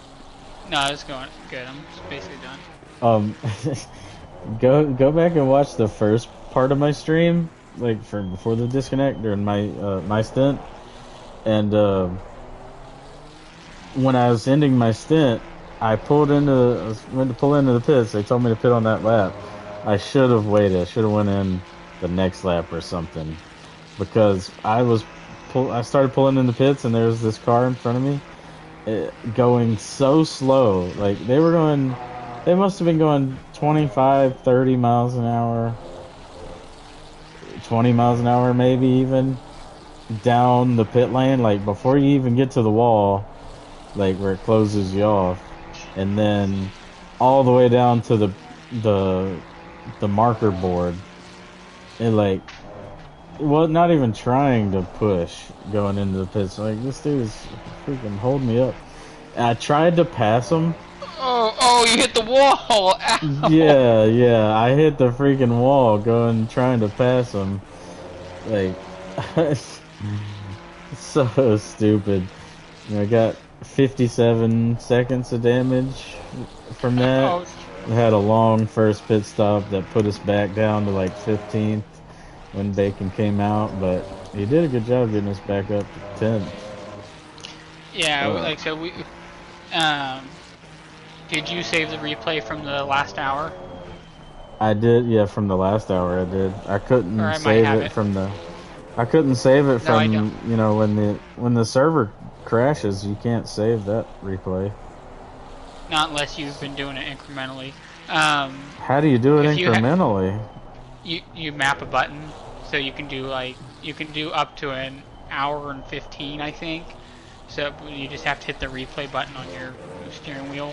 Speaker 5: No, it's going good. I'm basically done.
Speaker 2: Go back and watch the first part of my stream, like before the disconnect during my my stint, and when I was ending my stint, I went to pull into the pits. They told me to pit on that lap. I should have waited. I should have went in the next lap or something, because I started pulling in the pits, and there was this car in front of me. Going so slow. Like they must have been going 25, 30 miles an hour, 20 miles an hour maybe even, down the pit lane, like before you even get to the wall, like where it closes you off, and then all the way down to the marker board, and like, well, not even trying to push going into the pits. Like, this dude is freaking holding me up. And I tried to pass him.
Speaker 5: Oh, you hit the wall! Ow.
Speaker 2: Yeah, I hit the freaking wall trying to pass him. Like, so stupid. I got 57 seconds of damage from that. I had a long first pit stop that put us back down to like 15th when Bacon came out, but he did a good job getting us back up to 10th.
Speaker 5: Yeah, like so we. Did you save the replay from the last hour?
Speaker 2: I did, yeah, from the last hour I did. I couldn't save it from the. I couldn't save it from you know when the server crashes. You can't save that replay.
Speaker 5: Not unless you've been doing it incrementally.
Speaker 2: How do you do it incrementally?
Speaker 5: You map a button, so you can do up to an hour and 15, I think. So you just have to hit the replay button on your steering wheel.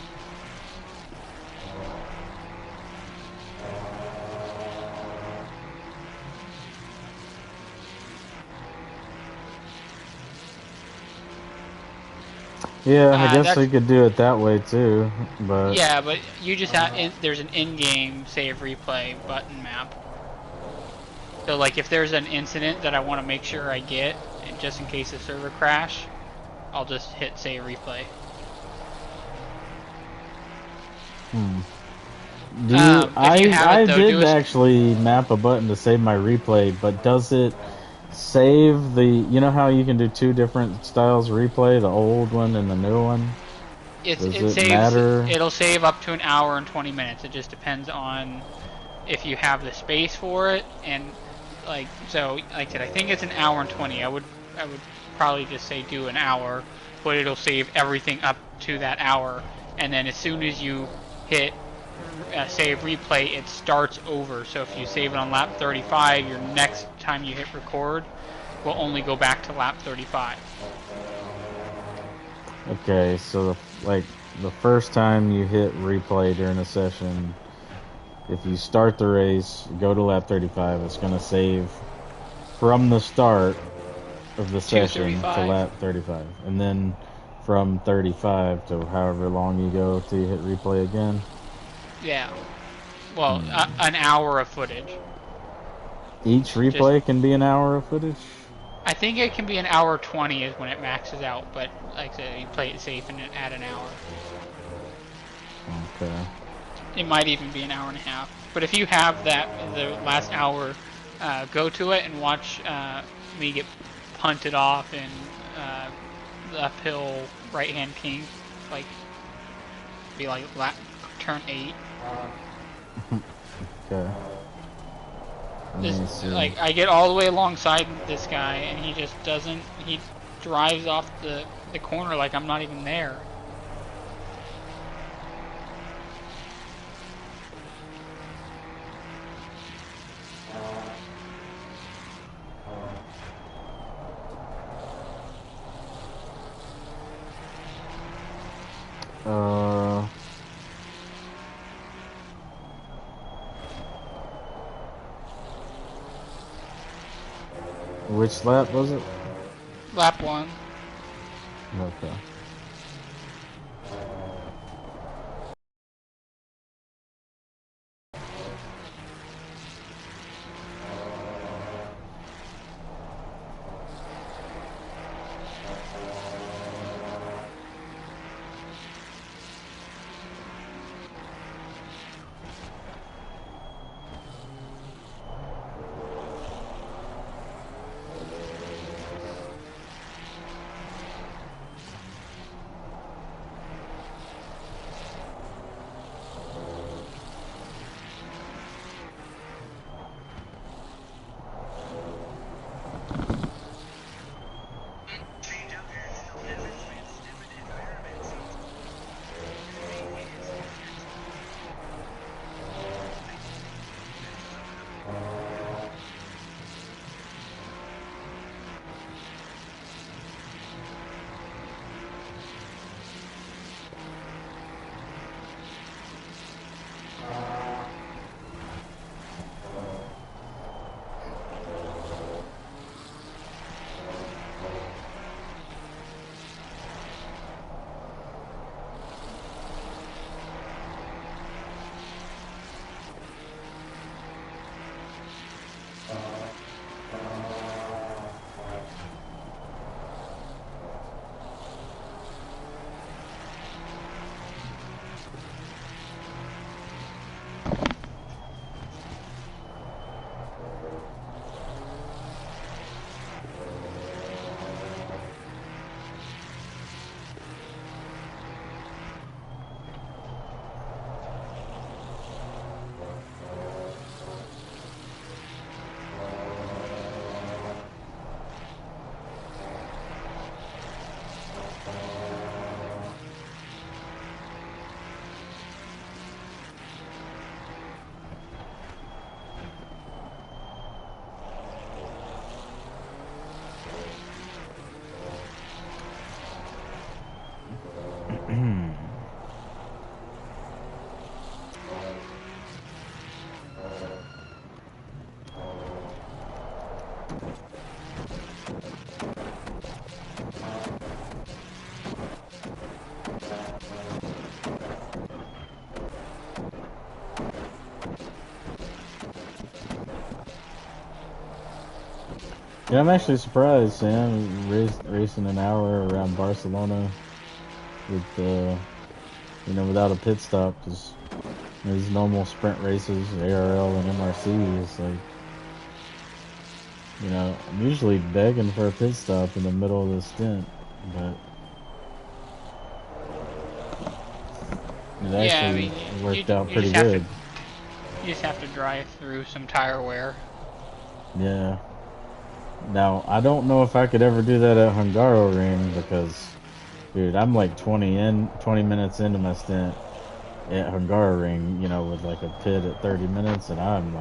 Speaker 2: Yeah, I guess we could do it that way too, but...
Speaker 5: Yeah, but you just have... there's an in-game save replay button map. So like if there's an incident that I want to make sure I get, and just in case the server crash, I'll just hit save replay.
Speaker 2: I did actually map a button to save my replay, but does it save the, you know how you can do 2 different styles of replay, the old one and the new one?
Speaker 5: It'll save up to an hour and 20 minutes. It just depends on if you have the space for it, and like I said, I think it's an hour and 20. I would probably just say do an hour, but it'll save everything up to that hour, and then as soon as you hit save replay, it starts over. So if you save it on lap 35, your next time you hit record will only go back to lap 35.
Speaker 2: Okay, so the first time you hit replay during a session, if you start the race, go to lap 35, it's going to save from the start of the session to lap 35. And then from 35 to however long you go till you hit replay again.
Speaker 5: Yeah. Well, an hour of footage.
Speaker 2: Each replay can be an hour of footage?
Speaker 5: I think it can be an hour 20 is when it maxes out, but like I said, you play it safe and add an hour.
Speaker 2: Okay.
Speaker 5: It might even be an hour and a half. But if you have the last hour, go to it and watch me get punted off in the uphill right-hand kink, like be like turn 8.
Speaker 2: Okay.
Speaker 5: Like I get all the way alongside this guy, and he just doesn't. He drives off the corner like I'm not even there.
Speaker 2: Which lap was it?
Speaker 5: Lap 1.
Speaker 2: Okay. Yeah, I'm actually surprised, Sam. Racing an hour around Barcelona with, without a pit stop, because these normal sprint races, ARL and MRC, is like, I'm usually begging for a pit stop in the middle of the stint, but it
Speaker 5: Yeah, I
Speaker 2: actually
Speaker 5: mean,
Speaker 2: worked out
Speaker 5: you
Speaker 2: pretty
Speaker 5: just have to
Speaker 2: good.
Speaker 5: drive through some tire wear.
Speaker 2: Yeah. Now, I don't know if I could ever do that at Hungaroring because, dude, I'm like 20 minutes into my stint at Hungaroring, with like a pit at 30 minutes, and I'm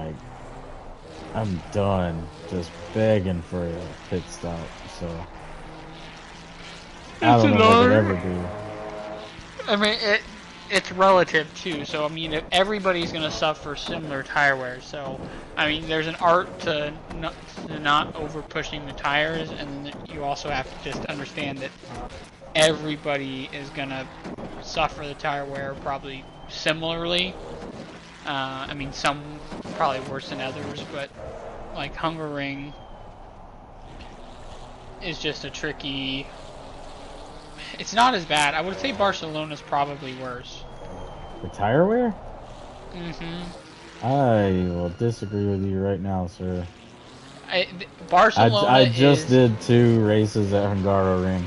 Speaker 2: done just begging for a pit stop. So I
Speaker 5: It's
Speaker 2: don't
Speaker 5: a
Speaker 2: know if I could
Speaker 5: lot.
Speaker 2: ever do.
Speaker 5: I mean, it's relative too. So I mean, if everybody's gonna suffer similar tire wear. So I mean, there's an art to not over pushing the tires, and you also have to just understand that everybody is gonna suffer the tire wear probably similarly. I mean, some probably worse than others, but like Hungaroring is just a tricky. It's not as bad. I would say Barcelona's probably worse.
Speaker 2: The tire wear?
Speaker 5: Mm-hmm.
Speaker 2: I will disagree with you right now, sir.
Speaker 5: Barcelona
Speaker 2: I just
Speaker 5: is.
Speaker 2: did 2 races at Hungaroring.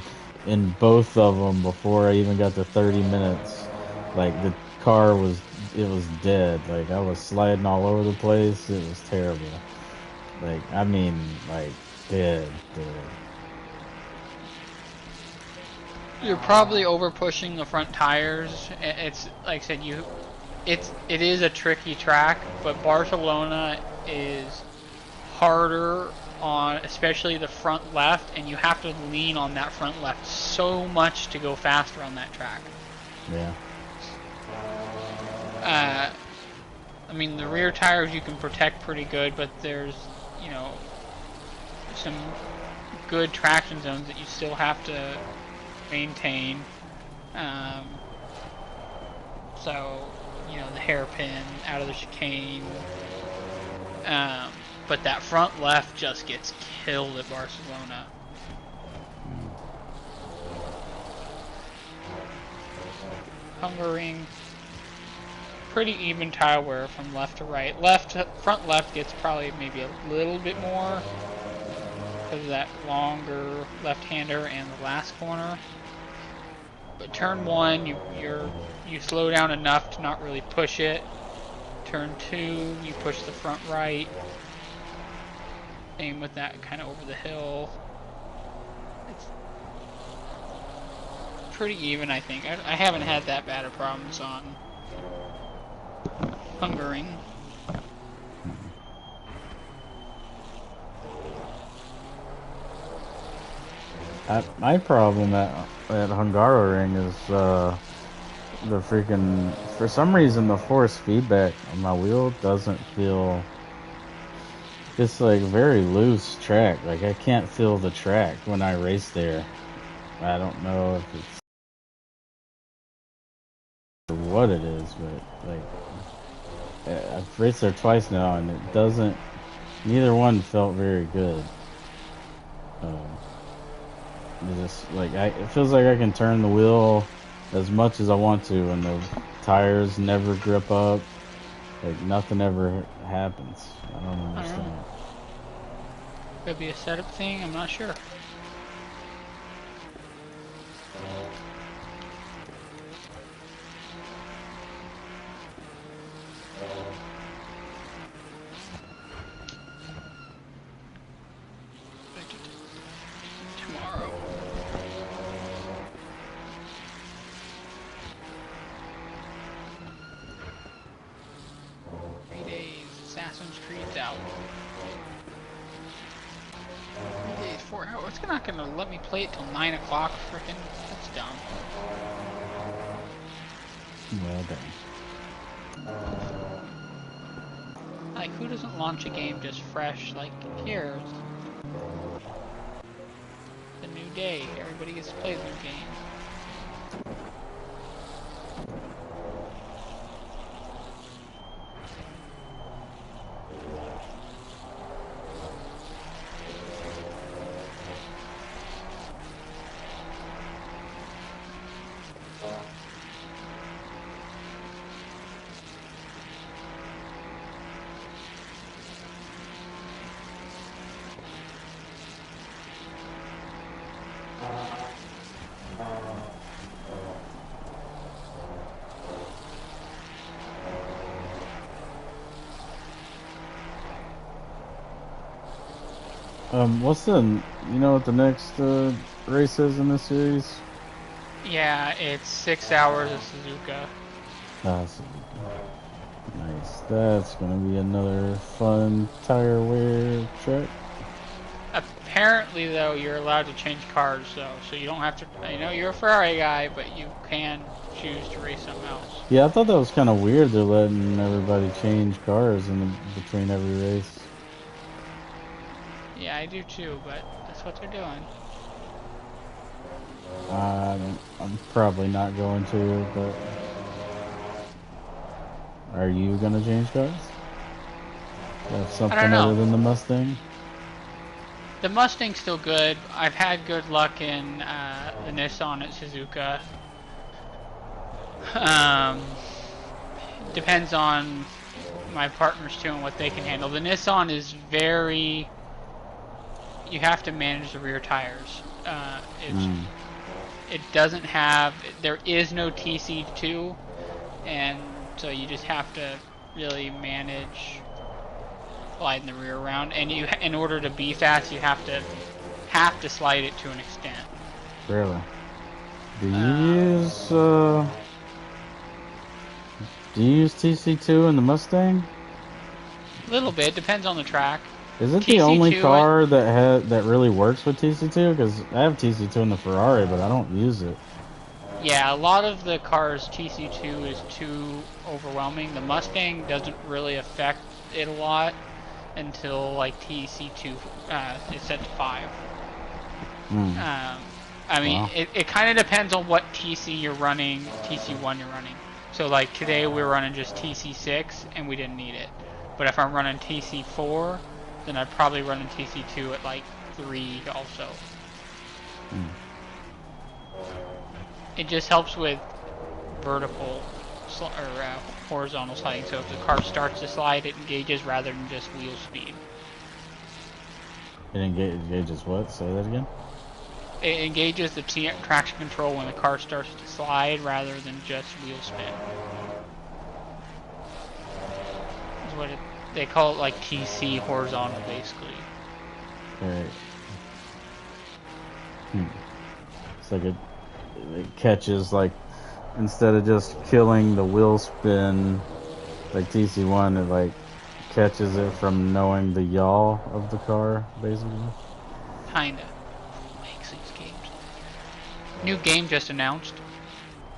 Speaker 2: In both of them, before I even got to 30 minutes, like the car it was dead. Like I was sliding all over the place. It was terrible. Like I mean, like dead.
Speaker 5: You're probably over pushing the front tires. It's like I said, it is a tricky track, but Barcelona is harder on especially the front left, and you have to lean on that front left so much to go faster on that track.
Speaker 2: Yeah.
Speaker 5: I mean, the rear tires you can protect pretty good, but there's, some good traction zones that you still have to maintain. So, the hairpin out of the chicane. But that front left just gets killed at Barcelona. Hungaroring, pretty even tire wear from left to right. Front left gets probably maybe a little bit more because of that longer left-hander and the last corner. But turn 1, you slow down enough to not really push it. Turn 2, you push the front right. Same with that kind of over the hill. It's pretty even, I think. I haven't had that bad of problems on Hungaroring.
Speaker 2: My problem at Hungaroring is the freaking, for some reason, the force feedback on my wheel doesn't feel. It's like very loose track. Like I can't feel the track when I race there. I don't know if it's what it is, but like I've raced there twice now, and it doesn't. Neither one felt very good. Just like it feels like I can turn the wheel as much as I want to, and the tires never grip up. Like nothing ever happens. I don't understand.
Speaker 5: Could be a setup thing. I'm not sure. Tomorrow. 3 days. Assassin's Creed's out. 3 days, 4 hours. It's not gonna let me play it till 9 o'clock. Frickin', that's dumb.
Speaker 2: Well done.
Speaker 5: Like, who doesn't launch a game just fresh? Like, here's the new day. Everybody gets to play the new game.
Speaker 2: What's the, you know what the next race is in this series?
Speaker 5: Yeah, it's 6 hours of Suzuka.
Speaker 2: Ah, Suzuka. Nice. That's gonna be another fun tire wear track.
Speaker 5: Apparently, though, you're allowed to change cars, though, so you don't have to. I know you're a Ferrari guy, but you can choose to race something else.
Speaker 2: Yeah, I thought that was kind of weird. They're letting everybody change cars between every race.
Speaker 5: Yeah, I do too, but that's what they're doing.
Speaker 2: I'm probably not going to, but are you gonna change cars? Have
Speaker 5: I don't
Speaker 2: something
Speaker 5: know.
Speaker 2: other than the Mustang?
Speaker 5: The Mustang's still good. I've had good luck in the Nissan at Suzuka. Depends on my partners too and what they can handle. The Nissan is very. You have to manage the rear tires. It doesn't have. There is no TC2, and so you just have to really manage sliding the rear around. And you, in order to be fast, you have to slide it to an extent.
Speaker 2: Really? Do you use TC2 in the Mustang?
Speaker 5: A little bit, depends on the track.
Speaker 2: Is it the only car that really works with TC2? Because I have TC2 in the Ferrari, but I don't use it.
Speaker 5: Yeah, a lot of the cars TC2 is too overwhelming. The Mustang doesn't really affect it a lot until like TC2 is set to 5. I mean, it kind of depends on what TC you're running, TC1 you're running. So like today we were running just TC6 and we didn't need it. But if I'm running TC4, then I'd probably run in TC2 at like 3 also. It just helps with vertical or horizontal sliding. So if the car starts to slide, it engages rather than just wheel speed.
Speaker 2: It engages what? Say that again?
Speaker 5: It engages the traction control when the car starts to slide rather than just wheel spin. That's what they call it, like TC horizontal, basically.
Speaker 2: Right. It's like it catches, like, instead of just killing the wheel spin like TC1, it like catches it from knowing the yaw of the car, basically.
Speaker 5: Kinda. Makes these games. New game just announced.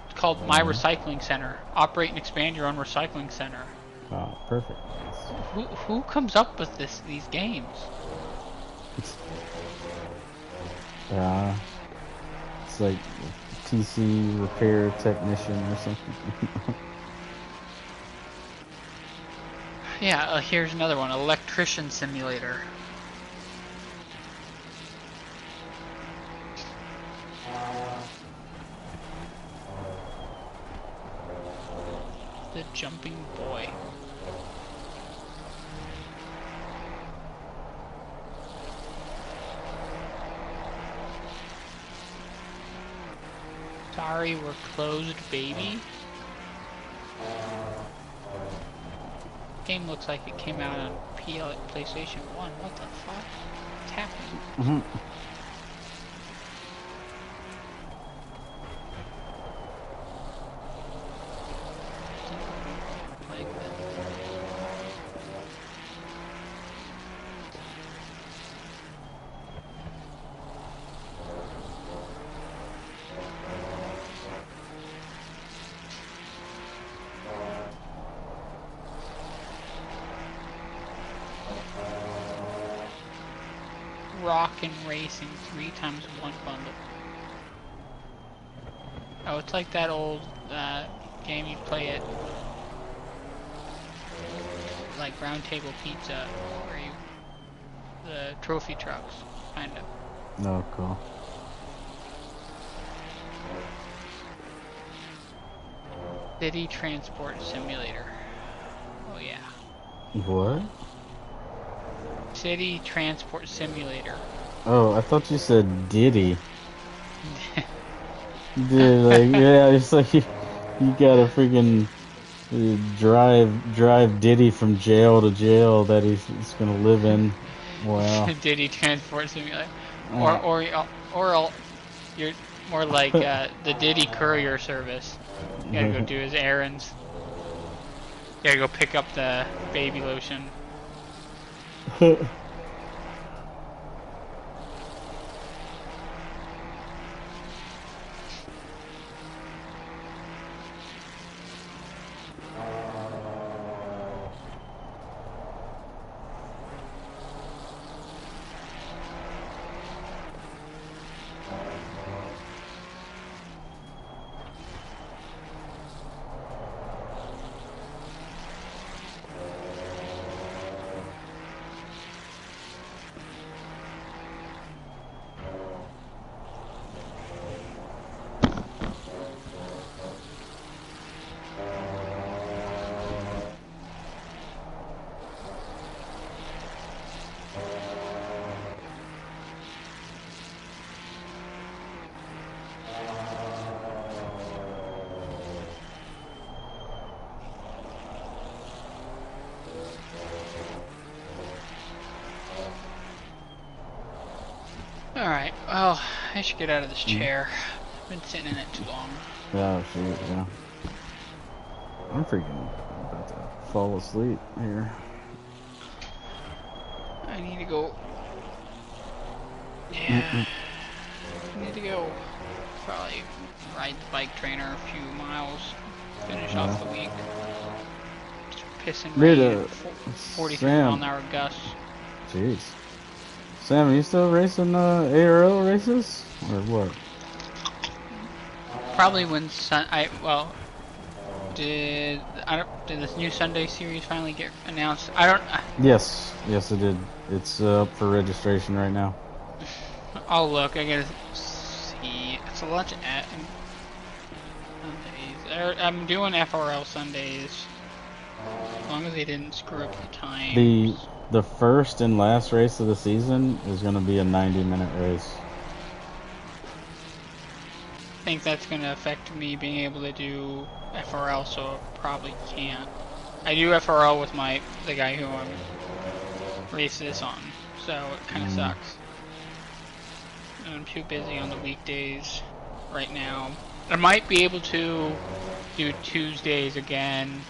Speaker 5: It's called My Recycling Center. Operate and expand your own recycling center.
Speaker 2: Oh, perfect.
Speaker 5: Who comes up with these games?
Speaker 2: It's like TC repair technician or something.
Speaker 5: Yeah, here's another one. Electrician simulator. The jumping boy. Sorry, we're closed, baby. Game looks like it came out on PlayStation 1. What the fuck? What's happening? Rock and Racing 3x1 bundle. Oh, it's like that old game you play at like Round Table Pizza, where the trophy trucks, kind of.
Speaker 2: Oh, cool.
Speaker 5: City Transport Simulator. Oh yeah.
Speaker 2: What?
Speaker 5: City Transport Simulator.
Speaker 2: Oh, I thought you said Diddy. Dude, like, yeah, it's like you gotta freaking drive Diddy from jail to jail that he's gonna live in. Wow.
Speaker 5: Diddy Transport Simulator.
Speaker 2: Uh,
Speaker 5: Or you're more like the Diddy Courier Service. You gotta go do his errands. You gotta go pick up the baby lotion. Alright, well, I should get out of this chair. I've been sitting in it too long.
Speaker 2: Oh, shoot, yeah. I'm freaking about to fall asleep here.
Speaker 5: I need to go. Yeah. I need to go. Probably ride the bike trainer a few miles. Finish off the week. Just pissing rain. 43 mile an hour gusts.
Speaker 2: Jeez. Sam, are you still racing ARL races? Or what?
Speaker 5: Probably when did this new Sunday series finally get announced? I don't.
Speaker 2: Yes, it did. It's up for registration right now.
Speaker 5: I'll look. I gotta see. It's a lot of Sundays. I'm doing FRL Sundays. As long as they didn't screw up the time.
Speaker 2: The first and last race of the season is going to be a 90-minute race.
Speaker 5: I think that's going to affect me being able to do FRL, so I probably can't. I do FRL with the guy who I'm racing this on, so it kind of sucks. And I'm too busy on the weekdays right now. I might be able to do Tuesdays again,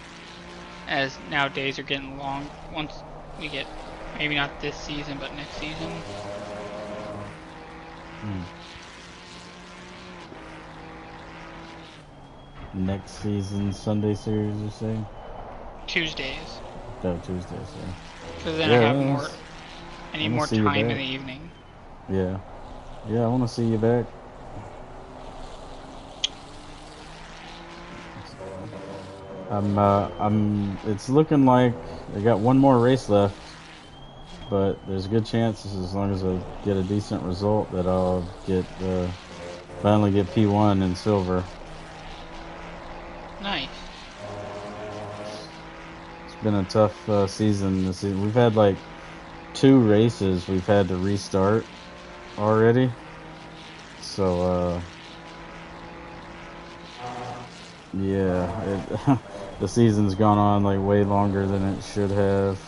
Speaker 5: as now days are getting long. Once we get, maybe not this season, but next season.
Speaker 2: Next season Sunday series, you're saying?
Speaker 5: Tuesdays.
Speaker 2: Oh, Tuesdays, yeah.
Speaker 5: Because then I have more. I need more time in the evening.
Speaker 2: Yeah. Yeah, I want to see you back. It's looking like I got one more race left, but there's a good chance, as long as I get a decent result, that I'll finally get P1 in silver.
Speaker 5: Nice.
Speaker 2: It's been a tough season this season. We've had like 2 races we've had to restart already. So, yeah, the season's gone on like way longer than it should have.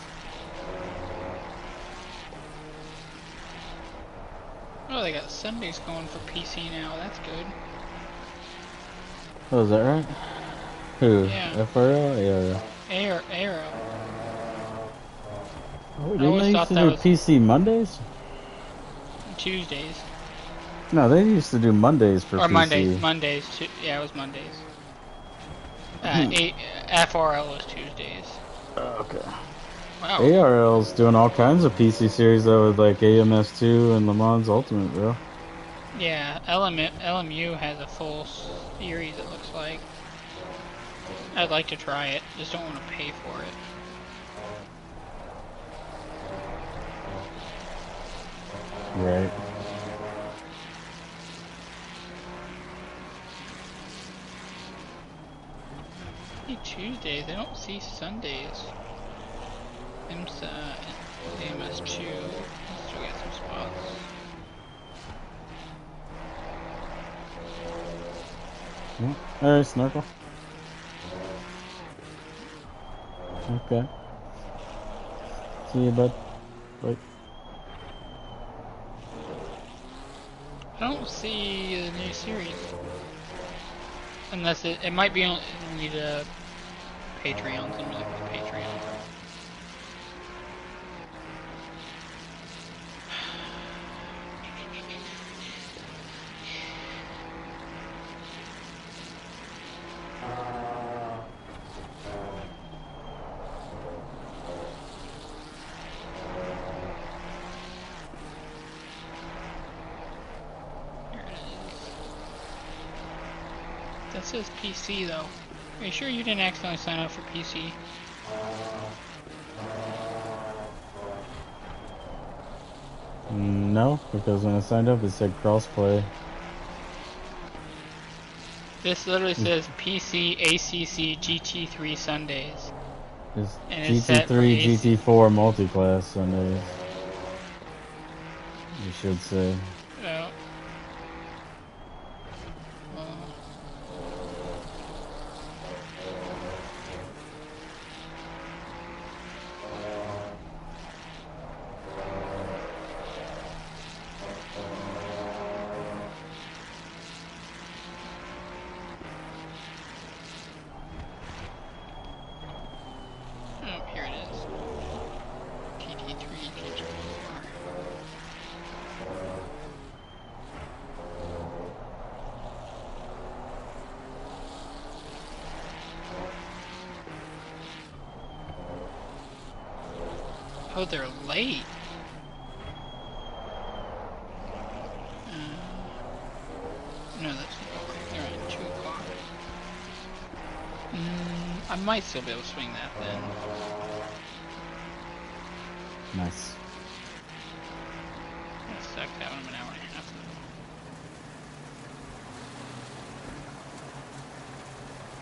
Speaker 5: Oh, they got Sundays going for PC now. That's good.
Speaker 2: Oh, is that right? Who?
Speaker 5: Yeah.
Speaker 2: FRL? Yeah.
Speaker 5: Arrow.
Speaker 2: Oh, didn't they used to do PC Mondays?
Speaker 5: Tuesdays.
Speaker 2: No, they used to do Mondays for PC.
Speaker 5: Mondays. Yeah, it was Mondays. FRL was Tuesdays.
Speaker 2: Okay.
Speaker 5: Wow.
Speaker 2: ARL's doing all kinds of PC series though, with like AMS2 and Le Mans Ultimate, bro.
Speaker 5: Yeah, LMU has a full series, it looks like. I'd like to try it, just don't want to pay for it.
Speaker 2: Right.
Speaker 5: See Tuesdays, I don't see Sundays. IMSA, AMS2, still get some spots.
Speaker 2: Alright, Snorkel. Okay. See you, bud. Bye.
Speaker 5: I don't see the new series. Unless it might be on the Patreon. Let me look at the Patreon. That says PC though. Are you sure you didn't accidentally sign up for PC?
Speaker 2: No, because when I signed up it said crossplay.
Speaker 5: This literally says PC ACC GT3 Sundays.
Speaker 2: It's
Speaker 5: And it's set for
Speaker 2: GT3, GT4 multi-class Sundays. You should say.
Speaker 5: Oh. Oh, here it is. GT3, GT4. Oh, they're late. No, that's okay. They're at 2 o'clock. I might still be able to swing that then.
Speaker 2: Nice.
Speaker 5: That sucks having them an hour and a half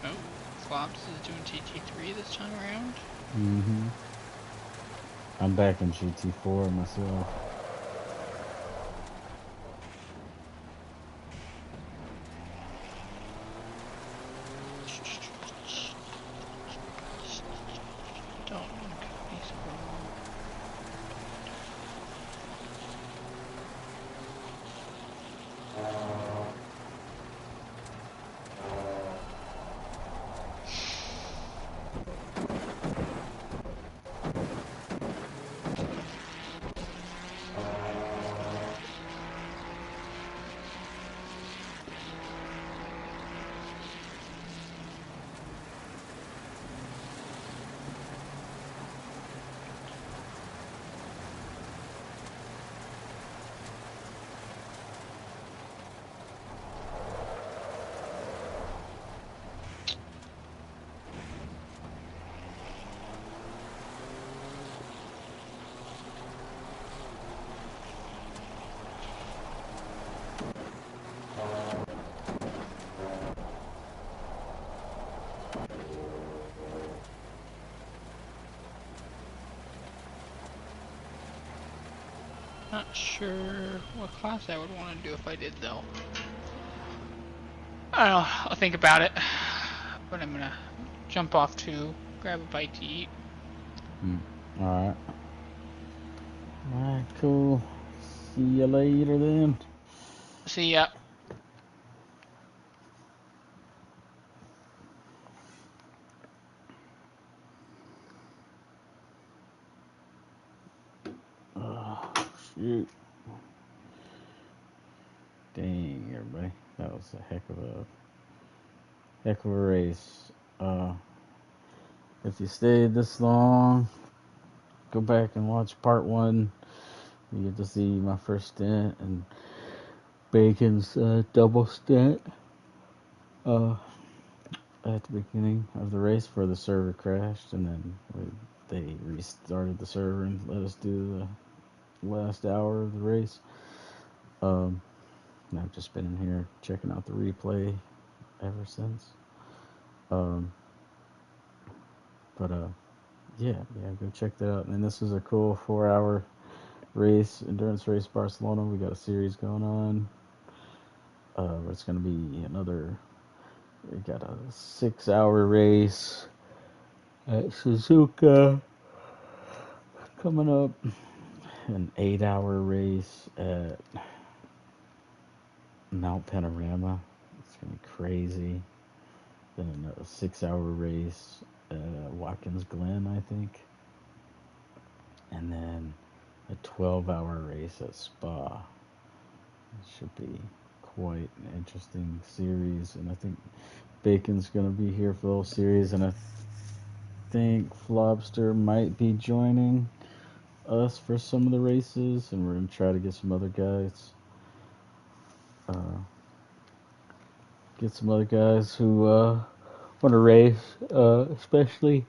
Speaker 5: though. Oh, Flops is doing GT3 this time around.
Speaker 2: I'm back in GT4 myself.
Speaker 5: Not sure what class I would want to do if I did though. I don't know, I'll think about it. But I'm gonna jump off to grab a bite to eat.
Speaker 2: Alright. Alright, cool. See you later then.
Speaker 5: See ya.
Speaker 2: Shoot. Dang, everybody. That was a heck of a race. If you stayed this long, go back and watch part 1. You get to see my first stint and Bacon's double stint at the beginning of the race where the server crashed, and then they restarted the server and let us do the last hour of the race. And I've just been in here checking out the replay ever since. Yeah, go check that out. And this is a cool 4-hour race, endurance race, Barcelona. We got a series going on. It's going to be we got a 6-hour race at Suzuka coming up, an 8-hour race at Mount Panorama. It's gonna be crazy. Then a 6-hour race at Watkins Glen, I think, and then a 12-hour race at Spa. It should be quite an interesting series, and I think Bacon's gonna be here for the whole series, and I think Flobster might be joining us for some of the races, and we're gonna try to get some other guys. Who want to race, especially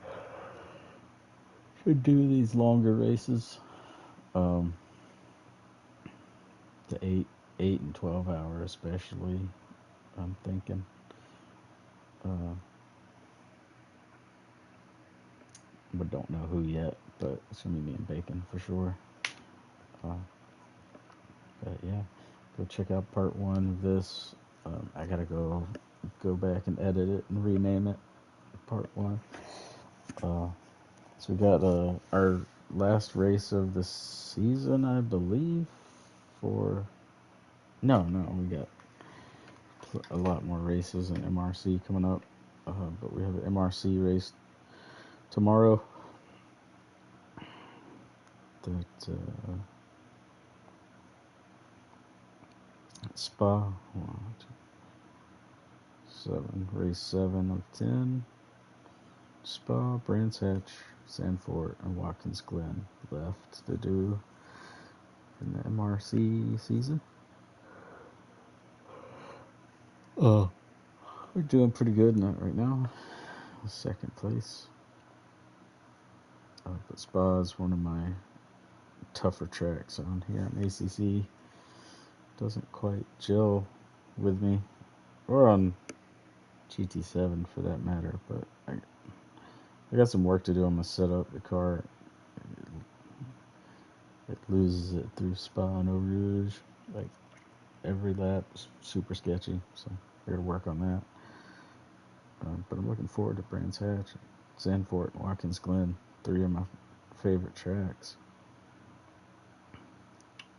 Speaker 2: should do these longer races. The 8 and 12 hour, especially. I'm thinking. But don't know who yet. But it's gonna be me and Bacon for sure. But yeah, go check out part 1 of this. I gotta go back and edit it and rename it. Part 1. So we got our last race of the season, I believe. No, we got a lot more races in MRC coming up. But we have an MRC race tomorrow. That Spa. 7, race 7 of 10. Spa, Brands Hatch, Sandford, and Watkins Glen left to do in the MRC season. We're doing pretty good in that right now. 2nd place. But Spa is one of my tougher tracks on here on ACC. Doesn't quite gel with me, or on GT7 for that matter. But I got some work to do on my setup. The car, it loses it through Spa and Eau Rouge, like every lap. Super sketchy, so I gotta work on that. But I'm looking forward to Brands Hatch, Sandford, and Watkins Glen, 3 of my favorite tracks.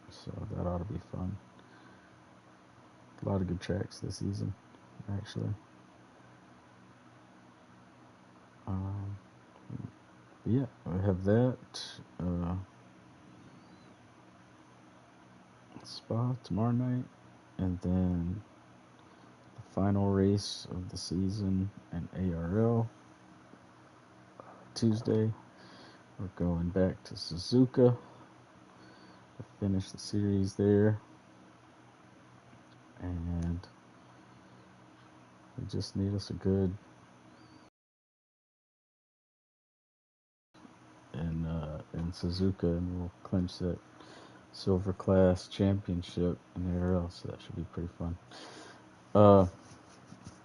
Speaker 2: So that ought to be fun. A lot of good tracks this season, actually. Yeah, I have that. Spa tomorrow night, and then the final race of the season in ARL Tuesday. We're going back to Suzuka to finish the series there, and we just need us a good in Suzuka, and we'll clinch that silver class championship in ARL, so that should be pretty fun. But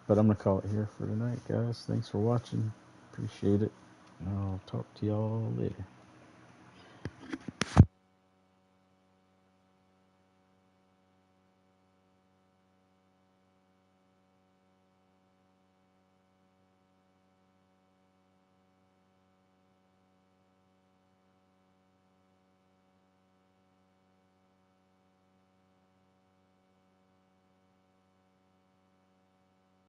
Speaker 2: I'm gonna call it here for tonight, guys. Thanks for watching. Appreciate it. And I'll talk to y'all later.